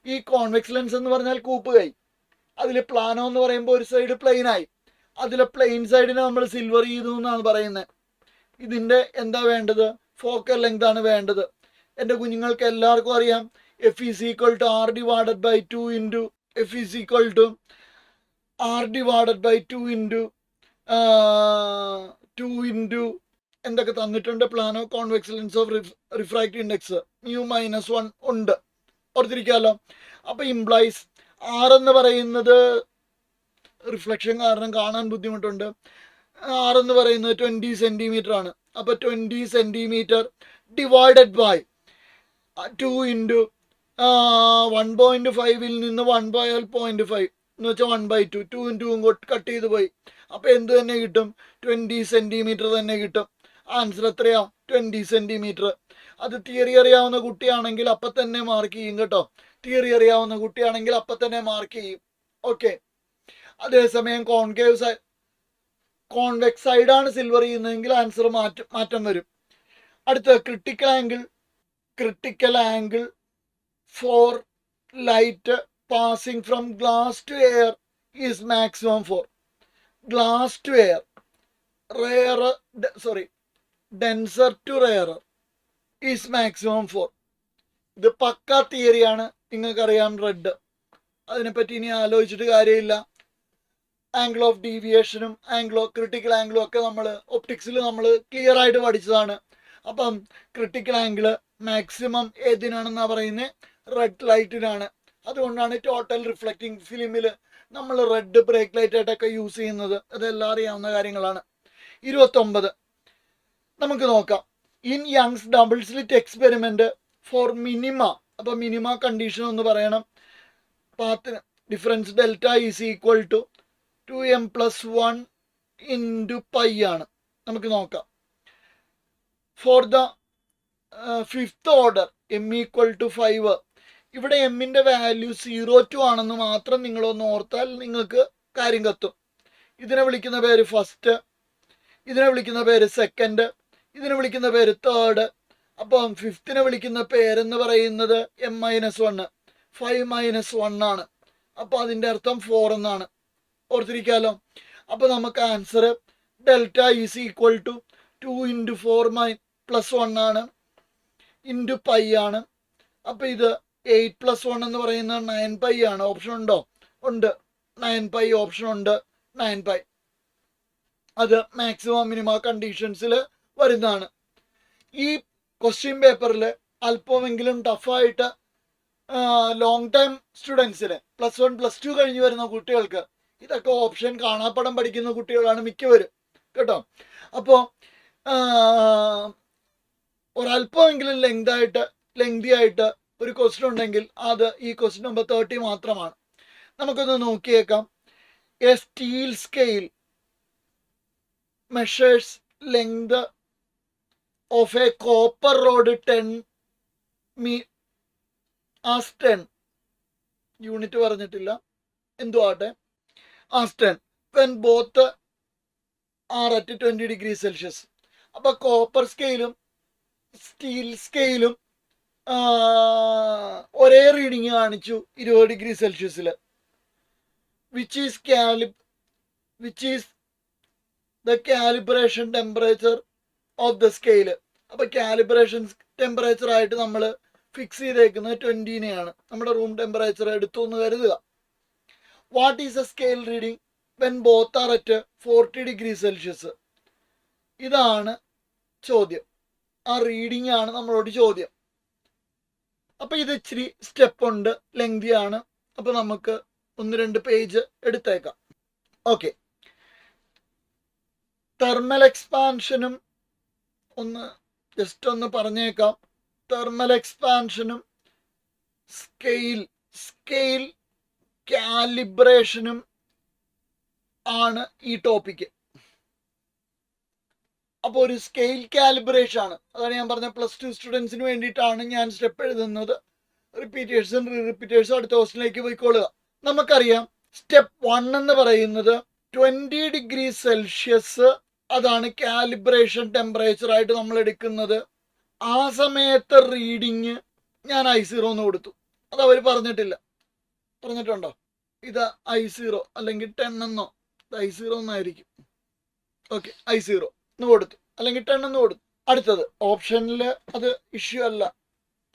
ഈ കോൺവെക്സ് ലെൻസ് എന്ന് പറഞ്ഞാൽ കൂപ്പ് കൈ. അതിൽ പ്ലാനോ എന്ന് പറയുമ്പോൾ ഒരു സൈഡ് പ്ലെയിനായി, അതിലെ പ്ലെയിൻ സൈഡിനെ നമ്മൾ സിൽവർ ചെയ്തു എന്നാണ് പറയുന്നത്. ഇതിൻ്റെ എന്താ വേണ്ടത്? ഫോക്കൽ ലെങ്ത് ആണ് വേണ്ടത്. എൻ്റെ കുഞ്ഞുങ്ങൾക്ക് എല്ലാവർക്കും അറിയാം f is equal to R divided by 2 into f is equal to R divided by 2 into എന്തൊക്കെ തന്നിട്ടുണ്ട്? Plano convex lens of refractive index μ-1 ഉണ്ട്, ഓർത്തിരിക്കാമല്ലോ. അപ്പോൾ ഇംപ്ലൈസ് ആർ എന്ന് പറയുന്നത് റിഫ്ലക്ഷൻ കാരണം കാണാൻ ബുദ്ധിമുട്ടുണ്ട്. ആർ എന്ന് പറയുന്നത് 20 സെൻറ്റിമീറ്റർ ആണ്. അപ്പോൾ 20 സെൻറ്റിമീറ്റർ ഡിവൈഡഡ് ബൈ 2 ഇൻറ്റു 1.5 നിന്ന് 1/0.5 എന്ന് വെച്ചാൽ 1/2. 2 2 കട്ട് ചെയ്ത് പോയി. അപ്പോൾ എന്ത് തന്നെ കിട്ടും? 20 സെൻറ്റിമീറ്റർ തന്നെ കിട്ടും. ആൻസർ എത്രയാ? 20 സെൻറ്റിമീറ്റർ. അത് തിയറി അറിയാവുന്ന കുട്ടിയാണെങ്കിൽ അപ്പം തന്നെ മാർക്ക് ചെയ്യും കേട്ടോ. തിയറി അറിയാവുന്ന കുട്ടിയാണെങ്കിൽ അപ്പം തന്നെ മാർക്ക് ചെയ്യും. ഓക്കെ, അതേസമയം കോൺവെക്സ് സൈഡാണ് സിൽവർ ചെയ്യുന്നതെങ്കിൽ ആൻസർ മാറ്റം വരും. അടുത്ത critical angle for light passing from glass to air is maximum for glass to air, denser to rarer is maximum for. ഇത് പക്ക തിയറിയാണ്, നിങ്ങൾക്കറിയാം. റെഡ് അതിനെപ്പറ്റി ഇനി ആലോചിച്ചിട്ട് കാര്യമില്ല. ആംഗിൾ ഓഫ് ഡീവിയേഷനും ക്രിട്ടിക്കൽ ആംഗിളും ഒക്കെ നമ്മൾ ഒപ്റ്റിക്സിൽ നമ്മൾ ക്ലിയർ ആയിട്ട് പഠിച്ചതാണ്. അപ്പം ക്രിട്ടിക്കൽ ആംഗിൾ മാക്സിമം ഏതിനാണെന്നാണ് പറയുന്നത്? റെഡ് ലൈറ്റിനാണ്. അതുകൊണ്ടാണ് ടോട്ടൽ റിഫ്ലക്റ്റിംഗ് ഫിലിമിൽ നമ്മൾ റെഡ് ബ്രേക്ക് ലൈറ്റ് ആയിട്ടൊക്കെ യൂസ് ചെയ്യുന്നത്. അതെല്ലാം അറിയാവുന്ന കാര്യങ്ങളാണ്. 29 നമുക്ക് നോക്കാം. In Young's double slit experiment for minima. അപ്പോൾ മിനിമ കണ്ടീഷൻ ഒന്ന് പറയണം. പാത്തിന് difference delta is equal to 2m+1 into pi ആണ്. നമുക്ക് നോക്കാം. For the 5th order m equal to 5. ഇവിടെ എമ്മിൻ്റെ വാല്യൂ 0 ആണെന്ന് മാത്രം നിങ്ങളൊന്ന് ഓർത്താൽ നിങ്ങൾക്ക് കാര്യം കത്തും. ഇതിനെ വിളിക്കുന്ന പേര് ഫസ്റ്റ്, ഇതിനെ വിളിക്കുന്ന പേര് സെക്കൻഡ്, ഇതിനെ വിളിക്കുന്ന പേര് തേർഡ്. അപ്പം 5th വിളിക്കുന്ന പേരെന്ന് പറയുന്നത് m-1, 5-1 ആണ്. അപ്പോൾ അതിൻ്റെ അർത്ഥം 4 എന്നാണ്, ഓർത്തിരിക്കാമല്ലോ. അപ്പോൾ നമുക്ക് answer delta is equal to 2 into 4+1 ആണ് ഇൻറ്റു പൈ ആണ്. അപ്പോൾ ഇത് 8+1 എന്ന് പറയുന്നത് 9π ആണ്. ഓപ്ഷൻ ഉണ്ടോ? ഉണ്ട്. 9π ഓപ്ഷൻ ഉണ്ട്. 9π അത് മാക്സിമം മിനിമം കണ്ടീഷൻസിൽ വരുന്നതാണ്. ഈ ക്വസ്റ്റ്യൻ പേപ്പറിൽ അല്പമെങ്കിലും ടഫായിട്ട് ലോങ് ടൈം സ്റ്റുഡൻസിന് +1 +2 കഴിഞ്ഞ് വരുന്ന കുട്ടികൾക്ക് ഇതൊക്കെ ഓപ്ഷൻ കാണാപ്പടം പഠിക്കുന്ന കുട്ടികളാണ് മിക്കവരും കേട്ടോ. അപ്പോൾ ഒരല്പമെങ്കിലും ലെങ്തി ആയിട്ട് ഒരു ക്വസ്റ്റ്യൻ ഉണ്ടെങ്കിൽ അത് ഈ ക്വസ്റ്റ്യൻ നമ്പർ 30 മാത്രമാണ്. നമുക്കൊന്ന് നോക്കിയേക്കാം. A steel scale measures length of a copper rod 10 as 10 unit പറഞ്ഞിട്ടില്ല, എന്തോ ആട്ടെ, as 10 when both are at 20 degrees Celsius. അപ്പൊ കോപ്പർ സ്കെയിലും സ്റ്റീൽ സ്കെയിലും ഒരേ റീഡിങ് കാണിച്ചു 20 ഡിഗ്രി സെൽഷ്യസിൽ, which is the calibration temperature of the scale. അപ്പൊ കാലിബ്രേഷൻ ടെമ്പറേച്ചർ ആയിട്ട് നമ്മൾ ഫിക്സ് ചെയ്തേക്കുന്നത് 20-നെയാണ്. നമ്മുടെ റൂം ടെമ്പറേച്ചർ എടുത്തു എന്ന് കരുതുക. What is A scale reading when both are at 40 degree Celsius? ഇതാണ് ചോദ്യം. ആ റീഡിംഗ് ആണ് നമ്മളോട് ചോദ്യം. അപ്പൊ ഇത് ഇച്ചിരി സ്റ്റെപ്പ് ഉണ്ട്, ലെങ്തി ആണ്. അപ്പൊ നമുക്ക് 1-2 പേജ് എടുത്തേക്കാം. ഓക്കെ, തെർമൽ എക്സ്പാൻഷനും ജസ്റ്റ് ഒന്ന് പറഞ്ഞേക്കാം. തെർമൽ എക്സ്പാൻഷനും സ്കെയിൽ കാലിബ്രേഷനും ആണ് ഈ ടോപ്പിക്ക്. അപ്പോൾ ഒരു സ്കെയിൽ കാലിബ്രേഷൻ ആണ്. അതാണ് ഞാൻ പറഞ്ഞ +2 സ്റ്റുഡൻസിന് വേണ്ടിയിട്ടാണ് ഞാൻ സ്റ്റെപ്പ് എഴുതുന്നത്. റിപ്പീറ്റേഴ്സും റിപ്പീറ്റേഴ്സും അടുത്ത ക്വസ്റ്റിനിലേക്ക് പോയിക്കൊള്ളുക. നമുക്കറിയാം സ്റ്റെപ്പ് 1 എന്ന് പറയുന്നത് 20 ഡിഗ്രി സെൽഷ്യസ്, അതാണ് കാലിബ്രേഷൻ ടെമ്പറേച്ചർ ആയിട്ട് നമ്മൾ എടുക്കുന്നത്. ആ സമയത്തെ റീഡിങ് ഞാൻ I0 എന്ന് കൊടുത്തു. അത് അവർ പറഞ്ഞിട്ടുണ്ടോ? ഇത് I0 അല്ലെങ്കിൽ 10 എന്നോ, I0 എന്നായിരിക്കും. ഓക്കെ, I0 എന്ന് കൊടുത്തു, അല്ലെങ്കിൽ 10 എന്ന് കൊടുത്തു. അടുത്തത് ഓപ്ഷനിൽ അത് ഇഷ്യൂ അല്ല,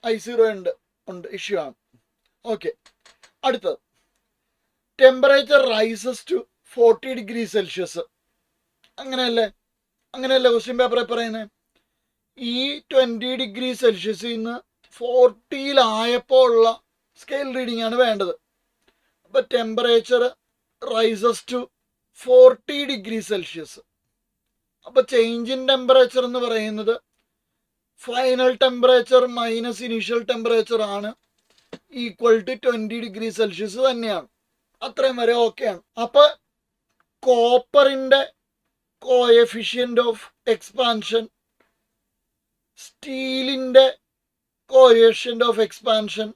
I0 ഉണ്ട്, ഇഷ്യൂ ആണ്. ഓക്കെ, അടുത്തത് temperature rises to 40 degree Celsius. അങ്ങനെയല്ലേ ക്വസ്റ്റ്യൻ പേപ്പറിൽ പറയുന്നത്. ഈ 20 ഡിഗ്രി സെൽഷ്യസിൽ നിന്ന് 40-ലായപ്പോൾ ഉള്ള സ്കെയിൽ റീഡിംഗ് ആണ് വേണ്ടത്. അപ്പൊ temperature rises to 40 degree Celsius. അപ്പൊ ചേഞ്ച് ഇൻ ടെമ്പറേച്ചർ എന്ന് പറയുന്നത് final temperature minus initial temperature ആണ്, ഈക്വൽ ടു 20 ഡിഗ്രി സെൽഷ്യസ് തന്നെയാണ്. അത്രയും വരെ ഓക്കെയാണ്. അപ്പൊ കോപ്പറിന്റെ കോഎഫിഷ്യന്റ് ഓഫ് എക്സ്പാൻഷൻ, സ്റ്റീലിന്റെ coefficient of expansion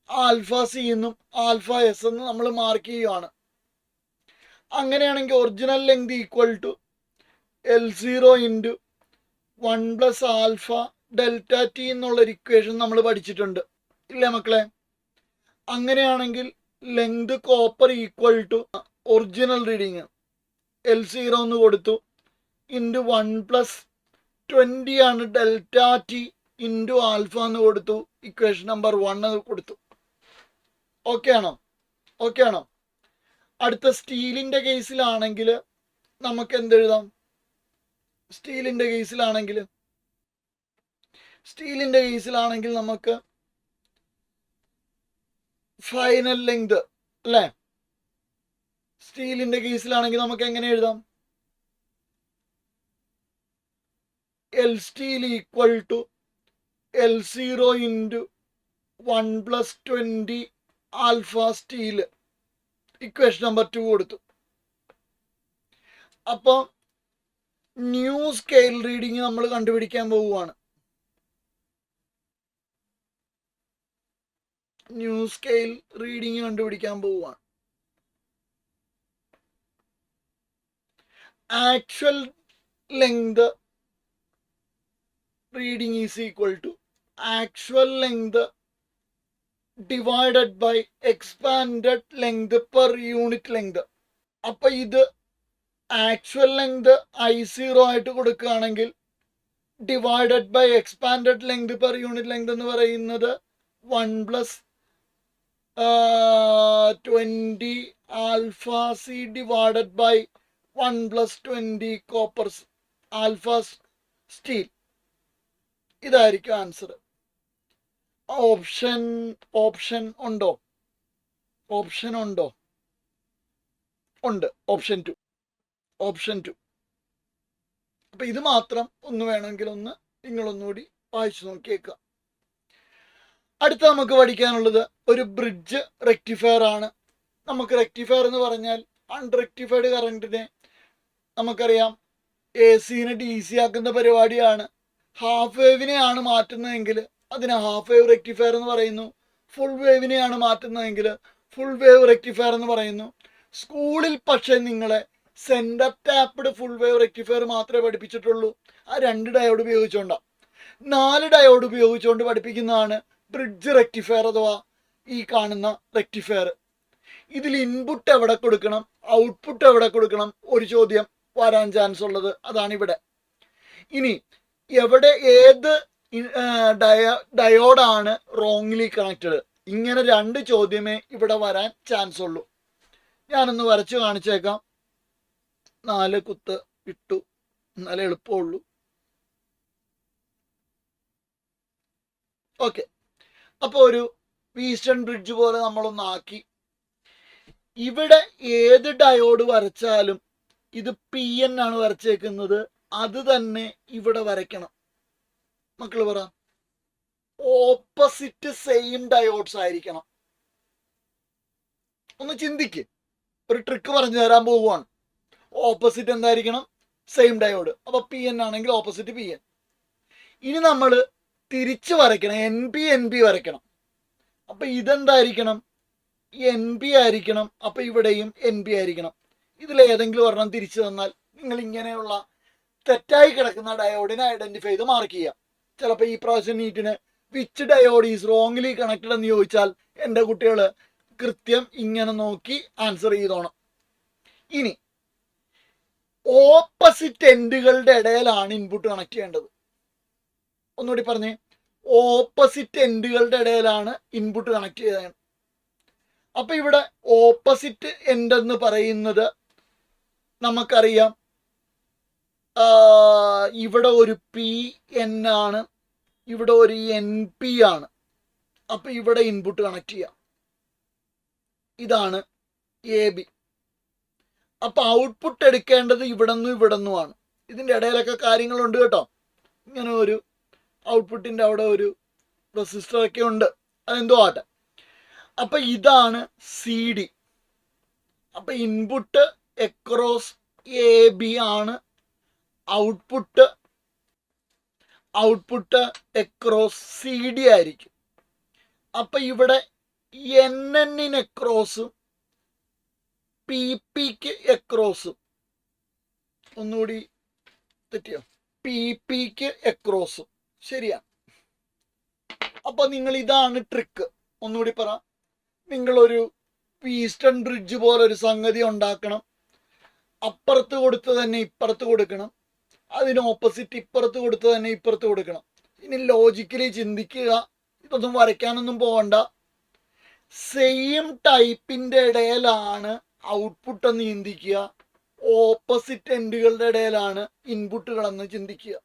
alpha C എന്നും ആൽഫ എസ് എന്നും നമ്മൾ മാർക്ക് ചെയ്യുകയാണ്. അങ്ങനെയാണെങ്കിൽ original length equal to L0 into 1 + alpha delta T എന്നുള്ളൊരു ഇക്വേഷൻ നമ്മൾ പഠിച്ചിട്ടുണ്ട്, ഇല്ലേ മക്കളെ? അങ്ങനെയാണെങ്കിൽ length copper equal to original reading L0 എന്ന് കൊടുത്തു, ഇൻറ്റു 1 + 20 ആണ് ഡെൽറ്റ ടി ഇൻറ്റു ആൽഫ എന്ന് കൊടുത്തു, ഇക്വേഷൻ നമ്പർ 1 കൊടുത്തു. ഓക്കെ ആണോ? അടുത്ത സ്റ്റീലിന്റെ കേസിലാണെങ്കിൽ നമുക്ക് എന്തെഴുതാം? സ്റ്റീലിന്റെ കേസിലാണെങ്കിൽ നമുക്ക് ഫൈനൽ ലെങ്ത് അല്ലേ? സ്റ്റീലിന്റെ കേസിലാണെങ്കിൽ നമുക്ക് എങ്ങനെ എഴുതാം? L steel equal to L0 into 1 + 20 alpha steel, equation number 2 കൊടുത്തു. അപ്പോൾ ന്യൂ സ്കെയിൽ റീഡിങ് നമ്മൾ കണ്ടുപിടിക്കാൻ പോവുകയാണ്. Actual length reading is equal to actual length divided by expanded length per unit length. അപ്പൊ ഇത് ആക്ച്വൽ ലെങ്ത് I0 ആയിട്ട് കൊടുക്കുകയാണെങ്കിൽ divided by expanded length per unit length എന്ന് പറയുന്നത് 1 + 20 alpha C divided by 1 + 20 copper alpha steel. ഇതായിരിക്കും answer. Option ഉണ്ടോ? ഉണ്ട്, option 2. അപ്പൊ ഇത് മാത്രം ഒന്ന് വേണമെങ്കിൽ നിങ്ങളൊന്നുകൂടി വായിച്ചു നോക്കിയേക്കാം. അടുത്ത നമുക്ക് പഠിക്കാനുള്ളത് ഒരു ബ്രിഡ്ജ് റെക്ടിഫയർ ആണ്. നമുക്ക് റെക്ടിഫയർ എന്ന് പറഞ്ഞാൽ അൺറെക്ടിഫൈഡ് കറണ്ടിനെ നമുക്കറിയാം എ സിനെ ഡി സി ആക്കുന്ന പരിപാടിയാണ്. ഹാഫ് വേവിനെയാണ് മാറ്റുന്നതെങ്കിൽ അതിനെ ഹാഫ് വേവ് റെക്ടിഫയർ എന്ന് പറയുന്നു. ഫുൾ വേവിനെയാണ് മാറ്റുന്നതെങ്കിൽ ഫുൾ വേവ് റെക്ടിഫയർ എന്ന് പറയുന്നു. സ്കൂളിൽ പക്ഷേ നിങ്ങളെ centre tapped full wave rectifier മാത്രമേ പഠിപ്പിച്ചിട്ടുള്ളൂ. ആ 2 ഡയോഡ് ഉപയോഗിച്ചുകൊണ്ടാണ്. 4 ഡയോഡ് ഉപയോഗിച്ചുകൊണ്ട് പഠിപ്പിക്കുന്നതാണ് ബ്രിഡ്ജ് റെക്ടിഫയർ അഥവാ ഈ കാണുന്ന റെക്ടിഫയർ. ഇതിൽ ഇൻപുട്ട് എവിടെ കൊടുക്കണം, ഔട്ട്പുട്ട് എവിടെ കൊടുക്കണം, ഒരു ചോദ്യം വരാൻ ചാൻസ് ഉള്ളത് അതാണ് ഇവിടെ. ഇനി എവിടെ ഏത് ഡയോഡാണ് റോങ്ലി കണക്റ്റഡ്, ഇങ്ങനെ 2 ചോദ്യമേ ഇവിടെ വരാൻ ചാൻസ് ഉള്ളൂ. ഞാനൊന്ന് വരച്ച് കാണിച്ചേക്കാം. 4 കുത്ത് ഇട്ടു, എന്നാലേ എളുപ്പമുള്ളൂ. ഓക്കെ, അപ്പോൾ ഒരു വീസ്റ്റൺ ബ്രിഡ്ജ് പോലെ നമ്മളൊന്ന് ആക്കി. ഇവിടെ ഏത് ഡയോഡ് വരച്ചാലും ഇത് പി എൻ ആണ് വരച്ചേക്കുന്നത്, അത് തന്നെ ഇവിടെ വരയ്ക്കണം. മക്കള് പറ, ഓപ്പോസിറ്റ് സെയിം ഡയോഡ്സ് ആയിരിക്കണം. ഒന്ന് ചിന്തിക്ക്, ഒരു ട്രിക്ക് പറഞ്ഞു തരാൻ പോവുകയാണ്. ഓപ്പോസിറ്റ് എന്തായിരിക്കണം? Same diode. അപ്പൊ പി എൻ ആണെങ്കിൽ ഓപ്പോസിറ്റ് പി എൻ. ഇനി നമ്മൾ തിരിച്ച് വരയ്ക്കണം, എൻ പി വരയ്ക്കണം. അപ്പൊ ഇതെന്തായിരിക്കണം? എൻ പി ആയിരിക്കണം. അപ്പൊ ഇവിടെയും എൻ പി ആയിരിക്കണം. ഇതിലേതെങ്കിലും ഒരെണ്ണം തിരിച്ചു തന്നാൽ നിങ്ങൾ ഇങ്ങനെയുള്ള തെറ്റായി കിടക്കുന്ന ഡയോഡിനെ ഐഡന്റിഫൈ ചെയ്ത് മാർക്ക് ചെയ്യാം. ചിലപ്പോൾ ഈ പ്രാവശ്യം നീറ്റിന് which diode is wrongly connected എന്ന് ചോദിച്ചാൽ എൻ്റെ കുട്ടികൾ കൃത്യം ഇങ്ങനെ നോക്കി ആൻസർ ചെയ്തോണം. ഇനി ഓപ്പോസിറ്റ് എൻഡുകളുടെ ഇടയിലാണ് ഇൻപുട്ട് കണക്ട് ചെയ്യേണ്ടത്. ഒന്നുകൂടി പറഞ്ഞേ, ഓപ്പോസിറ്റ് എൻഡുകളുടെ ഇടയിലാണ് ഇൻപുട്ട് കണക്ട് ചെയ്തത്. അപ്പൊ ഇവിടെ ഓപ്പോസിറ്റ് എൻഡ് എന്ന് പറയുന്നത് നമുക്കറിയാം, ഇവിടെ ഒരു പി എൻ ആണ്, ഇവിടെ ഒരു എൻ പി ആണ്. അപ്പൊ ഇവിടെ ഇൻപുട്ട് കണക്ട് ചെയ്യാം. ഇതാണ് എ ബി. അപ്പൊ ഔട്ട്പുട്ട് എടുക്കേണ്ടത് ഇവിടെ നിന്നുമാണ്. ഇതിൻ്റെ ഇടയിലൊക്കെ കാര്യങ്ങളുണ്ട് കേട്ടോ. ഇങ്ങനെ ഒരു ഔട്ട്പുട്ടിൻ്റെ അവിടെ ഒരു റെസിസ്റ്റർ ഒക്കെ ഉണ്ട്, അതെന്തോ ആട്ടെ. അപ്പൊ ഇതാണ് സി ഡി. അപ്പൊ ഇൻപുട്ട് എക്രോസ് എ ബി ആണ്, ഔട്ട്പുട്ട് എക്രോസ് സി ഡി ആയിരിക്കും. അപ്പൊ ഇവിടെ എൻ എന്നിന് എക്രോസും പി പിക്ക് എക്രോസും, ഒന്നുകൂടി തെറ്റിയോ, പി പിക്ക് എക്രോസും ശരിയാണ്. അപ്പൊ നിങ്ങൾ ഇതാണ് ട്രിക്ക്. ഒന്നുകൂടി പറ, നിങ്ങളൊരു ഈസ്റ്റേൺ ബ്രിഡ്ജ് പോലെ ഒരു സംഗതി ഉണ്ടാക്കണം. അപ്പുറത്ത് കൊടുത്ത് തന്നെ ഇപ്പുറത്ത് കൊടുക്കണം, അതിന് ഓപ്പോസിറ്റ് ഇപ്പുറത്ത് കൊടുത്ത് തന്നെ ഇപ്പുറത്ത് കൊടുക്കണം. ഇനി ലോജിക്കലി ചിന്തിക്കുക, ഇതൊന്നും വരയ്ക്കാനൊന്നും പോകണ്ട. സെയിം ടൈപ്പിൻ്റെ ഇടയിലാണ് ഔട്ട്പുട്ട് എന്ന് ചിന്തിക്കുക, ഓപ്പോസിറ്റ് എൻഡുകളുടെ ഇടയിലാണ് ഇൻപുട്ടുകളെന്ന് ചിന്തിക്കുക.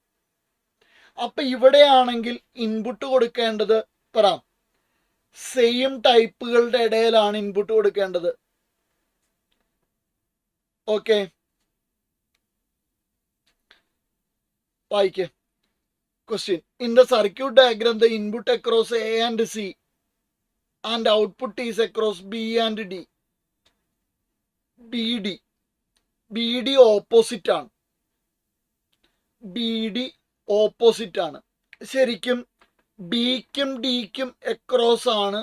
അപ്പൊ ഇവിടെയാണെങ്കിൽ ഇൻപുട്ട് കൊടുക്കേണ്ടത് പറയാം, സെയിം ടൈപ്പുകളുടെ ഇടയിലാണ് ഇൻപുട്ട് കൊടുക്കേണ്ടത്. ഓക്കെ, വായിക്കേ. Question: in the circuit diagram the input across A and C and output is across B and D. B D opposite ആണ്. ശരിക്കും ബിക്കും ഡിക്കും എക്രോസ് ആണ്.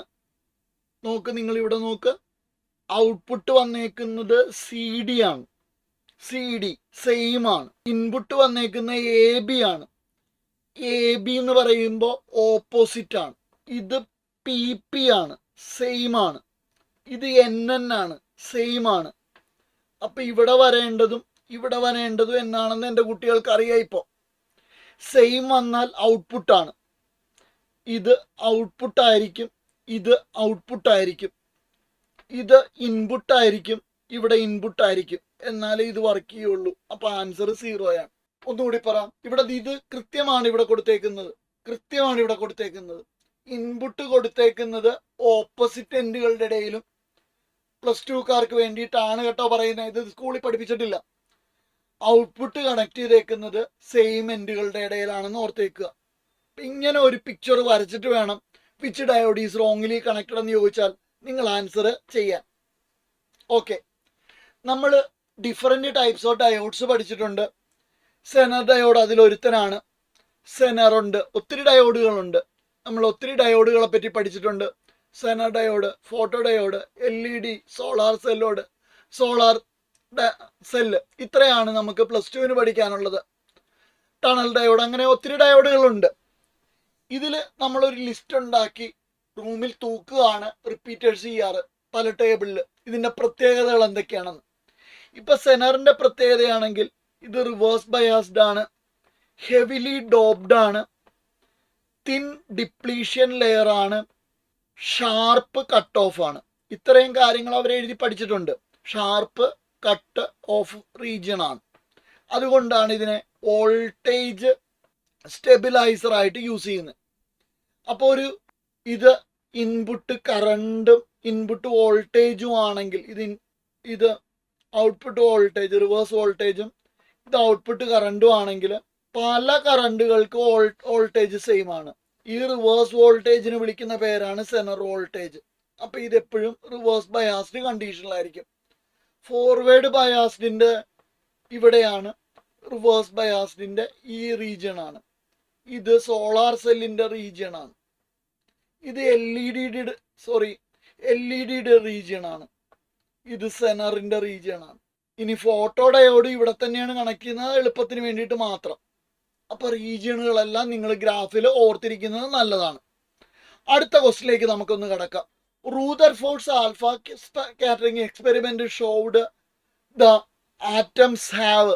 നോക്ക്, നിങ്ങൾ ഇവിടെ നോക്ക്, ഔട്ട്പുട്ട് വന്നേക്കുന്നത് സി ഡി ആണ്. സി ഡി സെയിം ആണ്. ഇൻപുട്ട് വന്നേക്കുന്ന എ ബി ആണ്. എ ബി എന്ന് പറയുമ്പോൾ ഓപ്പോസിറ്റ് ആണ്. ഇത് പി പി ആണ്, സെയിം ആണ്. ഇത് എൻ എൻ ആണ്, സെയിം ആണ്. അപ്പൊ ഇവിടെ വരേണ്ടതും എന്നാണെന്ന് എൻ്റെ കുട്ടികൾക്ക് അറിയാം. ഇപ്പോൾ സെയിം വന്നാൽ ഔട്ട്പുട്ടാണ്. ഇത് ഔട്ട്പുട്ടായിരിക്കും, ഇത് ഔട്ട്പുട്ടായിരിക്കും, ഇത് ഇൻപുട്ടായിരിക്കും, ഇവിടെ ഇൻപുട്ടായിരിക്കും. എന്നാലേ ഇത് വർക്ക് ചെയ്യുള്ളൂ. അപ്പൊ ആൻസർ 0 ആണ്. ഒന്നുകൂടി പറയാം, ഇവിടെ ഇത് കൃത്യമാണ് ഇവിടെ കൊടുത്തേക്കുന്നത്. ഇൻപുട്ട് കൊടുത്തേക്കുന്നത് ഓപ്പോസിറ്റ് എൻഡുകളുടെ ഇടയിലും. +2കാർക്ക് വേണ്ടിയിട്ടാണ് കേട്ടോ പറയുന്നത്, ഇത് സ്കൂളിൽ പഠിപ്പിച്ചിട്ടില്ല. ഔട്ട്പുട്ട് കണക്ട് ചെയ്തേക്കുന്നത് സെയിം എൻഡുകളുടെ ഇടയിലാണെന്ന് ഓർത്തേക്കുക. ഇങ്ങനെ ഒരു പിക്ചർ വരച്ചിട്ട് വേണം which diode is wrongly connected എന്ന് ചോദിച്ചാൽ നിങ്ങൾ ആൻസർ ചെയ്യാൻ. ഓക്കെ, നമ്മൾ ഡിഫറെൻറ്റ് ടൈപ്സ് ഓഫ് ഡയോഡ്സ് പഠിച്ചിട്ടുണ്ട്. സെനർ ഡയോഡ് അതിലൊരുത്തനാണ്. സെനറുണ്ട്, ഒത്തിരി ഡയോഡുകളുണ്ട്. നമ്മൾ ഒത്തിരി ഡയോഡുകളെ പറ്റി പഠിച്ചിട്ടുണ്ട്. Zener diode, photodiode, LED, solar cell, ഇത്രയാണ് നമുക്ക് +2 പഠിക്കാനുള്ളത്. ടണൽ ഡയോഡ്, അങ്ങനെ ഒത്തിരി ഡയോഡുകളുണ്ട്. ഇതിൽ നമ്മളൊരു ലിസ്റ്റ് ഉണ്ടാക്കി റൂമിൽ തൂക്കുകയാണ് റിപ്പീറ്റേഴ്സ് ചെയ്യാറ് പല ടേബിളിൽ. ഇതിൻ്റെ പ്രത്യേകതകൾ എന്തൊക്കെയാണെന്ന്. ഇപ്പം സെനറിൻ്റെ പ്രത്യേകതയാണെങ്കിൽ ഇത് റിവേഴ്സ് ബയാസ്ഡ് ആണ്, ഹെവിലി ഡോപ്ഡ് ആണ്, തിൻ ഡിപ്ലീഷൻ ലെയർ ആണ്, ഷാർപ്പ് കട്ട് ഓഫ് ആണ്. ഇത്രയും കാര്യങ്ങൾ അവർ എഴുതി പഠിച്ചിട്ടുണ്ട്. ഷാർപ്പ് കട്ട് ഓഫ് റീജിയൻ ആണ്. അതുകൊണ്ടാണ് ഇതിനെ വോൾട്ടേജ് സ്റ്റെബിലൈസർ ആയിട്ട് യൂസ് ചെയ്യുന്നത്. അപ്പോൾ ഇത് ഇൻപുട്ട് കറണ്ടും ഇൻപുട്ട് വോൾട്ടേജും ആണെങ്കിൽ ഇത് ഔട്ട്പുട്ട് വോൾട്ടേജ്, റിവേഴ്സ് വോൾട്ടേജും ഇത് ഔട്ട്പുട്ട് കറണ്ടും ആണെങ്കിൽ പല കറണ്ടുകൾക്ക് വോൾട്ടേജ് സെയിം ആണ്. ഈ റിവേഴ്സ് വോൾട്ടേജിന് വിളിക്കുന്ന പേരാണ് സെനർ വോൾട്ടേജ്. അപ്പോൾ ഇതെപ്പോഴും റിവേഴ്സ് ബയാസ്ഡ് കണ്ടീഷനിലായിരിക്കും. ഫോർവേഡ് ബയാസ്ഡിൻ്റെ ഇവിടെയാണ്, റിവേഴ്സ് ബയാസ്ഡിൻ്റെ ഈ റീജിയൺ ആണ്. ഇത് സോളാർ സെല്ലിൻ്റെ റീജിയൺ ആണ്. ഇത് LED റീജിയൺ ആണ്. ഇത് സെനറിൻ്റെ റീജിയൺ ആണ്. ഇനി ഫോട്ടോ ഡയോഡ് ഇവിടെ തന്നെയാണ് കണക്ട് ചെയ്യുന്നത്, എളുപ്പത്തിന് വേണ്ടിയിട്ട് മാത്രം. അപ്പോൾ റീജിയണുകളെല്ലാം നിങ്ങൾ ഗ്രാഫിൽ ഓർത്തിരിക്കുന്നത് നല്ലതാണ്. അടുത്ത ക്വസ്റ്റിലേക്ക് നമുക്കൊന്ന് കിടക്കാം. Rutherford's alpha scattering experiment showed the atoms have.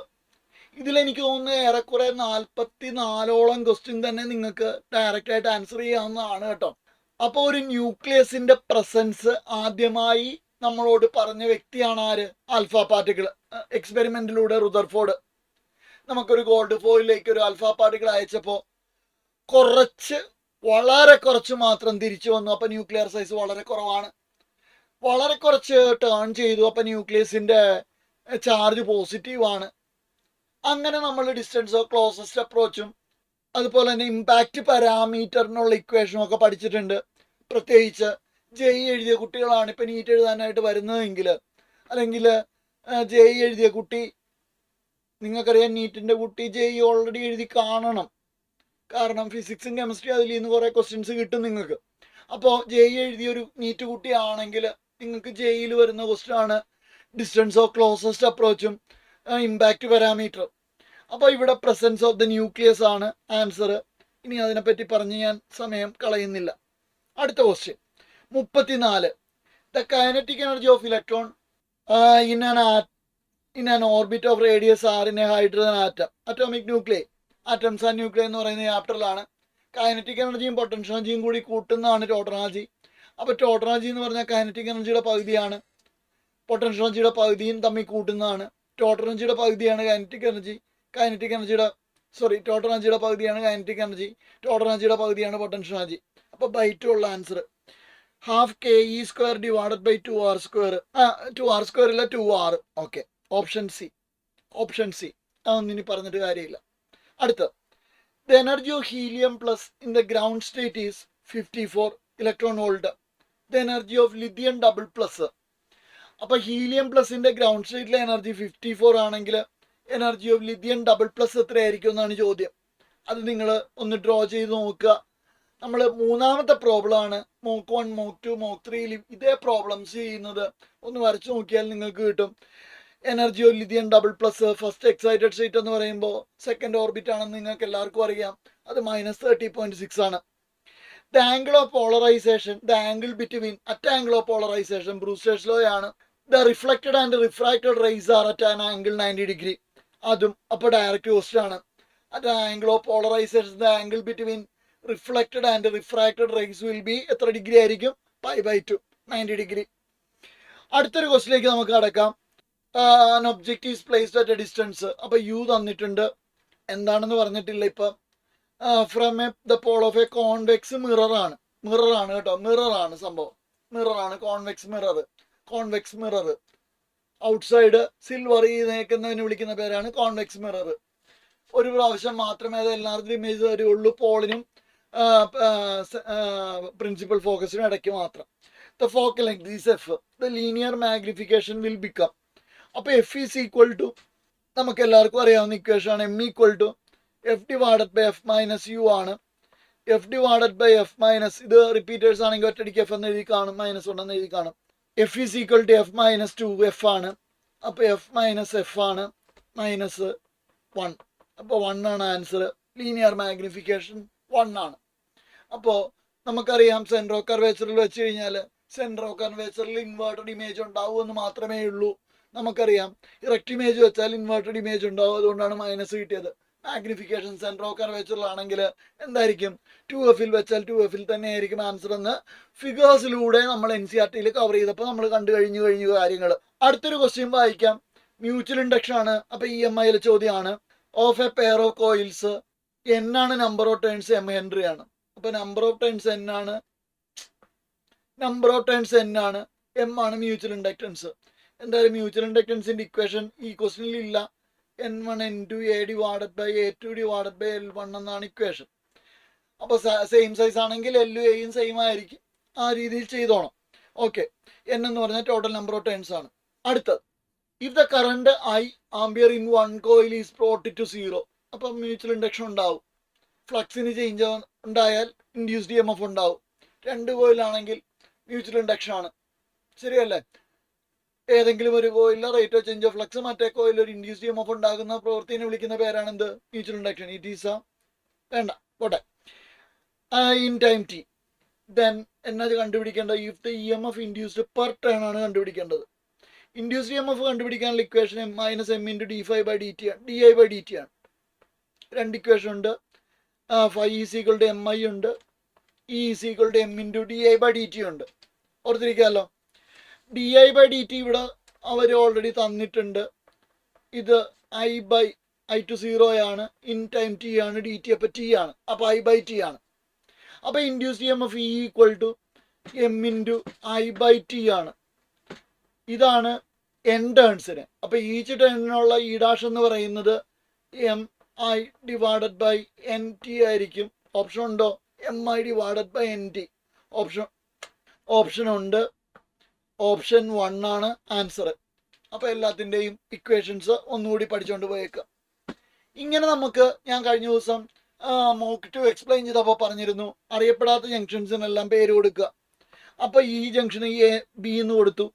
ഇതിലെനിക്ക് തോന്നുന്നു ഏറെക്കുറെ 44ഓളം ക്വസ്റ്റ്യൻ തന്നെ നിങ്ങൾക്ക് ഡയറക്റ്റ് ആയിട്ട് ആൻസർ ചെയ്യാവുന്നതാണ് കേട്ടോ. അപ്പോൾ ഒരു ന്യൂക്ലിയസിന്റെ പ്രസൻസ് ആദ്യമായി നമ്മളോട് പറഞ്ഞ വ്യക്തിയാണ് ആര്? Alpha particle. എക്സ്പെരിമെന്റിലൂടെ റുദർഫോർഡ് നമുക്കൊരു ഗോൾഡ് ഫോയിലേക്ക് ഒരു ആൽഫ പാർട്ടിക്കിൾ അയച്ചപ്പോൾ വളരെ കുറച്ച് മാത്രം തിരിച്ചു വന്നു. അപ്പോൾ ന്യൂക്ലിയർ സൈസ് വളരെ കുറവാണ്. വളരെ കുറച്ച് ടേൺ ചെയ്തു. അപ്പോൾ ന്യൂക്ലിയസിന്റെ ചാർജ് പോസിറ്റീവാണ്. അങ്ങനെ നമ്മൾ ഡിസ്റ്റൻസ് ഓഫ് ക്ലോസസ്റ്റ് അപ്രോച്ചും അതുപോലെ തന്നെ ഇമ്പാക്റ്റ് പാരാമീറ്ററിനുള്ള ഇക്വേഷനും ഒക്കെ പഠിച്ചിട്ടുണ്ട്. പ്രത്യേകിച്ച് JEE എഴുതിയ കുട്ടികളാണ് ഇപ്പം നീറ്റ് എഴുതാനായിട്ട് വരുന്നതെങ്കിൽ, അല്ലെങ്കിൽ JEE എഴുതിയ കുട്ടി, നിങ്ങൾക്കറിയാം നീറ്റിൻ്റെ കുട്ടി JEE ഓൾറെഡി എഴുതി കാണണം. കാരണം ഫിസിക്സും കെമിസ്ട്രി അതിൽ നിന്ന് കുറേ ക്വസ്റ്റ്യൻസ് കിട്ടും നിങ്ങൾക്ക്. അപ്പോൾ JEE എഴുതിയൊരു നീറ്റ് കുട്ടിയാണെങ്കിൽ നിങ്ങൾക്ക് JEEയിൽ വരുന്ന ക്വസ്റ്റ്യൻ ആണ് ഡിസ്റ്റൻസ് ഓഫ് ക്ലോസസ്റ്റ് അപ്രോച്ചും ഇമ്പാക്റ്റ് പാരാമീറ്റർ. അപ്പോൾ ഇവിടെ പ്രസൻസ് ഓഫ് ദ ന്യൂക്ലിയസ് ആണ് ആൻസർ. ഇനി അതിനെപ്പറ്റി പറഞ്ഞ് ഞാൻ സമയം കളയുന്നില്ല. അടുത്ത question 34. The kinetic energy of electron in an orbit of radius R in a hydrogen atom atomic nuclear. Atoms and nuclear എന്ന് പറയുന്ന ചാപ്റ്ററിലാണ്. കൈനറ്റിക് എനർജിയും പൊട്ടൻഷ്യൽ എനർജിയും കൂടി കൂട്ടുന്നതാണ് ടോട്ടൽ എനർജി. അപ്പോൾ ടോട്ടൽ എനർജി എന്ന് പറഞ്ഞാൽ കൈനറ്റിക് എനർജിയുടെ പകുതിയാണ്, പൊട്ടൻഷ്യൽ എനർജിയുടെ പകുതിയും തമ്മിൽ കൂട്ടുന്നതാണ്. ടോട്ടൽ എനർജിയുടെ പകുതിയാണ് ടോട്ടൽ എനർജിയുടെ പകുതിയാണ് കൈനറ്റിക് എനർജി, ടോട്ടൽ എനർജിയുടെ പകുതിയാണ് പൊട്ടൻഷ്യൽ എനർജി. അപ്പോൾ ബൈ 2 ഉള്ള ആൻസർ ½ KE² / 2R². 2R² ഇല്ല 2R. Okay, option C. അതൊന്നും ഇനി പറഞ്ഞിട്ട് കാര്യമില്ല. അടുത്ത, the energy of helium plus in the ground state is 54 electron volt. The energy of lithium double plus. അപ്പോൾ ഹീലിയം പ്ലസിന്റെ ഗ്രൗണ്ട് സ്റ്റേറ്റിലെ എനർജി 54 ആണെങ്കിൽ energy of lithium double plus എത്രയായിരിക്കും എന്നാണ് ചോദ്യം. അത് നിങ്ങൾ ഒന്ന് ഡ്രോ ചെയ്ത് നോക്കുക. നമ്മൾ മൂന്നാമത്തെ പ്രോബ്ലം ആണ്. മോക്ക് 1, മോക്ക് 2, മോക്ക് 3 ഇതേ പ്രോബ്ലംസ് ചെയ്യുന്നത്. ഒന്ന് വരച്ചു നോക്കിയാൽ നിങ്ങൾക്ക് കിട്ടും. Energy of lithium double plus first excited state എന്ന് പറയുമ്പോൾ സെക്കൻഡ് ഓർബിറ്റ് ആണെന്ന് നിങ്ങൾക്ക് എല്ലാവർക്കും അറിയാം. അത് -30.6 ആണ്. The angle of polarisation, the angle between at angle of polarisation Brewster's law ആണ്. The reflected and refracted rays are at an angle 90 degree. അതും അപ്പോൾ ഡയറക്റ്റ് ക്വസ്റ്റ്യൻ ആണ്. At angle of polarisation the angle between reflected and refracted rays will be എത്ര degree ആയിരിക്കും? π/2, 90 degree. അടുത്തൊരു ക്വസ്റ്റിലേക്ക് നമുക്ക് കടക്കാം. an object is placed at a distance. അപ്പോൾ U തന്നിട്ടുണ്ട്, എന്താണെന്ന് പറഞ്ഞിട്ടില്ല. ഇപ്പം from the pole of a convex മിററാണ് കേട്ടോ. മിററാണ് സംഭവം. മിററാണ് കോൺവെക്സ് മിറർ. ഔട്ട്സൈഡ് സിൽവർ നേക്കുന്നതിന് വിളിക്കുന്ന പേരാണ് കോൺവെക്സ് മിറർ. ഒരു പ്രാവശ്യം മാത്രമേ അത് എല്ലാവർക്കും ഇമേജ് തരുള്ളൂ, പോളിനും പ്രിൻസിപ്പൽ ഫോക്കസിനും ഇടയ്ക്ക് മാത്രം. The focal length is F. The linear magnification will become. അപ്പോൾ എഫ് ഈസ് ഈക്വൽ ടു നമുക്ക് എല്ലാവർക്കും അറിയാവുന്ന ഇക്വേഷൻ ആണ് m equal to f divided by f minus u ആണ്. F divided by f minus, ഇത് റിപ്പീറ്റേഴ്സ് ആണെങ്കിൽ ഒറ്റടിക്ക് എഫ് എന്ന് എഴുതി കാണും, -1 എന്ന് എഴുതി കാണും. F is equal to F minus 2 F ആണ്. അപ്പോൾ എഫ് മൈനസ് എഫ് ആണ് -1. അപ്പോൾ 1 ആണ് ആൻസർ. ലീനിയർ മാഗ്നിഫിക്കേഷൻ 1 ആണ്. അപ്പോൾ നമുക്കറിയാം സെൻറ്റർ ഓഫ് കർവേച്ചറിൽ വെച്ച് കഴിഞ്ഞാൽ സെൻറ്റർ ഓഫ് കർവേച്ചറിൽ ഇൻവേർട്ടഡ് ഇമേജ് ഉണ്ടാവുമെന്ന് മാത്രമേ ഉള്ളൂ. നമുക്കറിയാം ഇറക്റ്റ് ഇമേജ് വെച്ചാൽ ഇൻവേർട്ടഡ് ഇമേജ് ഉണ്ടാവും, അതുകൊണ്ടാണ് മൈനസ് കിട്ടിയത്. മാഗ്നിഫിക്കേഷൻ സെൻറ്റർ ഓഫ് കർവേച്ചറിലാണെങ്കിൽ എന്തായിരിക്കും, 2Fൽ വെച്ചാൽ 2Fൽ തന്നെ ആയിരിക്കും ആൻസർ എന്ന് ഫിഗേഴ്സിലൂടെ നമ്മൾ NCERTയിൽ കവർ ചെയ്തപ്പോൾ നമ്മൾ കണ്ടു കഴിഞ്ഞു കാര്യങ്ങൾ. അടുത്തൊരു ക്വസ്റ്റ്യൻ വായിക്കാം. മ്യൂച്വൽ ഇൻഡക്ഷൻ ആണ്. അപ്പോൾ EMIയിൽ ചോദ്യമാണ് of a pair of coils n ആണ് number of turns, m henry ആണ്. അപ്പോൾ നമ്പർ ഓഫ് ടേൺസ് n ആണ്, m ആണ് മ്യൂച്വൽ ഇൻഡക്റ്റൻസ്. എന്തായാലും മ്യൂച്വൽ ഇൻഡക്റ്റൻസിന്റെ ഇക്വേഷൻ ഈ ക്വസ്റ്റ്യനിൽ ഇല്ല. N1 N2 A divided by A2 divided by L1 എന്നാണ് ഇക്വേഷൻ. അപ്പോൾ സെയിം സൈസ് ആണെങ്കിൽ L Aയും സെയിം ആയിരിക്കും. ആ രീതിയിൽ ചെയ്തോണം. ഓക്കെ, n എന്ന് പറഞ്ഞാൽ ടോട്ടൽ നമ്പർ ഓഫ് ടേൺസ് ആണ്. അടുത്തത്, if the current I ampere in one coil is brought to 0, അപ്പം മ്യൂച്വൽ ഇൻഡക്ഷൻ ഉണ്ടാവും. ഫ്ലക്സിന് ചേഞ്ച് ഉണ്ടായാൽ ഇൻഡ്യൂസ്ഡ് EMF ഉണ്ടാവും. 2 കോയിലാണെങ്കിൽ മ്യൂച്വൽ ഇൻഡക്ഷൻ ആണ്. ശരിയല്ലേ? ഏതെങ്കിലും ഒരു കോയിലിലെ rate of change of flux മറ്റേ കോയിലിൽ ഒരു ഇൻഡ്യൂസ്ഡ് EMF ഉണ്ടാകുന്ന പ്രവൃത്തിനെ വിളിക്കുന്ന പേരാണ് എന്ത്? Mutual induction. ഇറ്റ് ഈസ് വേണ്ട പോട്ടെ. ഇൻ ടൈം t ദെൻ എന്നത് കണ്ടുപിടിക്കേണ്ടത് if the EMF induced per turn ആണ് കണ്ടുപിടിക്കേണ്ടത്. ഇൻഡ്യൂസ്ഡ് EMF കണ്ടുപിടിക്കാനുള്ള ഇക്വേഷൻ m × d∅dt ആണ്, di/dt ആണ്. 2 ഇക്വേഷൻ ഉണ്ട്. φ = mi ഉണ്ട്, E = m × di/dt ഉണ്ട്. ഓർത്തിരിക്കാമല്ലോ. di/dt ഇവിടെ അവർ ഓൾറെഡി തന്നിട്ടുണ്ട്. ഇത് I to 0 ആണ്, ഇൻ ടൈം t ആണ്, dt അപ്പോൾ t ആണ്, അപ്പോൾ I/t ആണ്. അപ്പോൾ induced EMF E = m × I/t ആണ്. ഇതാണ് n ടേൺസിന്. അപ്പോൾ ഈച്ച് ടേണിനുള്ള E' എന്ന് പറയുന്നത് mi/nt ആയിരിക്കും. ഓപ്ഷൻ ഉണ്ടോ? mi/nt. ഓപ്ഷൻ ഉണ്ട്. ഓപ്ഷൻ 1 ആണ് ആൻസർ. അപ്പോൾ എല്ലാത്തിൻ്റെയും ഇക്വേഷൻസ് ഒന്നുകൂടി പഠിച്ചുകൊണ്ട് പോയേക്കാം. ഇങ്ങനെ നമുക്ക് ഞാൻ കഴിഞ്ഞ ദിവസം മോക്ക് 2 എക്സ്പ്ലെയിൻ ചെയ്തപ്പോൾ പറഞ്ഞിരുന്നു, അറിയപ്പെടാത്ത ജംഗ്ഷൻസിനെല്ലാം പേര് കൊടുക്കുക. അപ്പോൾ ഈ ജംഗ്ഷന് B എന്ന് കൊടുത്തു,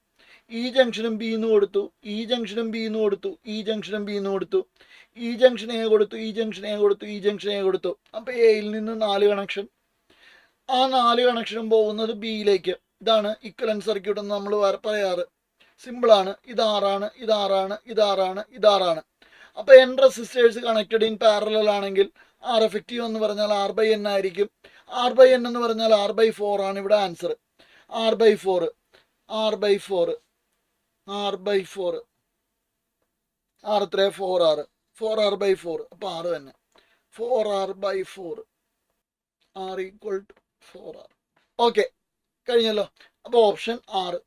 ഈ ജംഗ്ഷനും B എന്ന് കൊടുത്തു, ഈ ജംഗ്ഷനും B എന്ന് കൊടുത്തു, ഈ ജംഗ്ഷനും B എന്ന് കൊടുത്തു, ഈ ജംഗ്ഷൻ A കൊടുത്തു, ഈ ജംഗ്ഷൻ A കൊടുത്തു, ഈ ജംഗ്ഷൻ A കൊടുത്തു. അപ്പോൾ എയിൽ നിന്ന് 4 കണക്ഷൻ. ആ 4 കണക്ഷനും പോകുന്നത് ബിയിലേക്ക്. ഇതാണ് ഇക്വലന്റ് സർക്യൂട്ട് എന്ന് നമ്മൾ പറയാറ്. സിമ്പിളാണ്. ഇത് 6 ആണ്, ഇത് 6 ആണ്, ഇത് 6 ആണ്, ഇത് 6 ആണ്. അപ്പോൾ n resistors connected in parallel ആണെങ്കിൽ R എഫക്റ്റീവ് എന്ന് പറഞ്ഞാൽ R/n ആയിരിക്കും. R/n എന്ന് പറഞ്ഞാൽ R/4 ആണ് ഇവിടെ answer. R/4 R/4 R/4 R എത്ര? 4R 4R/4. അപ്പോൾ 6 തന്നെ. 4R/4 R = 4R. ഓക്കെ, കഴിഞ്ഞല്ലോ. അപ്പോൾ ഓപ്ഷൻ 6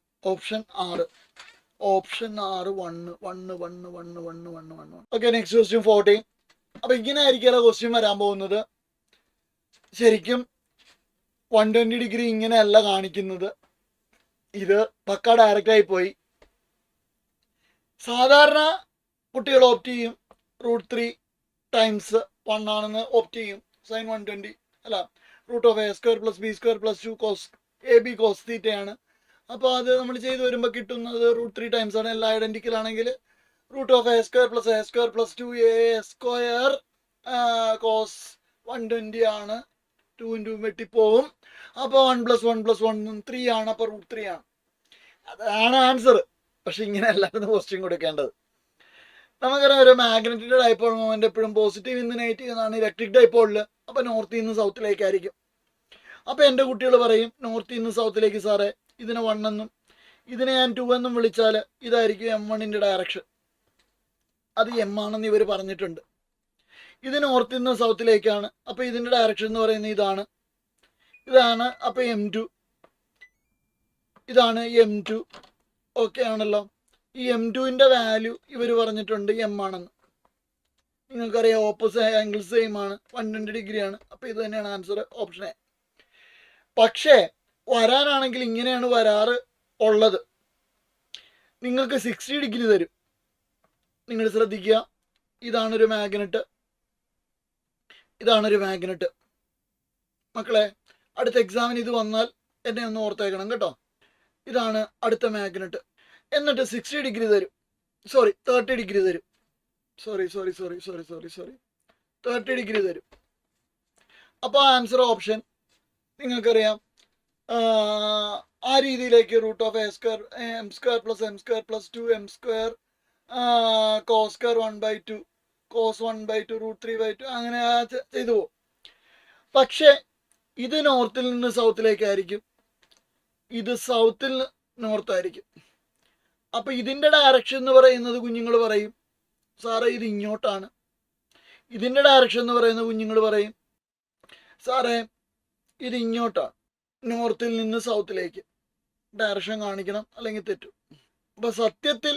1 ഓക്കെ. Next question 14. അപ്പോൾ ഇങ്ങനെ ആയിരിക്കും ക്വസ്റ്റ്യൻ വരാൻ പോകുന്നത്. ശരിക്കും 120 ഡിഗ്രി ഇങ്ങനെയല്ല കാണിക്കുന്നത്, ഇത് പക്ക ഡയറക്റ്റ് ആയി പോയി. സാധാരണ കുട്ടികൾ ഓപ്റ്റ് ചെയ്യും √3 ടൈംസ് 1 ആണെന്ന് ഓപ്റ്റ് ചെയ്യും. sin 120 അല്ല, √(a² + b² + 2 cos AB cos θ ആണ്. അപ്പോൾ അത് നമ്മൾ ചെയ്ത് വരുമ്പോൾ കിട്ടുന്നത് √3 ടൈംസ് ആണ്. എല്ലാം ഐഡന്റിക്കൽ ആണെങ്കിൽ √(a² + a² + 2a² cos 120 ആണ്. 2 × വെട്ടിപ്പോവും. അപ്പോൾ 1 + 1 + 1 3 ആണ്. അപ്പോൾ √3 ആണ്. അതാണ് ആൻസർ. പക്ഷെ ഇങ്ങനെ അല്ലായിരുന്നു ക്വസ്റ്റ്യൻ കൊടുക്കേണ്ടത്. നമുക്കറിയാം ഒരു മാഗ്നറ്റിന്റെ ഡൈപോൾ മൊമെന്റ് എപ്പോഴും പോസിറ്റീവ് ഇന്ന് നെഗറ്റീവ് എന്നാണ് ഇലക്ട്രിക് ഡൈപോളിൽ. അപ്പോൾ നോർത്തിൽ നിന്ന് സൗത്തിലേക്കായിരിക്കും. അപ്പോൾ എൻ്റെ കുട്ടികൾ പറയും നോർത്തിൽ നിന്ന് സൗത്തിലേക്ക് സാറേ ഇതിനെ 1 എന്നും ഇതിനെ ഞാൻ 2 എന്നും വിളിച്ചാൽ ഇതായിരിക്കും M1ന്റെ ഡയറക്ഷൻ. അത് M ആണെന്ന് ഇവർ പറഞ്ഞിട്ടുണ്ട്. ഇത് നോർത്തിൽ നിന്ന് സൗത്തിലേക്കാണ്. അപ്പോൾ ഇതിൻ്റെ ഡയറക്ഷൻ എന്ന് പറയുന്നത് ഇതാണ്. അപ്പോൾ M2 ഇതാണ് M2. ഓക്കെ ആണല്ലോ. ഈ M2ന്റെ വാല്യൂ ഇവർ പറഞ്ഞിട്ടുണ്ട് M ആണെന്ന്. നിങ്ങൾക്കറിയാം ഓപ്പോസിറ്റ് ആംഗിൾ സെയിം ആണ്, 120 ഡിഗ്രിയാണ്. അപ്പോൾ ഇത് തന്നെയാണ് ആൻസർ, ഓപ്ഷൻ എ. പക്ഷേ വരാനാണെങ്കിൽ ഇങ്ങനെയാണ് വരാറ് ഉള്ളത്. നിങ്ങൾക്ക് 60 ഡിഗ്രി തരും. നിങ്ങൾ ശ്രദ്ധിക്കുക, ഇതാണൊരു മാഗ്നറ്റ്, ഇതാണൊരു മാഗ്നറ്റ്. മക്കളെ, അടുത്ത എക്സാമിന് ഇത് വന്നാൽ എന്നെ ഒന്ന് ഓർത്തേക്കണം കേട്ടോ. ഇതാണ് അടുത്ത മാഗ്നറ്റ്. എന്നിട്ട് 60 ഡിഗ്രി തരും, 30 ഡിഗ്രി തരും, 30 ഡിഗ്രി തരും. അപ്പോൾ ആൻസർ ഓപ്ഷൻ നിങ്ങൾക്കറിയാം, ആ രീതിയിലേക്ക് root of a square M square plus M square plus 2 M square cos square 1/2 cos 1/2 √3/2 അങ്ങനെ ചെയ്തു പോകും. പക്ഷെ ഇത് നോർത്തിൽ നിന്ന് സൗത്തിലേക്കായിരിക്കും, ഇത് സൗത്തിൽ നോർത്ത് ആയിരിക്കും. അപ്പൊ ഇതിന്റെ ഡയറക്ഷൻ എന്ന് പറയുന്നത് കുഞ്ഞുങ്ങൾ പറയും സാറേ ഇത് ഇങ്ങോട്ടാണ്. ഇതിന്റെ ഡയറക്ഷൻ എന്ന് പറയുന്നത് കുഞ്ഞുങ്ങൾ പറയും സാറേ ഇത് ഇങ്ങോട്ടാണ്. നോർത്തിൽ നിന്ന് സൗത്തിലേക്ക് ഡയറക്ഷൻ കാണിക്കണം, അല്ലെങ്കിൽ തെറ്റും. അപ്പൊ സത്യത്തിൽ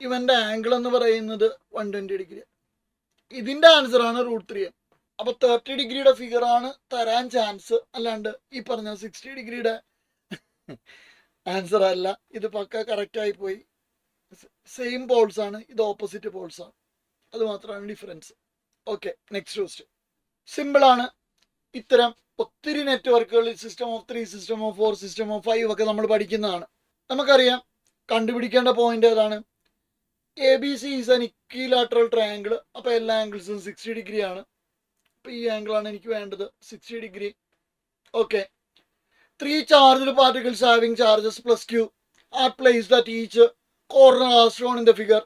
ഇവന്റെ ആംഗിൾ എന്ന് പറയുന്നത് 120 ഡിഗ്രി. ഇതിന്റെ ആൻസർ ആണ് √3m. അപ്പൊ 30 ഡിഗ്രിയുടെ ഫിഗർ ആണ് തരാൻ ചാൻസ്, അല്ലാണ്ട് ഈ പറഞ്ഞ 60 ഡിഗ്രിയുടെ ആൻസർ അല്ല. ഇത് പക്ക കറക്റ്റ് ആയി പോയി. സെയിം പോൾസ് ആണ്, ഇത് ഓപ്പോസിറ്റ് പോൾസ് ആണ്, അത് മാത്രമാണ് difference. Okay, next question. Simple ആണ്. ഇത്തരം ഒത്തിരി നെറ്റ്വർക്കുകൾ system of 3, system of 4, system of 5 ഒക്കെ നമ്മൾ പഠിക്കുന്നതാണ്. നമുക്കറിയാം കണ്ടുപിടിക്കേണ്ട പോയിന്റ് ഏതാണ്? ABC is N equilateral triangle. അപ്പോൾ എല്ലാ ആംഗിൾസും 60 ഡിഗ്രി ആണ്. അപ്പോൾ ഈ ആംഗിൾ ആണ് എനിക്ക് വേണ്ടത്, 60 degree. Okay, 3 charged particles having charges plus Q are placed at each corner as shown in the figure.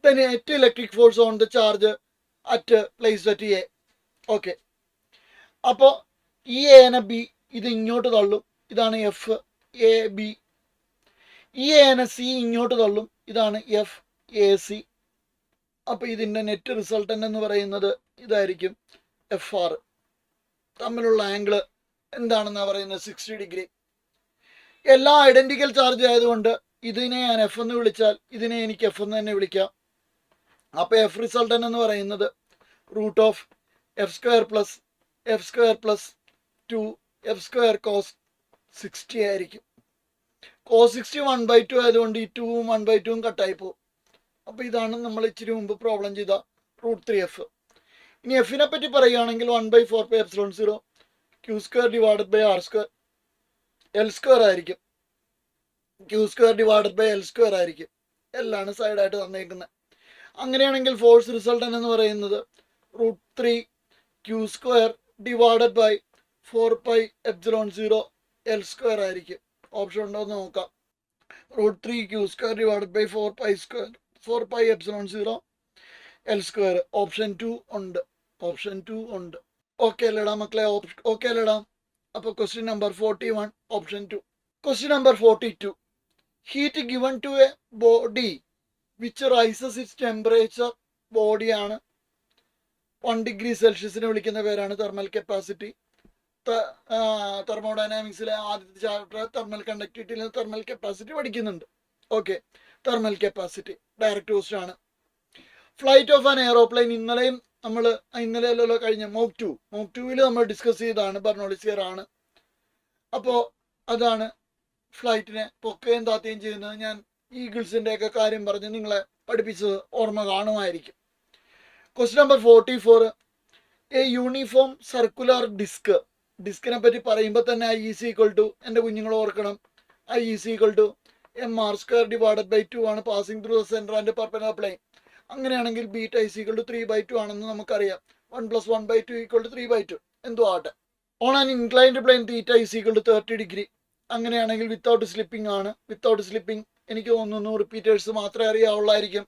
The net electric force on the charge at placed at A. Okay, അപ്പോൾ ഈ A നെ B ഇത് ഇങ്ങോട്ട് തള്ളും, ഇതാണ് FAB. ഈ A നെ C ഇങ്ങോട്ട് തള്ളും, ഇതാണ് FAC. അപ്പോൾ ഇതിൻ്റെ നെറ്റ് റിസൾട്ടൻ്റ് എന്ന് പറയുന്നത് ഇതായിരിക്കും, FR. തമ്മിലുള്ള ആംഗിള് എന്താണെന്നാണ് പറയുന്നത്, 60 ഡിഗ്രി. എല്ലാം ഐഡന്റിക്കൽ ചാർജ് ആയതുകൊണ്ട് ഇതിനെ ഞാൻ F എന്ന് വിളിച്ചാൽ ഇതിനെ എനിക്ക് F എന്ന് തന്നെ വിളിക്കാം. അപ്പോൾ F റിസൾട്ടൻ്റ് എന്ന് പറയുന്നത് root of F² plus 2 F² cos 60 ആയിരിക്കും. കോസ് 60 1/2 ആയതുകൊണ്ട് ഈ 2ഉം 1/2ഉം കട്ടായി പോകും. അപ്പോൾ ഇതാണ് നമ്മൾ ഇച്ചിരി മുമ്പ് പ്രോബ്ലം ചെയ്ത √3f. ഇനി എഫിനെ പറ്റി പറയുകയാണെങ്കിൽ 1/4πε0 Q² divided by R², L² ആയിരിക്കും. Q² ഡിവൈഡഡ് ബൈ L² ആയിരിക്കും. എല്ലാണ് സൈഡായിട്ട് തന്നേക്കുന്നത്. അങ്ങനെയാണെങ്കിൽ ഫോഴ്സ് റിസൾട്ടൻ്റ് എന്ന് പറയുന്നത് √3 Q² ഡിവൈഡഡ് ബൈ 4πε0 L² ആയിരിക്കും. ഓപ്ഷൻ ഉണ്ടോ എന്ന് നോക്കാം. √3 Q² divided by 4πε0 L². Option 2 ഉണ്ട്, ഓപ്ഷൻ 2 ഉണ്ട്. ഓക്കെ അല്ലേടാ മക്കളെ? ഓക്കെ അല്ലേടാ? അപ്പോൾ question number 41 option 2. Question number 42. Heat given to a body which rises its temperature. ബോഡിയാണ്, 1 ഡിഗ്രി സെൽഷ്യസിനെ വിളിക്കുന്ന പേരാണ് തെർമൽ കപ്പാസിറ്റി. തെർമോഡൈനാമിക്സിലെ ആദ്യത്തെ ചാപ്റ്റർ തെർമൽ കണ്ടക്ടിവിറ്റിയിൽ തെർമൽ കപ്പാസിറ്റി പഠിക്കുന്നുണ്ട്. Okay, thermal capacity direct question ആണ്. ഫ്ലൈറ്റ് ഓഫ് ആൻ എയറോപ്ലെയിൻ ഇന്നലെ അല്ലല്ലോ കഴിഞ്ഞ മോക്ക് 2 നമ്മൾ ഡിസ്കസ് ചെയ്തതാണ്, ബെർണോളിസ് ആണ്. അപ്പോൾ അതാണ് ഫ്ലൈറ്റിനെ പൊക്കുകയും താത്തുകയും ചെയ്യുന്നത്. ഞാൻ ഈഗിൾസിൻ്റെ ഒക്കെ കാര്യം പറഞ്ഞ് നിങ്ങളെ പഠിപ്പിച്ചത് ഓർമ്മ കാണുമായിരിക്കും. Question number 44. A uniform circular ഡിസ്കിനെ പറ്റി പറയുമ്പോൾ തന്നെ I= എൻ്റെ കുഞ്ഞുങ്ങൾ ഓർക്കണം, I= mr² ഡിവൈഡഡ് ബൈ 2 ആണ് passing through the centre and perpendicular plane. അങ്ങനെയാണെങ്കിൽ ബീറ്റ = 3/2 ആണെന്ന് നമുക്കറിയാം. 1 + 1/2 = 3/2 എന്തോ ആട്ടെ. On an inclined plane θ = 30 degree. അങ്ങനെയാണെങ്കിൽ വിത്തൗട്ട് സ്ലിപ്പിംഗ് ആണ്. വിത്തൗട്ട് സ്ലിപ്പിംഗ് എനിക്ക് തോന്നുന്നു റിപ്പീറ്റേഴ്സ് മാത്രമേ അറിയാവുള്ളായിരിക്കും.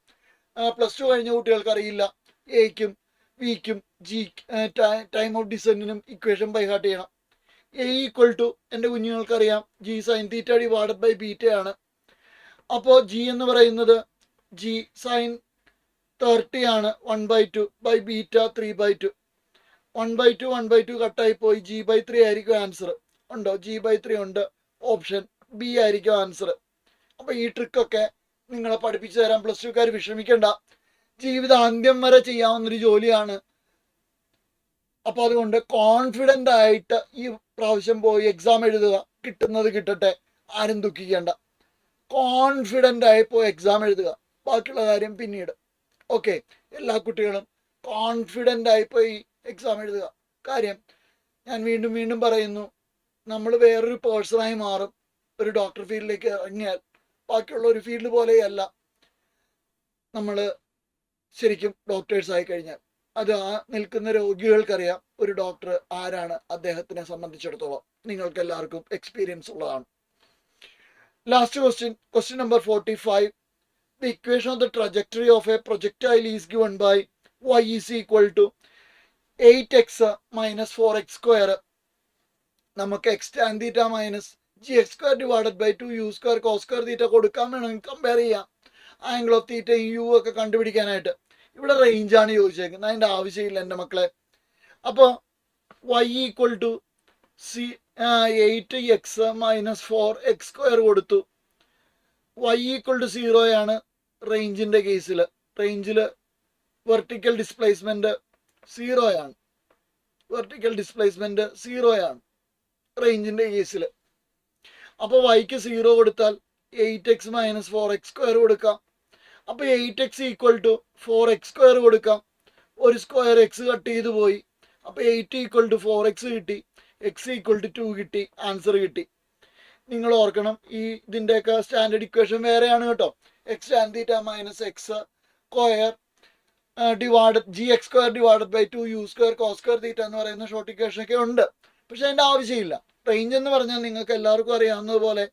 +2 കഴിഞ്ഞ കുട്ടികൾക്ക് അറിയില്ല. എയ്ക്കും വിക്കും ടൈം ഓഫ് ഡിസെൻറ്റിനും ഇക്വേഷൻ ബൈ ഹാർട്ട് ചെയ്യണം. A= എൻ്റെ കുഞ്ഞുങ്ങൾക്കറിയാം G sin θ divided by beta ആണ്. അപ്പോൾ G എന്ന് പറയുന്നത് G sin 30 ആണ്, 1/2 ബൈ ബീറ്റ 3/2. 1/2 കട്ടായി പോയി, G/3 ആയിരിക്കും ആൻസർ. ഉണ്ടോ? G/3 ഉണ്ട്. ഓപ്ഷൻ ബി ആയിരിക്കും ആൻസർ. അപ്പോൾ ഈ ട്രിക്കൊക്കെ നിങ്ങളെ പഠിപ്പിച്ചു തരാൻ +2കാർ വിഷമിക്കേണ്ട. ജീവിതാന്ത്യം വരെ ചെയ്യാവുന്നൊരു ജോലിയാണ്. അപ്പോൾ അതുകൊണ്ട് കോൺഫിഡൻ്റ് ആയിട്ട് ഈ പ്രാവശ്യം പോയി എക്സാം എഴുതുക. കിട്ടുന്നത് കിട്ടട്ടെ, ആരും ദുഃഖിക്കേണ്ട. കോൺഫിഡൻ്റ് ആയി പോയി എക്സാം എഴുതുക, ബാക്കിയുള്ള കാര്യം പിന്നീട്. ഓക്കെ, എല്ലാ കുട്ടികളും കോൺഫിഡൻ്റ് ആയിപ്പോയി എക്സാം എഴുതുക. കാര്യം ഞാൻ വീണ്ടും വീണ്ടും പറയുന്നു, നമ്മൾ വേറൊരു പേഴ്സണായി മാറും ഒരു ഡോക്ടർ ഫീൽഡിലേക്ക് ഇറങ്ങിയാൽ. ബാക്കിയുള്ള ഒരു ഫീൽഡ് പോലെയല്ല നമ്മൾ ശരിക്കും ഡോക്ടേഴ്സ് ആയി കഴിഞ്ഞാൽ. അത് ആ നിൽക്കുന്ന രോഗികൾക്കറിയാം ഒരു ഡോക്ടർ ആരാണ് അദ്ദേഹത്തിനെ സംബന്ധിച്ചിടത്തോളം. നിങ്ങൾക്ക് എല്ലാവർക്കും എക്സ്പീരിയൻസ് ഉള്ളതാണ്. Last question number 45. The equation of the trajectory of a projectile is given by y is equal to 8x minus 4x square. നമുക്ക് x tan theta minus gx square divided by 2u square cos square theta കൊടുക്കാൻ വേണമെങ്കിൽ compare ചെയ്യാം. Angle of theta U ഒക്കെ കണ്ടുപിടിക്കാനായിട്ട്. ഇവിടെ റേഞ്ചാണ് ചോദിച്ചേക്കുന്നത്, അതിൻ്റെ ആവശ്യമില്ല എൻ്റെ മക്കളെ. അപ്പോൾ y equal to 8x minus 4x square കൊടുത്തു. y ഈക്വൽ ടു 0 ആണ് റേഞ്ചിൻ്റെ കേസിൽ. റേഞ്ചിൽ വെർട്ടിക്കൽ ഡിസ്പ്ലേസ്മെൻറ്റ് 0 ആണ്. വെർട്ടിക്കൽ ഡിസ്പ്ലേസ്മെൻറ്റ് 0 ആണ് റേഞ്ചിൻ്റെ കേസിൽ. അപ്പോൾ വൈക്ക് 0 കൊടുത്താൽ 8x മൈനസ് 4x സ്ക്വയർ കൊടുക്കാം. അപ്പോൾ 8x equal to 4x square കൊടുക്കാം. ഒരു സ്ക്വയർ എക്സ് കട്ട് ചെയ്ത് പോയി. അപ്പോൾ 8 ഈക്വൽ ടു 4x കിട്ടി, എക്സ് ഈക്വൽ ടു 2 കിട്ടി, ആൻസർ കിട്ടി. നിങ്ങൾ ഓർക്കണം, ഈ ഇതിൻ്റെയൊക്കെ സ്റ്റാൻഡേർഡ് ഇക്വേഷൻ വേറെയാണ് കേട്ടോ. X tan theta minus X square divide gx square divided by 2u square cos square theta എന്ന് പറയുന്ന ഷോർട്ട് ഇക്വേഷൻ ഒക്കെ ഉണ്ട്. പക്ഷെ അതിൻ്റെ ആവശ്യമില്ല. റേഞ്ച് എന്ന് പറഞ്ഞാൽ നിങ്ങൾക്ക് എല്ലാവർക്കും അറിയാവുന്നതുപോലെ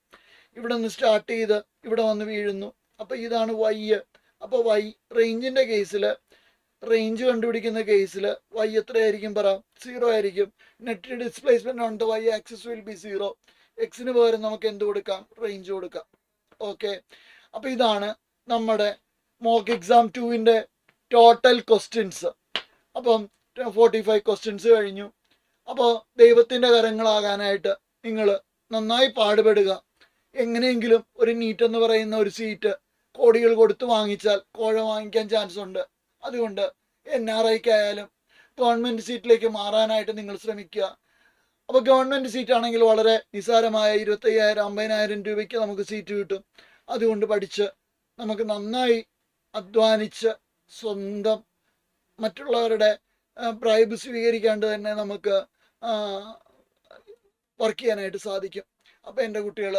ഇവിടെ നിന്ന് സ്റ്റാർട്ട് ചെയ്ത് ഇവിടെ വന്ന് വീഴുന്നു. അപ്പോൾ ഇതാണ് y. അപ്പോൾ y റേഞ്ചിൻ്റെ കേസിൽ, റേഞ്ച് കണ്ടുപിടിക്കുന്ന കേസിൽ y എത്രയായിരിക്കും പറ? 0 ആയിരിക്കും. Net displacement on the y axis will be 0. എക്സിന് പകരം നമുക്ക് എന്ത് കൊടുക്കാം? റേഞ്ച് കൊടുക്കാം. ഓക്കെ, അപ്പോൾ ഇതാണ് നമ്മുടെ മോക്ക് എക്സാം 2-ൻ്റെ ടോട്ടൽ ക്വസ്റ്റ്യൻസ്. അപ്പം 45 ക്വസ്റ്റ്യൻസ് കഴിഞ്ഞു. അപ്പോൾ ദൈവത്തിൻ്റെ കരങ്ങളാകാനായിട്ട് നിങ്ങൾ നന്നായി പാടുപെടുക. എങ്ങനെയെങ്കിലും ഒരു നീറ്റ് എന്ന് പറയുന്ന ഒരു സീറ്റ് കോടികൾ കൊടുത്ത് വാങ്ങിച്ചാൽ കോഴ വാങ്ങിക്കാൻ ചാൻസ് ഉണ്ട്. അതുകൊണ്ട് NRIക്കായാലും ഗവൺമെൻറ് സീറ്റിലേക്ക് മാറാനായിട്ട് നിങ്ങൾ ശ്രമിക്കുക. അപ്പോൾ ഗവൺമെൻറ് സീറ്റ് ആണെങ്കിൽ വളരെ നിസ്സാരമായ 25,000 50,000 രൂപയ്ക്ക് നമുക്ക് സീറ്റ് കിട്ടും. അതുകൊണ്ട് പഠിച്ച് നമുക്ക് നന്നായി അധ്വാനിച്ച് സ്വന്തം മറ്റുള്ളവരുടെ ബ്രൈബ് സ്വീകരിക്കാണ്ട് തന്നെ നമുക്ക് വർക്ക് ചെയ്യാനായിട്ട് സാധിക്കും. അപ്പോൾ എൻ്റെ കുട്ടികൾ,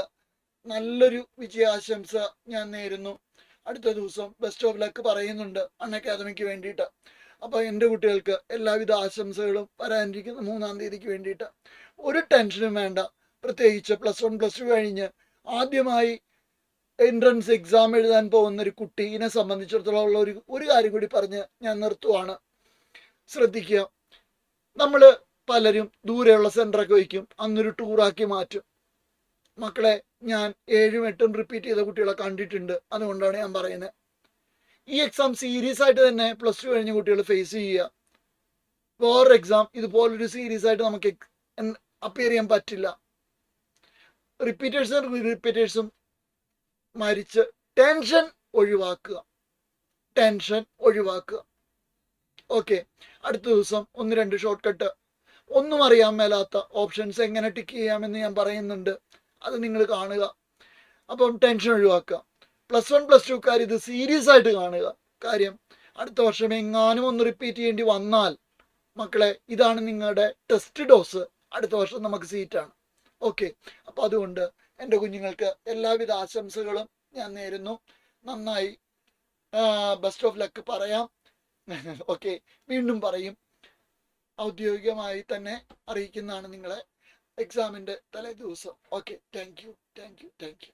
നല്ലൊരു വിജയാശംസ ഞാൻ നേരുന്നു. അടുത്ത ദിവസം ബെസ്റ്റ് ഓഫ് ലക്ക് പറയുന്നുണ്ട് അൺഅക്കാദമിക്ക് വേണ്ടിയിട്ട്. അപ്പോൾ എൻ്റെ കുട്ടികൾക്ക് എല്ലാവിധ ആശംസകളും വരാനിരിക്കുന്ന 3-ാം തീയതിക്ക് വേണ്ടിയിട്ട്. ഒരു ടെൻഷനും വേണ്ട. പ്രത്യേകിച്ച് +1 +2 കഴിഞ്ഞ് ആദ്യമായി എൻട്രൻസ് എക്സാം എഴുതാൻ പോകുന്ന ഒരു കുട്ടീനെ സംബന്ധിച്ചിടത്തോളം ഉള്ള ഒരു കാര്യം കൂടി പറഞ്ഞ് ഞാൻ നിർത്തുവാണ്. ശ്രദ്ധിക്കുക, നമ്മൾ പലരും ദൂരെയുള്ള സെൻറ്ററൊക്കെ വയ്ക്കും, അന്നൊരു ടൂറാക്കി മാറ്റും. മക്കളെ, ഞാൻ 7ഉം 8ഉം റിപ്പീറ്റ് ചെയ്ത കുട്ടികളെ കണ്ടിട്ടുണ്ട്. അതുകൊണ്ടാണ് ഞാൻ പറയുന്നത്. ഈ എക്സാം സീരിയസ് ആയിട്ട് തന്നെ +2 കഴിഞ്ഞ കുട്ടികൾ ഫേസ് ചെയ്യുക. വേറൊരു എക്സാം ഇതുപോലൊരു സീരിയസ് ആയിട്ട് നമുക്ക് അപ്പിയർ ചെയ്യാൻ പറ്റില്ല. റിപ്പീറ്റേഴ്സും മരിച്ച് ടെൻഷൻ ഒഴിവാക്കുക. ഓക്കെ, അടുത്ത ദിവസം 1-2 ഷോർട്ട് കട്ട്, ഒന്നും അറിയാൻ മേലാത്ത ഓപ്ഷൻസ് എങ്ങനെ ടിക്ക് ചെയ്യാമെന്ന് ഞാൻ പറയുന്നുണ്ട്. അത് നിങ്ങൾ കാണുക. അപ്പം ടെൻഷൻ ഒഴിവാക്കുക. +1 +2കാർ ഇത് സീരിയസ് ആയിട്ട് കാണുക. കാര്യം അടുത്ത വർഷം എങ്ങാനും ഒന്ന് റിപ്പീറ്റ് ചെയ്യേണ്ടി വന്നാൽ മക്കളെ, ഇതാണ് നിങ്ങളുടെ ടെസ്റ്റ് ഡോസ്. അടുത്ത വർഷം നമുക്ക് സീറ്റാണ്. ഓക്കെ, അപ്പോൾ അതുകൊണ്ട് എൻ്റെ കുഞ്ഞുങ്ങൾക്ക് എല്ലാവിധ ആശംസകളും ഞാൻ നേരുന്നു. നന്നായി ബെസ്റ്റ് ഓഫ് ലക്ക് പറയാം. ഓക്കെ, വീണ്ടും പറയും. ഔദ്യോഗികമായി തന്നെ അറിയിക്കുന്നതാണ് നിങ്ങളെ എക്സാമിൻ്റെ തലേ ദിവസം. Okay, thank you.